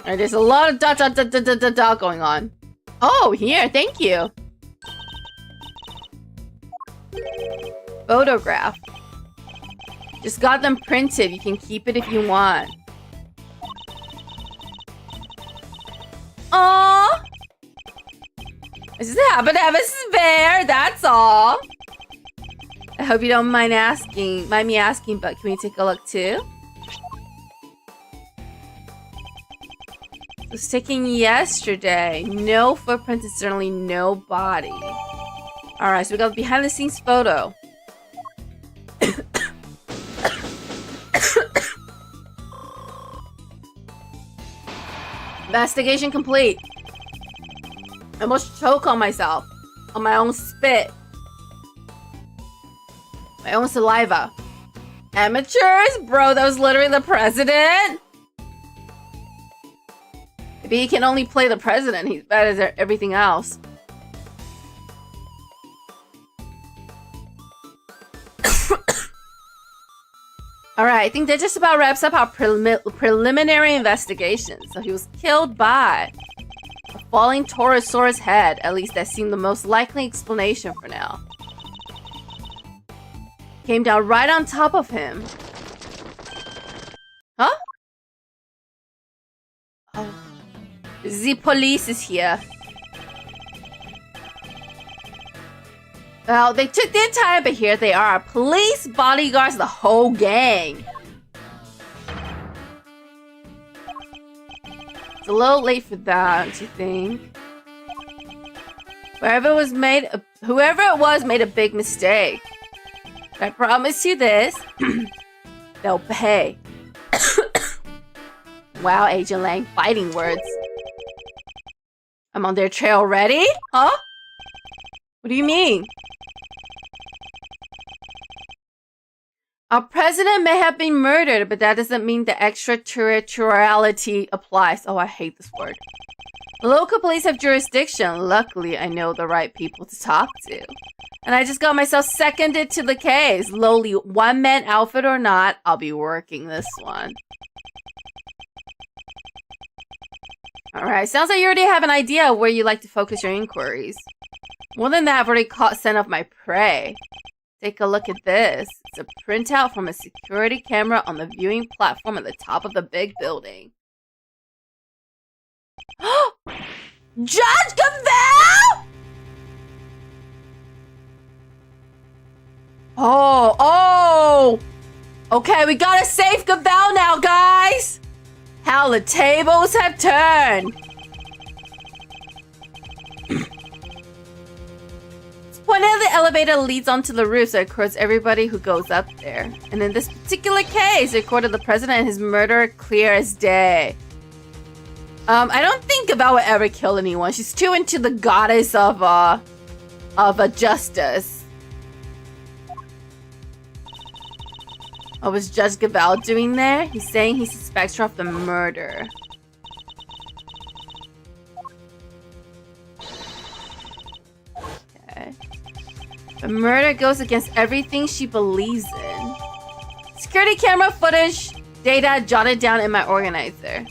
Alright, there's a lot of dot going on. Oh, here, thank you. Photograph. Just got them printed. You can keep it if you want. Aww. I just happen to have a spare, that's all. I hope you don't mind me asking, but can we take a look too? It was taken yesterday. No footprints and certainly no body. Alright, so we got a behind the scenes photo. Investigation complete. I almost choke on myself. On my own spit. My own saliva. Amateurs? Bro, that was literally the president? Maybe he can only play the president. He's bad at everything else. Alright, I think that just about wraps up our preliminary investigation. So he was killed by a falling Torosaurus head. At least that seemed the most likely explanation for now. Came down right on top of him. Huh? Oh. The police is here. Well, they took their time, but here they are. Police, bodyguards, the whole gang. It's a little late for that, don't you think? Whoever it was made a big mistake. But I promise you this. They'll pay. Wow, Agent Lang, fighting words. I'm on their trail already? Huh? What do you mean? Our president may have been murdered, but that doesn't mean the extraterritoriality applies. Oh, I hate this word. The local police have jurisdiction. Luckily, I know the right people to talk to. And I just got myself seconded to the case. Lowly one-man outfit or not, I'll be working this one. Alright, sounds like you already have an idea of where you like to focus your inquiries. More than that, I've already caught scent of my prey. Take a look at this. It's a printout from a security camera on the viewing platform at the top of the big building. Judge Gavel! Oh! Okay, we gotta save Gavel now, guys! How the tables have turned! One of the elevator leads onto the roof, so it records everybody who goes up there. And in this particular case, it recorded the president and his murderer clear as day. I don't think Gavel would ever kill anyone. She's too into the goddess of justice. What was Judge Gavel doing there? He's saying he suspects her of the murder. Okay. The murder goes against everything she believes in. Security camera footage, data jotted down in my organizer.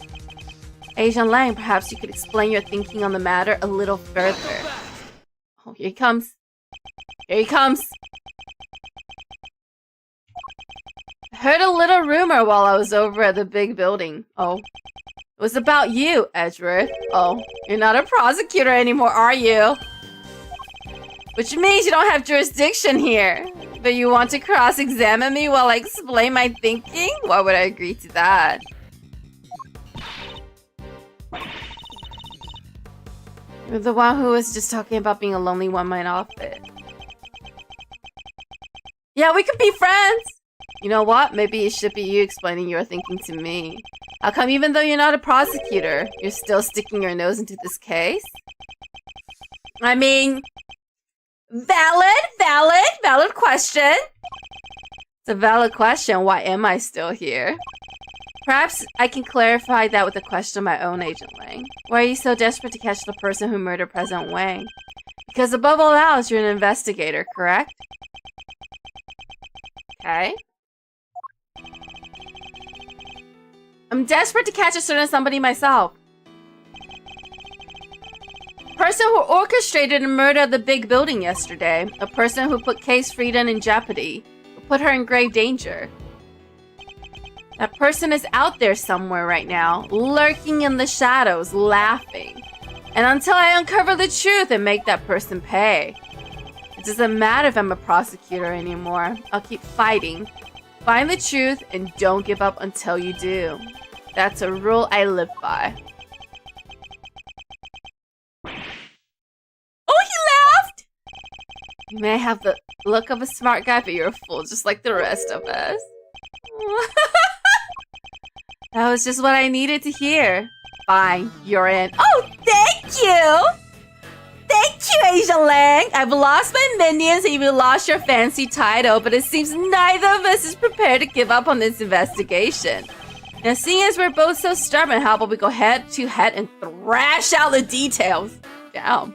Agent Lang, perhaps you could explain your thinking on the matter a little further. Oh, here he comes. Here he comes. I heard a little rumor while I was over at the big building. Oh. It was about you, Edgeworth. Oh, you're not a prosecutor anymore, are you? Which means you don't have jurisdiction here. But you want to cross-examine me while I explain my thinking? Why would I agree to that? You're the one who was just talking about being a lonely one-man outfit. Yeah, we could be friends! You know what? Maybe it should be you explaining your thinking to me. How come even though you're not a prosecutor, you're still sticking your nose into this case? I mean... Valid question. It's a valid question. Why am I still here? Perhaps I can clarify that with a question of my own, Agent Lang. Why are you so desperate to catch the person who murdered President Wang? Because above all else, you're an investigator, correct? Okay. I'm desperate to catch a certain somebody myself. Person who orchestrated the murder of the big building yesterday. A person who put Case Freedom in jeopardy. Who put her in grave danger. That person is out there somewhere right now, lurking in the shadows, laughing. And until I uncover the truth and make that person pay. It doesn't matter if I'm a prosecutor anymore. I'll keep fighting. Find the truth and don't give up until you do. That's a rule I live by. Oh, he laughed! You may have the look of a smart guy, but you're a fool, just like the rest of us. That was just what I needed to hear. Fine, you're in. Oh, thank you! Thank you, Asian Lang! I've lost my minions and you've lost your fancy title, but it seems neither of us is prepared to give up on this investigation. Now, seeing as we're both so stubborn, how about we go head to head and thrash out the details? Damn.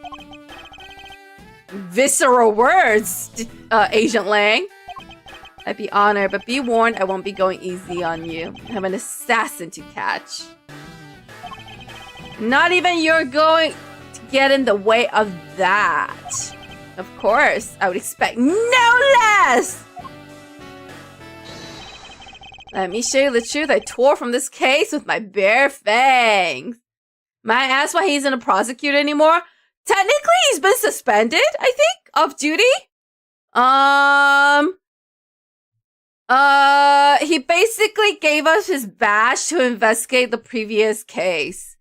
Visceral words, Agent Lang. I'd be honored, but be warned, I won't be going easy on you. I'm an assassin to catch. Not even you're going to get in the way of that. Of course, I would expect no less! Let me show you the truth. I tore from this case with my bare fangs. May I ask why he isn't a prosecutor anymore? Technically, he's been suspended, I think, off duty. He basically gave us his badge to investigate the previous case.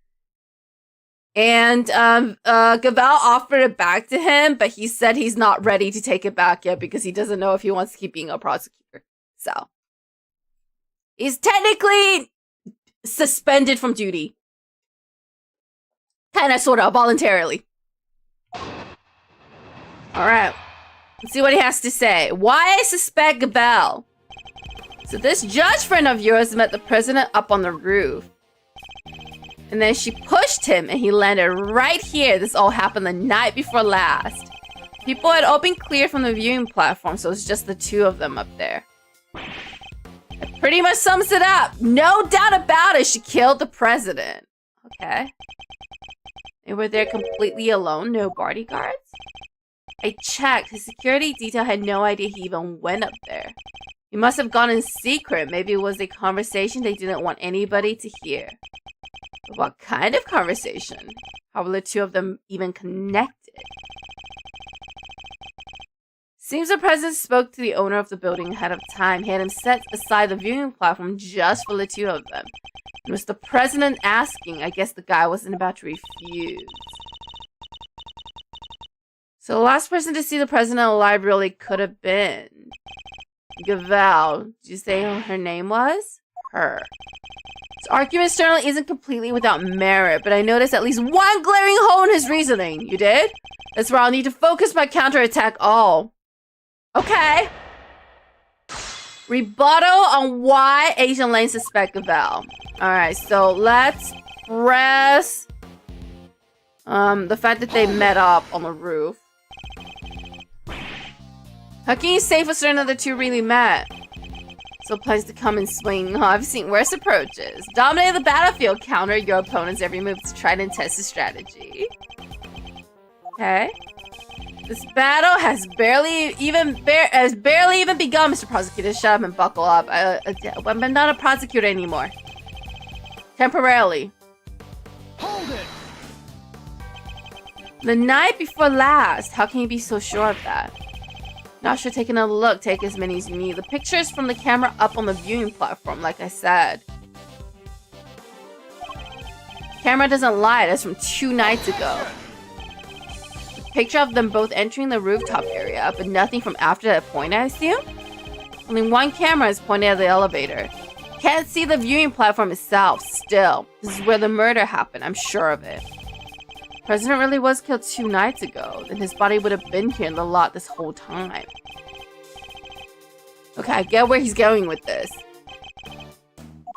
And, Gavel offered it back to him, but he said he's not ready to take it back yet because he doesn't know if he wants to keep being a prosecutor. So, he's technically suspended from duty. Kinda, sorta, voluntarily. Alright. Let's see what he has to say. Why I suspect Gavel. So this judge friend of yours met the president up on the roof. And then she pushed him and he landed right here. This all happened the night before last. People had all been cleared from the viewing platform, so it's just the two of them up there. It pretty much sums it up. No doubt about it, she killed the president. Okay. They were there completely alone, no bodyguards? I checked. His security detail had no idea he even went up there. He must have gone in secret. Maybe it was a conversation they didn't want anybody to hear. But what kind of conversation? How were the two of them even connected? Seems the president spoke to the owner of the building ahead of time. He had him set aside the viewing platform just for the two of them. It was the president asking. I guess the guy wasn't about to refuse. So the last person to see the president alive really could have been Gavel. Did you say her name was? Her. This argument certainly isn't completely without merit, but I noticed at least one glaring hole in his reasoning. You did? That's where I'll need to focus my counterattack all. Okay. Rebuttal on why Asian Lane suspect Gavel. Alright, so let's press the fact that they met up on the roof. How can you say for certain that the two really met? So plans to come and swing. Oh, I've seen worse approaches. Dominate the battlefield. Counter your opponent's every move to try and test his strategy. Okay. This battle has barely even begun, Mr. Prosecutor. Shut up and buckle up. I'm not a prosecutor anymore. Temporarily. Hold it! The night before last. How can you be so sure of that? Not sure, take another look. Take as many as you need. The pictures from the camera up on the viewing platform, like I said. Camera doesn't lie. That's from 2 nights ago. The picture of them both entering the rooftop area, but nothing from after that point, I assume? Only one camera is pointed at the elevator. Can't see the viewing platform itself. Still, this is where the murder happened. I'm sure of it. President really was killed 2 nights ago. Then his body would have been here in the lot this whole time. Okay, I get where he's going with this.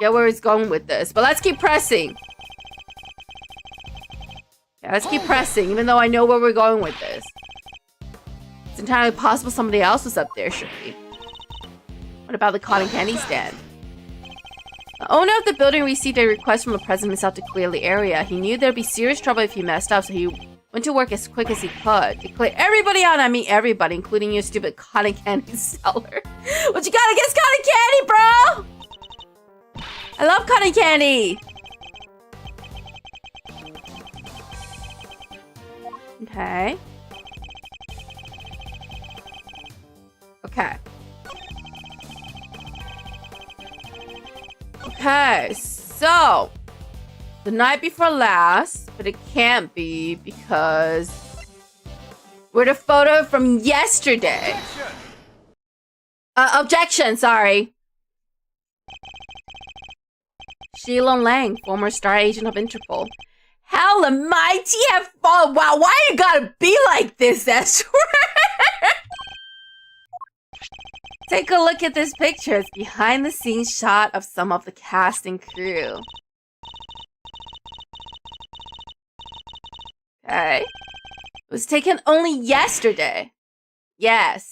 But let's keep pressing. Yeah, let's keep pressing, even though I know where we're going with this. It's entirely possible somebody else was up there, surely. What about the cotton candy stand? The owner of the building received a request from the president himself to clear the area. He knew there'd be serious trouble if he messed up, so he went to work as quick as he could. To clear everybody out, I mean everybody, including your stupid cotton candy seller. What you got against cotton candy, bro? I love cotton candy. Okay. Okay. Okay, so the night before last, but it can't be because we're the photo from yesterday. Objection, sorry. Shilong Lang, former star agent of Interpol. Hell almighty have fallen. Wow, why you gotta be like this, Ezra? Take a look at this picture. It's behind the scenes shot of some of the cast and crew. Okay. It was taken only yesterday. Yes.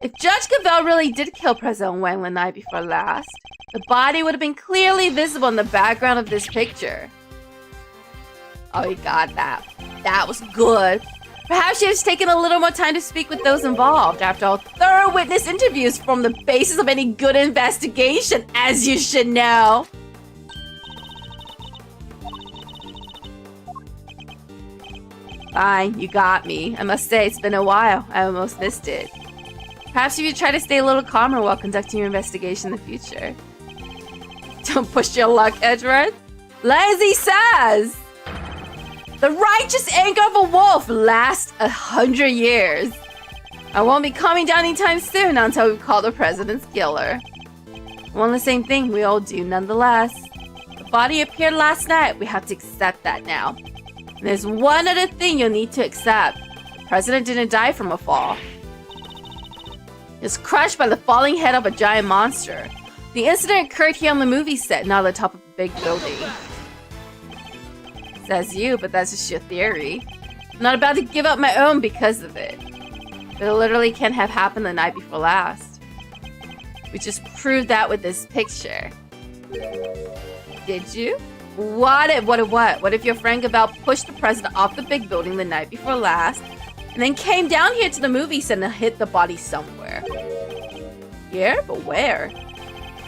If Judge Cavell really did kill President Wang the night before last, the body would have been clearly visible in the background of this picture. Oh, you got that. That was good. Perhaps she has taken a little more time to speak with those involved. After all, thorough witness interviews form the basis of any good investigation, as you should know. Fine, you got me. I must say, it's been a while. I almost missed it. Perhaps if you try to stay a little calmer while conducting your investigation in the future. Don't push your luck, Edward. Lazy says! The righteous anger of a wolf lasts 100 years. I won't be calming down anytime soon until we call the president's killer. Well, the same thing we all do nonetheless. The body appeared last night. We have to accept that now. And there's one other thing you'll need to accept. The president didn't die from a fall. He was crushed by the falling head of a giant monster. The incident occurred here on the movie set, not on the top of a big building. Says you, but that's just your theory. I'm not about to give up my own because of it. It literally can't have happened the night before last. We just proved that with this picture. Did you? What if your friend Gabel pushed the president off the big building the night before last, and then came down here to the movie set and hid the body somewhere? Here? But where?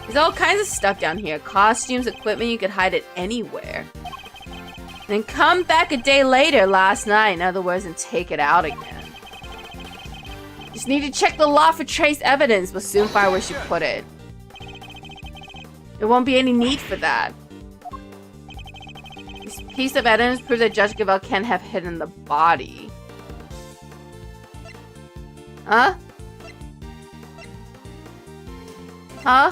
There's all kinds of stuff down here. Costumes, equipment, you could hide it anywhere. Then come back a day later, last night, in other words, and take it out again. Just need to check the law for trace evidence, but soon find where she put it. There won't be any need for that. This piece of evidence proves that Judge Gabel can't have hidden the body. Huh? Huh?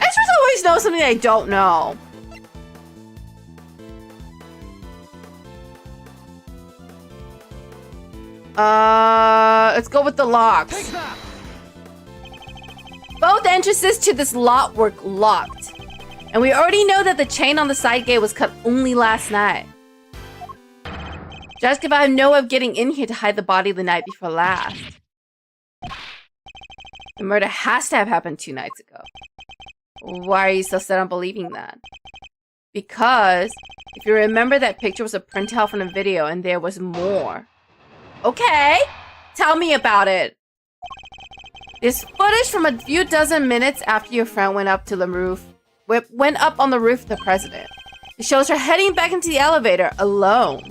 Ezra's always knows something I don't know. Let's go with the locks. Both entrances to this lot were locked. And we already know that the chain on the side gate was cut only last night. Judge Gabel had no way of getting in here to hide the body the night before last. The murder has to have happened 2 nights ago. Why are you so set on believing that? Because if you remember, that picture was a printout from the video and there was more. Okay, tell me about it. There's footage from a few dozen minutes after your friend went up to the roof. Went up on the roof of the president. It shows her heading back into the elevator alone.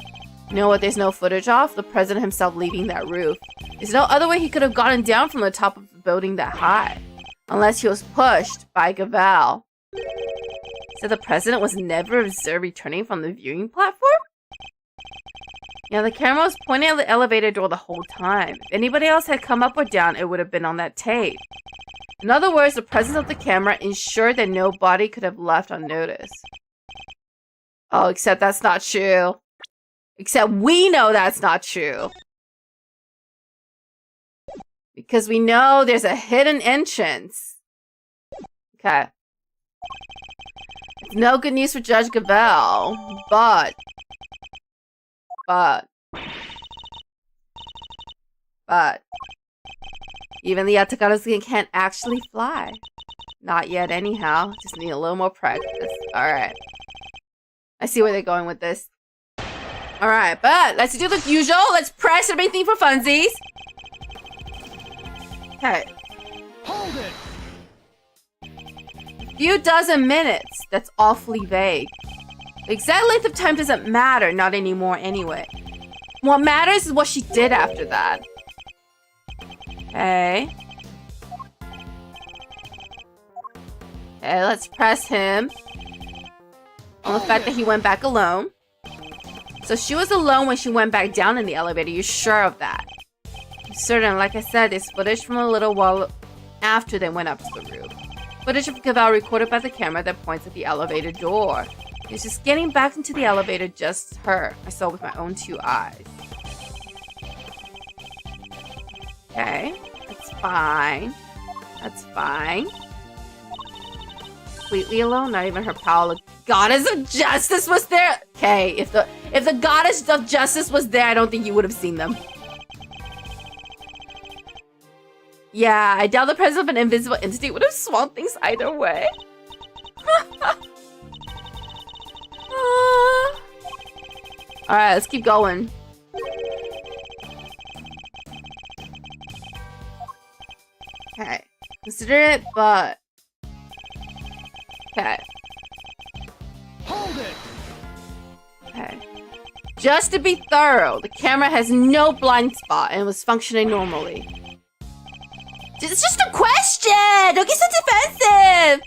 You know what there's no footage of? The president himself leaving that roof. There's no other way he could have gotten down from the top of the building that high. Unless he was pushed by Gabel. So the president was never observed returning from the viewing platform? Yeah, the camera was pointing at the elevator door the whole time. If anybody else had come up or down, it would have been on that tape. In other words, the presence of the camera ensured that nobody could have left unnoticed. Oh, except that's not true. Except we know that's not true. Because we know there's a hidden entrance. Okay. It's no good news for Judge Gabel, but even the Yatagara's can't actually fly. Not yet anyhow. Just need a little more practice. Alright. I see where they're going with this. Alright, but let's do the usual. Let's press everything for funsies. Okay. Hold it. few dozen minutes. That's awfully vague. The exact length of time doesn't matter, not anymore anyway. What matters is what she did after that. Okay. Okay, let's press him on the fact that he went back alone. So she was alone when she went back down in the elevator. You're sure of that? I'm certain. Like I said, there's footage from a little while after they went up to the roof. Footage of Gaval recorded by the camera that points at the elevator door. It's just getting back into the elevator, just her. I saw with my own 2 eyes. Okay, that's fine. That's fine. Completely alone, not even her pal. Goddess of Justice was there. Okay, if the Goddess of Justice was there, I don't think you would have seen them. Yeah, I doubt the presence of an invisible entity would have swamped things either way. Alright, let's keep going. Okay. Consider it, but... Okay. Hold it! Okay. Just to be thorough, the camera has no blind spot and was functioning normally. It's just a question! Don't get so defensive!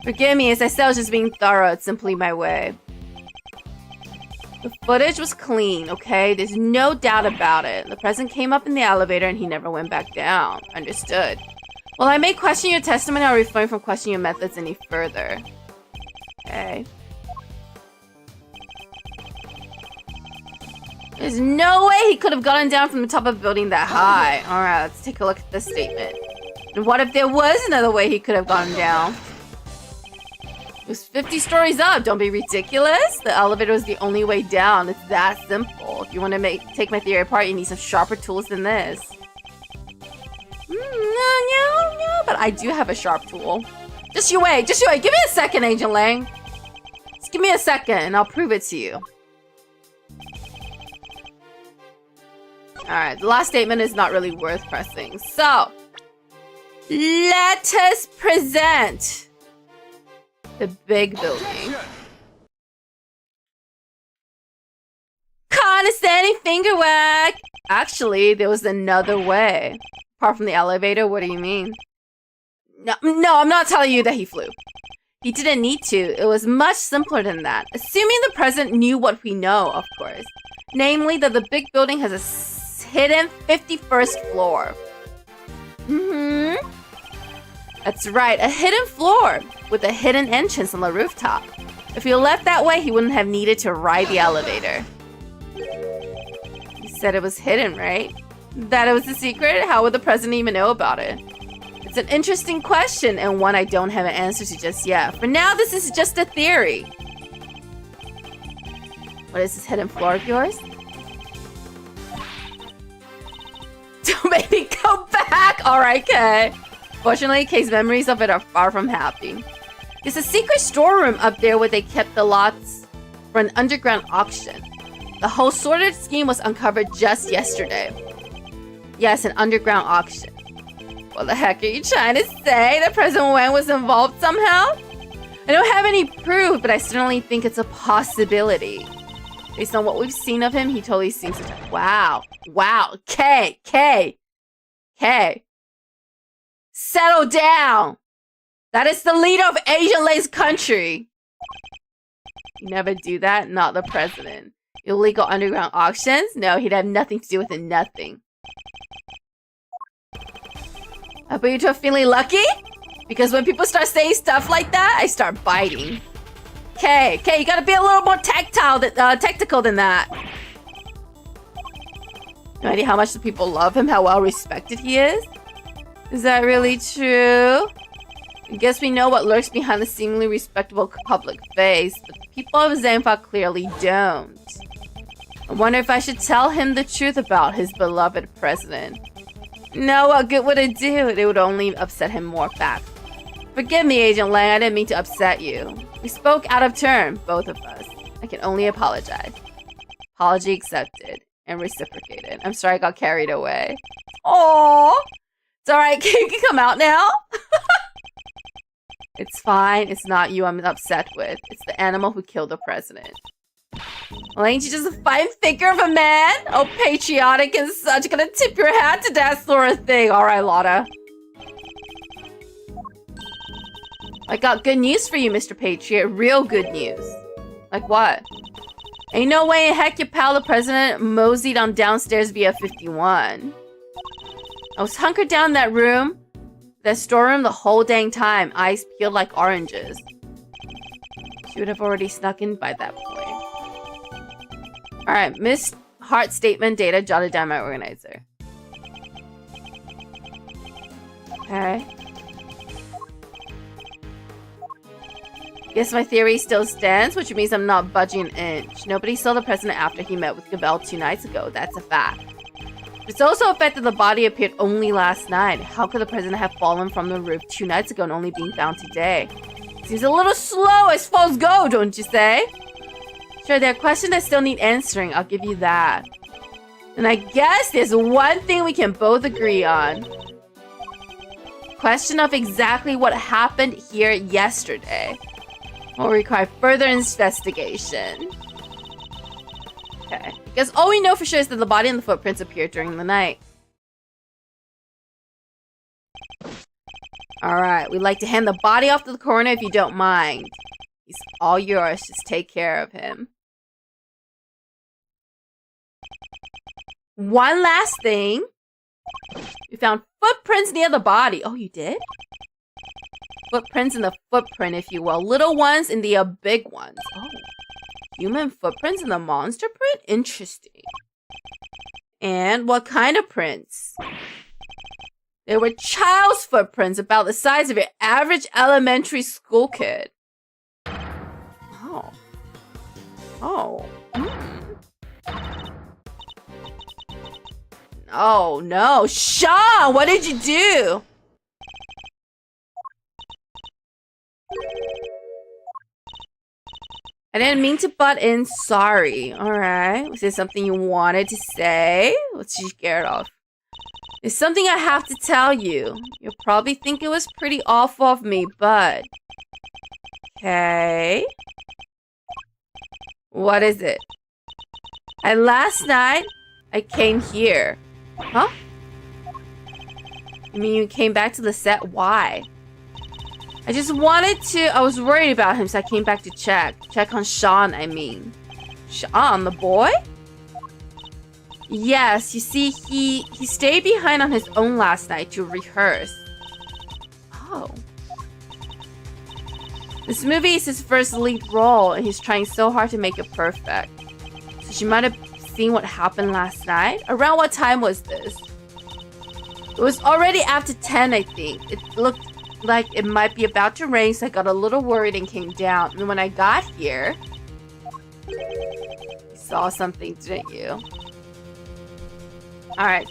Forgive me, as I said, I was just being thorough. It's simply my way. The footage was clean, okay? There's no doubt about it. The president came up in the elevator and he never went back down. Understood. Well, I may question your testimony. I'll refrain from questioning your methods any further. Okay. There's no way he could have gotten down from the top of a building that high. Alright, let's take a look at this statement. And what if there was another way he could have gotten down? It was 50 stories up. Don't be ridiculous. The elevator was the only way down. It's that simple. If you want to take my theory apart, you need some sharper tools than this. No, but I do have a sharp tool. Just you wait. Give me a second, Agent Lang. Just give me a second and I'll prove it to you. Alright, the last statement is not really worth pressing. So, let us present the big building. Condescending finger wag! Actually, there was another way. Apart from the elevator, what do you mean? No, I'm not telling you that he flew. He didn't need to. It was much simpler than that. Assuming the president knew what we know, of course. Namely, that the big building has a hidden 51st floor. That's right, a hidden floor with a hidden entrance on the rooftop. If he left that way, he wouldn't have needed to ride the elevator. You said it was hidden, right? That it was a secret? How would the president even know about it? It's an interesting question and one I don't have an answer to just yet. For now, this is just a theory. What is this hidden floor of yours? Don't make me go back! Alright, okay. Fortunately, Kay's memories of it are far from happy. There's a secret storeroom up there where they kept the lots for an underground auction. The whole sordid scheme was uncovered just yesterday. Yes, an underground auction. What the heck are you trying to say? That President Wang was involved somehow? I don't have any proof, but I certainly think it's a possibility. Based on what we've seen of him, he totally seems to... Wow. K. Settle down. That is the leader of Asian Lay's country. You never do that? Not the president. Illegal underground auctions? No, he'd have nothing to do with it. Nothing. I put you to a feeling lucky? Because when people start saying stuff like that, I start biting. Okay, you gotta be a little more tactical than that. No idea how much the people love him, how well respected he is? Is that really true? I guess we know what lurks behind the seemingly respectable public face, but the people of Zanfa clearly don't. I wonder if I should tell him the truth about his beloved president. No, what good would it do? It would only upset him more fast. Forgive me, Agent Lang, I didn't mean to upset you. We spoke out of turn, both of us. I can only apologize. Apology accepted and reciprocated. I'm sorry I got carried away. Aww. It's alright, you can come out now. It's fine. It's not you I'm upset with. It's the animal who killed the president. Well, ain't you just a fine figure of a man? Oh, patriotic and such. Gonna tip your hat to that sort of thing. Alright, Lotta. I got good news for you, Mr. Patriot. Real good news. Like what? Ain't no way in heck your pal the president moseyed on downstairs via 51. I was hunkered down in that storeroom the whole dang time. Eyes peeled like oranges. She would have already snuck in by that point. Alright, missed heart statement data jotted down my organizer. Okay. Guess my theory still stands, which means I'm not budging an inch. Nobody saw the president after he met with Gabelle 2 nights ago. That's a fact. It's also a fact that the body appeared only last night. How could the president have fallen from the roof 2 nights ago and only being found today? Seems a little slow as falls go, don't you say? Sure, there are questions that still need answering. I'll give you that. And I guess there's one thing we can both agree on. Question of exactly what happened here yesterday will require further investigation. Okay. Because all we know for sure is that the body and the footprints appeared during the night. Alright, we'd like to hand the body off to the coroner if you don't mind. He's all yours. Just take care of him. One last thing. We found footprints near the body. Oh, you did? Footprints in the footprint, if you will. Little ones in the big ones. Oh. Human footprints in the monster print? Interesting. And what kind of prints? They were child's footprints about the size of your average elementary school kid. Oh. Oh. Oh, no. Sean, what did you do? I didn't mean to butt in. Sorry. Alright. Was there something you wanted to say? What's she scared of? There's something I have to tell you. You'll probably think it was pretty awful of me, but... Okay. What is it? Last night, I came here. Huh? You mean you came back to the set? Why? I just wanted to... I was worried about him, so I came back to check. Check on Sean, I mean. Sean, the boy? Yes, you see, he stayed behind on his own last night to rehearse. Oh. This movie is his first lead role, and he's trying so hard to make it perfect. So she might have seen what happened last night. Around what time was this? It was already after 10, I think. It looked like it might be about to rain, so I got a little worried and came down. And when I got here... You saw something, didn't you? Alright.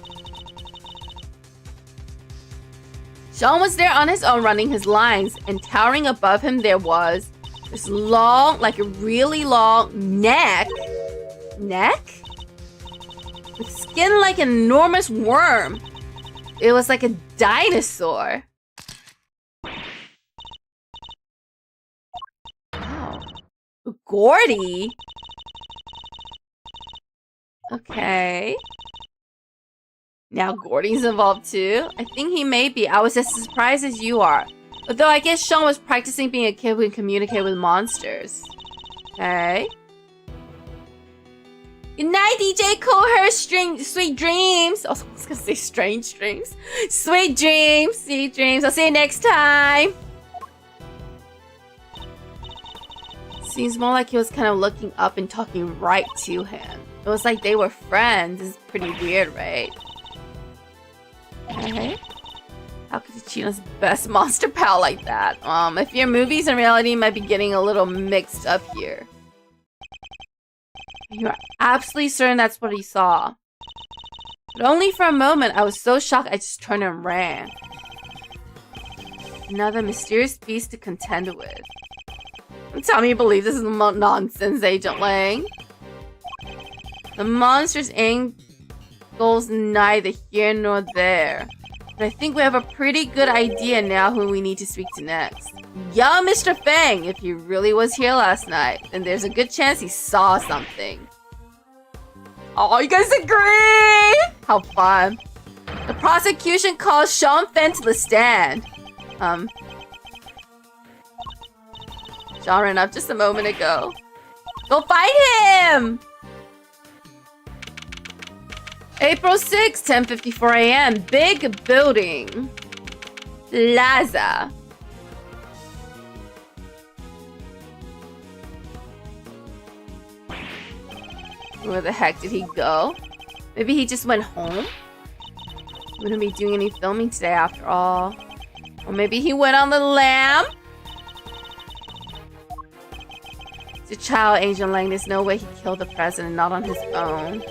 Sean was there on his own running his lines, and towering above him there was this long, like a really long neck? With skin like an enormous worm. It was like a dinosaur. Oh. Gordy? Okay. Now Gordy's involved too? I think he may be. I was as surprised as you are. Although I guess Sean was practicing being a kid who can communicate with monsters. Okay. Good night, DJ Coolhurst. Sweet dreams. Oh, I was gonna say strange dreams. Sweet dreams. Sweet dreams. I'll see you next time. Seems more like he was kind of looking up and talking right to him. It was like they were friends. It's pretty weird, right? Okay. How could you cheat on his best monster pal like that? If your movies and reality might be getting a little mixed up here. You're absolutely certain that's what he saw. But only for a moment, I was so shocked I just turned and ran. Another mysterious beast to contend with. Don't tell me you believe this is nonsense, Agent Lang. The monster's angle's neither here nor there. But I think we have a pretty good idea now who we need to speak to next. Yeah, Mr. Fang, if he really was here last night, then there's a good chance he saw something. Oh, you guys agree? How fun. The prosecution calls Sean Fang to the stand. Sean ran up just a moment ago. Go fight him! April 6, 10:54 a.m. Big building. Plaza. Where the heck did he go? Maybe he just went home? Wouldn't be doing any filming today after all. Or maybe he went on the lam? To child Agent Lang, there's no way he killed the president not on his own.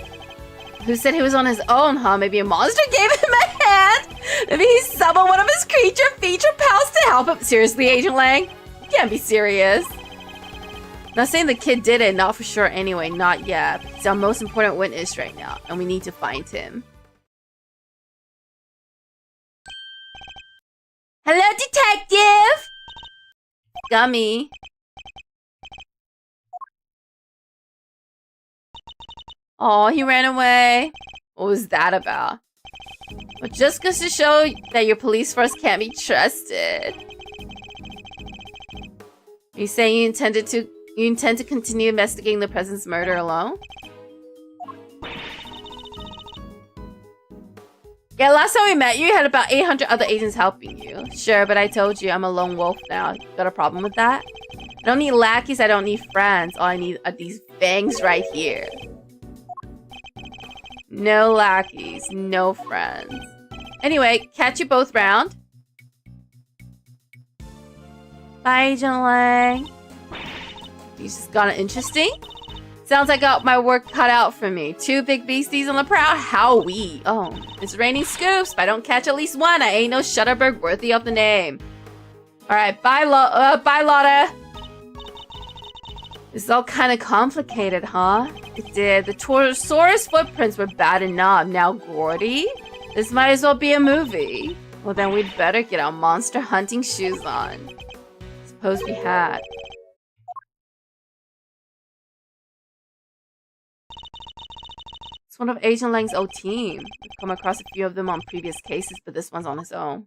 Who said he was on his own, huh? Maybe a monster gave him a hand? Maybe he summoned one of his creature feature pals to help him. Seriously, Agent Lang? You can't be serious. Not saying the kid did it, not for sure anyway, not yet. He's our most important witness right now, and we need to find him. Hello, detective! Gummy. Oh, he ran away. What was that about? Well, just goes to show that your police force can't be trusted. Are you saying you intend to continue investigating the president's murder alone? Yeah, last time we met, you had about 800 other agents helping you. Sure, but I told you I'm a lone wolf now. Got a problem with that? I don't need lackeys, I don't need friends. All I need are these fangs right here. No lackeys, no friends. Anyway, catch you both round. Bye, Agent Lang. You just got it interesting? Sounds like I got my work cut out for me. 2 big beasties on the prowl? Howie. Oh, it's raining scoops. If I don't catch at least one, I ain't no Shutterberg worthy of the name. Alright, bye, Lotta. This is all kind of complicated, huh? It did. The Torosaurus footprints were bad enough. Now Gordy? This might as well be a movie. Well, then we'd better get our monster hunting shoes on. Suppose we had. It's one of Agent Lang's old team. We've come across a few of them on previous cases, but this one's on his own.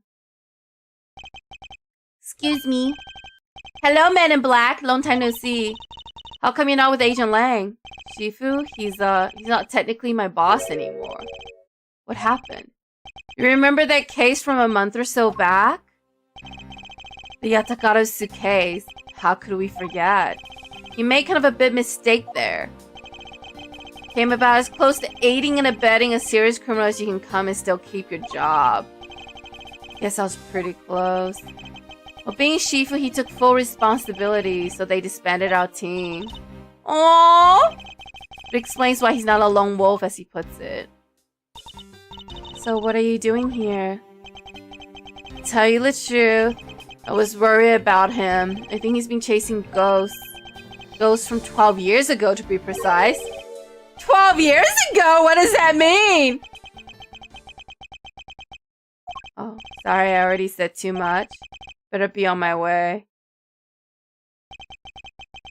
Excuse me. Hello, Men in Black. Long time no see. How come you're not with Agent Lang? Shifu, he's not technically my boss anymore. What happened? You remember that case from a month or so back? The Yatakarasu case. How could we forget? You made kind of a big mistake there. Came about as close to aiding and abetting a serious criminal as you can come and still keep your job. Guess I was pretty close. Well, being Shifu, he took full responsibility, so they disbanded our team. Aww! It explains why he's not a lone wolf, as he puts it. So what are you doing here? Tell you the truth, I was worried about him. I think he's been chasing ghosts. Ghosts from 12 years ago, to be precise. 12 years ago? What does that mean? Oh, sorry, I already said too much. Better be on my way.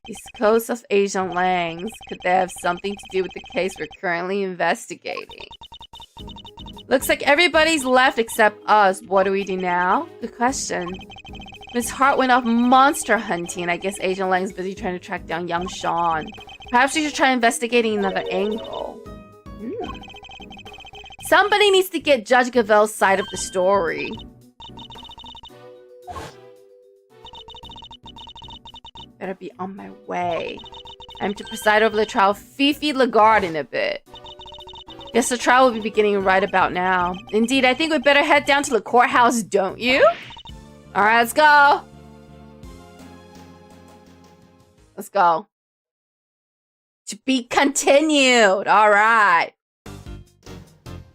These ghosts of Agent Lang's, could they have something to do with the case we're currently investigating? Looks like everybody's left except us. What do we do now? Good question. Miss Hart went off monster hunting. I guess Agent Lang's busy trying to track down young Sean. Perhaps we should try investigating another angle. Somebody needs to get Judge Gavel's side of the story. Better be on my way. I'm to preside over the trial of Fifi Lagarde in a bit. Guess the trial will be beginning right about now. Indeed, I think we'd better head down to the courthouse, don't you? Alright, let's go. Let's go. To be continued. Alright.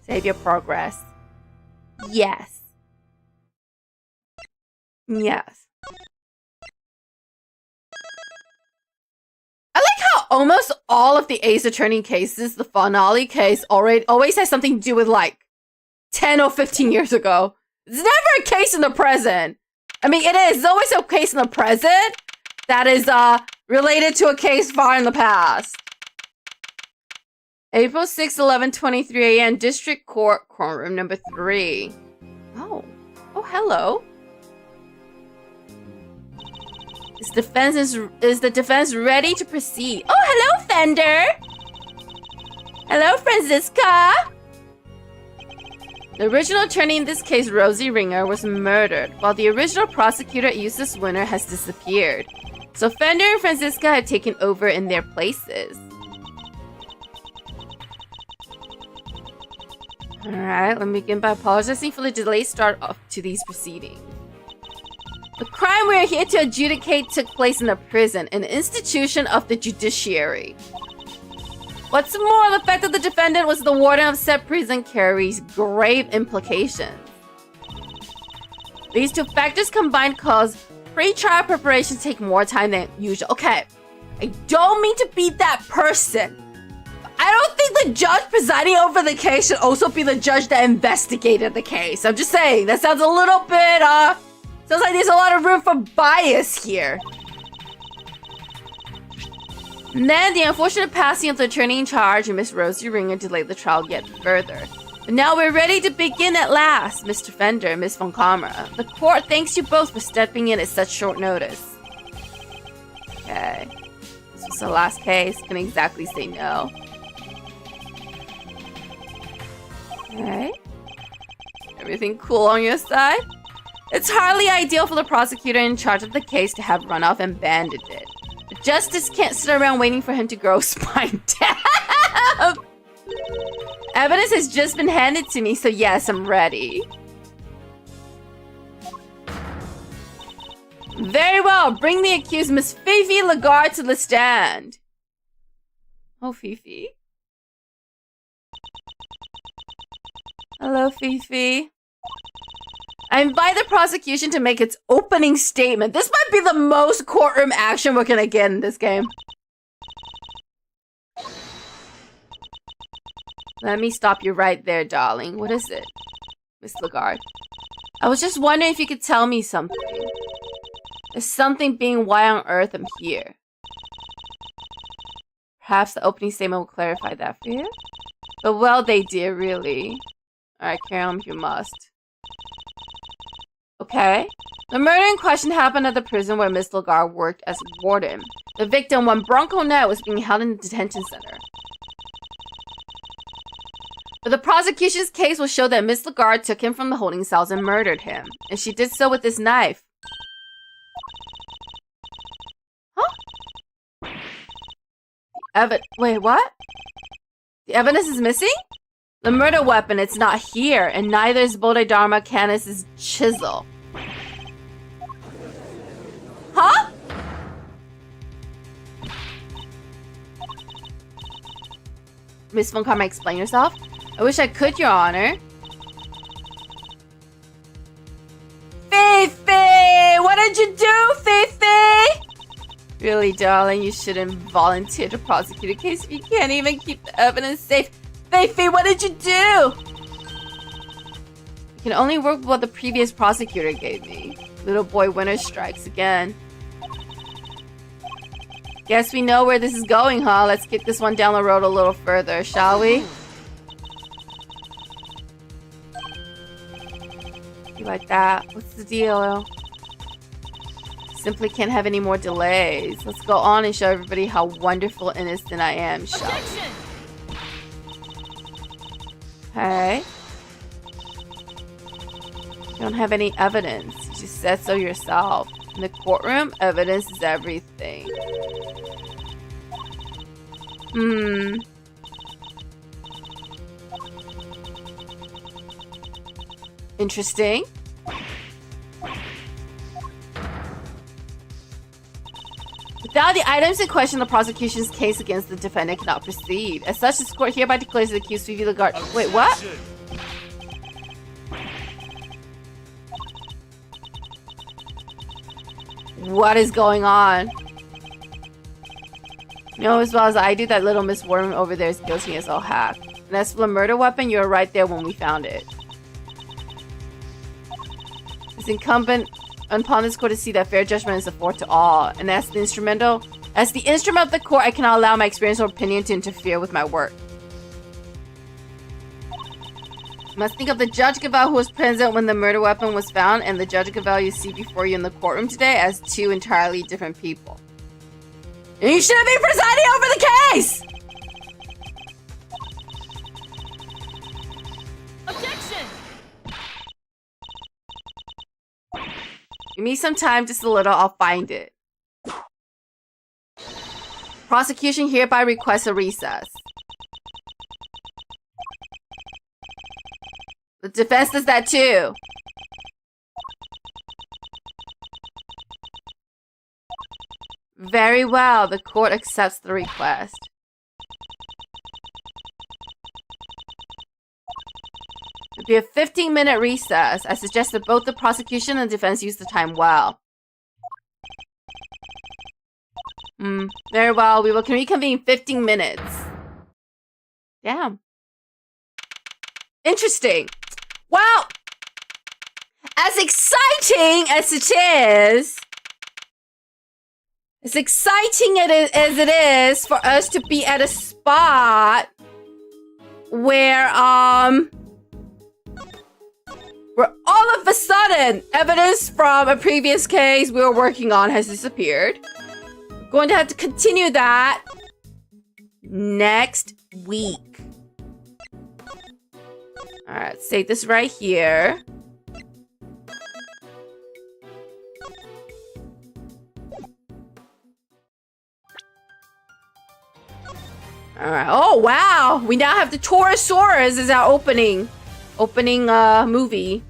Save your progress. Yes. Yes. I like how almost all of the Ace Attorney cases, the finale case, always has something to do with like 10 or 15 years ago. It's never a case in the present. I mean, it is. It's always a case in the present that is related to a case far in the past. April 6, 11:23 a.m. District Court, courtroom number 3. Oh. Oh, hello. Is the defense ready to proceed? Oh, hello, Fender. Hello, Franziska. The original attorney in this case, Rosie Ringer, was murdered, while the original prosecutor, Eustace Winter, has disappeared. So Fender and Franziska have taken over in their places. Alright, let me begin by apologizing for the delayed start off to these proceedings. The crime we are here to adjudicate took place in a prison, an institution of the judiciary. What's more, the fact that the defendant was the warden of said prison carries grave implications. These two factors combined cause pre-trial preparations take more time than usual. Okay, I don't mean to be that person. I don't think the judge presiding over the case should also be the judge that investigated the case. I'm just saying, that sounds a little bit, sounds like there's a lot of room for bias here. And then the unfortunate passing of the attorney in charge and Miss Rosie Ringer delayed the trial yet further. But now we're ready to begin at last, Mr. Fender and Miss Von Kamera. The court thanks you both for stepping in at such short notice. Okay. This was the last case. Can exactly say no. Okay. Everything cool on your side? It's hardly ideal for the prosecutor in charge of the case to have run off and banded it. The justice can't sit around waiting for him to grow spine down. Evidence has just been handed to me, so yes, I'm ready. Very well, bring the accused Miss Fifi Lagarde to the stand. Oh, Fifi. Hello, Fifi. I invite the prosecution to make its opening statement. This might be the most courtroom action we're gonna get in this game. Let me stop you right there, darling. What is it, Miss Lagarde? I was just wondering if you could tell me something. There's something being why on earth I'm here. Perhaps the opening statement will clarify that for you? But well, they did, really. Alright, carry on if you must. Okay. The murder in question happened at the prison where Miss Lagarde worked as warden. The victim, one Bronco Net, was being held in the detention center. But the prosecution's case will show that Miss Lagarde took him from the holding cells and murdered him. And she did so with this knife. Huh? Wait, what? The evidence is missing? The murder weapon, it's not here, and neither is Bodhidharma Canis' chisel. Huh? Miss Von Kamera, explain yourself? I wish I could, Your Honor. Fifi! What did you do, Fifi? Really, darling, you shouldn't volunteer to prosecute a case if you can't even keep the evidence safe. Fifi, what did you do? I can only work with what the previous prosecutor gave me. Little boy Winter strikes again. Guess we know where this is going, huh? Let's kick this one down the road a little further, shall we? You like that? What's the deal? Simply can't have any more delays. Let's go on and show everybody how wonderful and innocent I am, shall we? Okay. You don't have any evidence. You just said so yourself. In the courtroom, evidence is everything. Interesting. Without the items in question, the prosecution's case against the defendant cannot proceed. As such, this court hereby declares the accused Fifi Lagarde. Wait, what? What is going on? You know as well as I do that little Miss Worm over there is guilty as all heck. And as for the murder weapon, you were right there when we found it. It's incumbent upon this court to see that fair judgment is afforded to all. And as the instrument of the court, I cannot allow my experience or opinion to interfere with my work. You must think of the Judge Gavel who was present when the murder weapon was found and the Judge Gavel you see before you in the courtroom today as two entirely different people. And you shouldn't be presiding over the case! Objection! Give me some time, just a little, I'll find it. Prosecution hereby requests a recess. The defense does that too. Very well, the court accepts the request. It'll be a 15-minute recess. I suggest that both the prosecution and defense use the time well. Very well, we will reconvene in 15 minutes. Damn. Interesting. Well, as exciting as it is, as exciting as it is for us to be at a spot where all of a sudden evidence from a previous case we were working on has disappeared. We're going to have to continue that next week. All right, save this right here. All right. Oh, wow. We now have the Torosaurus as our opening movie.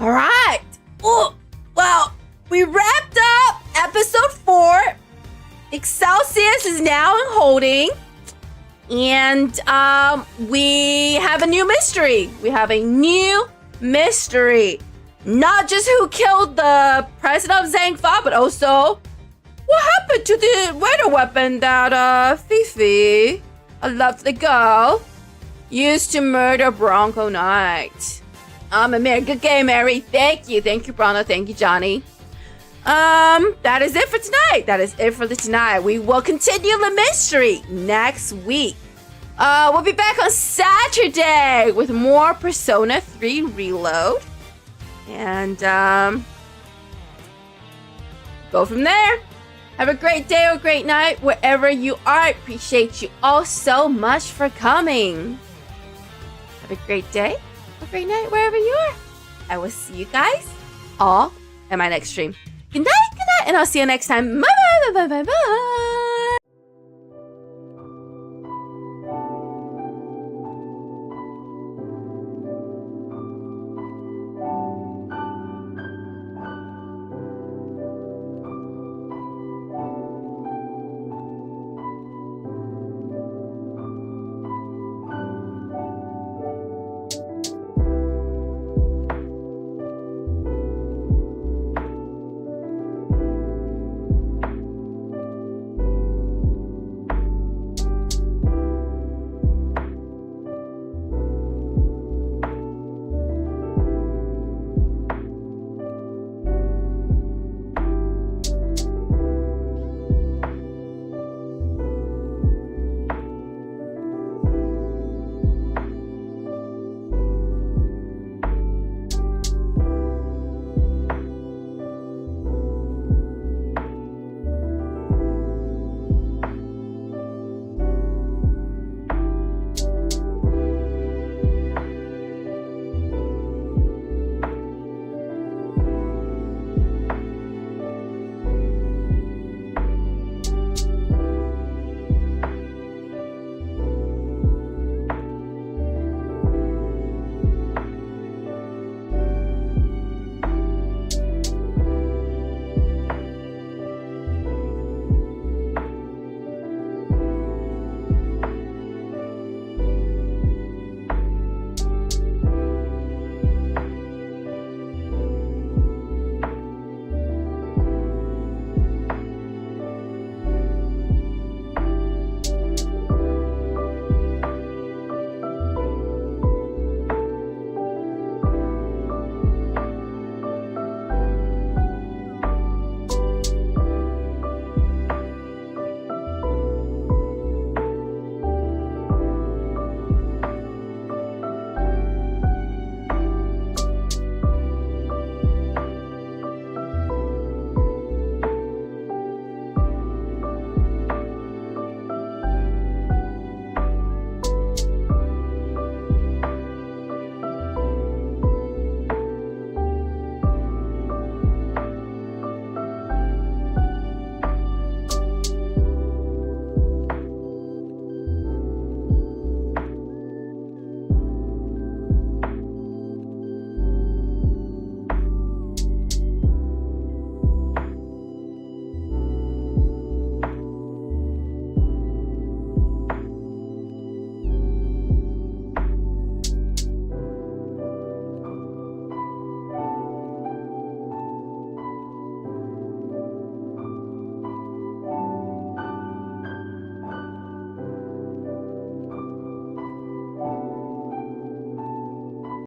All right. Oh, well, we wrapped up episode 4. Excelsius is now in holding. And we have a new mystery. Not just who killed the president of Zangfa, but also what happened to the murder weapon that Fifi, a lovely girl, used to murder Bronco Knight. Good game, Mary. Thank you, Bruno. Thank you, Johnny. That is it for tonight. We will continue the mystery next week. We'll be back on Saturday with more Persona 3 Reload. And, go from there. Have a great day or great night wherever you are. I appreciate you all so much for coming. Have a great day or great night wherever you are. I will see you guys all in my next stream. Good night, and I'll see you next time. Bye.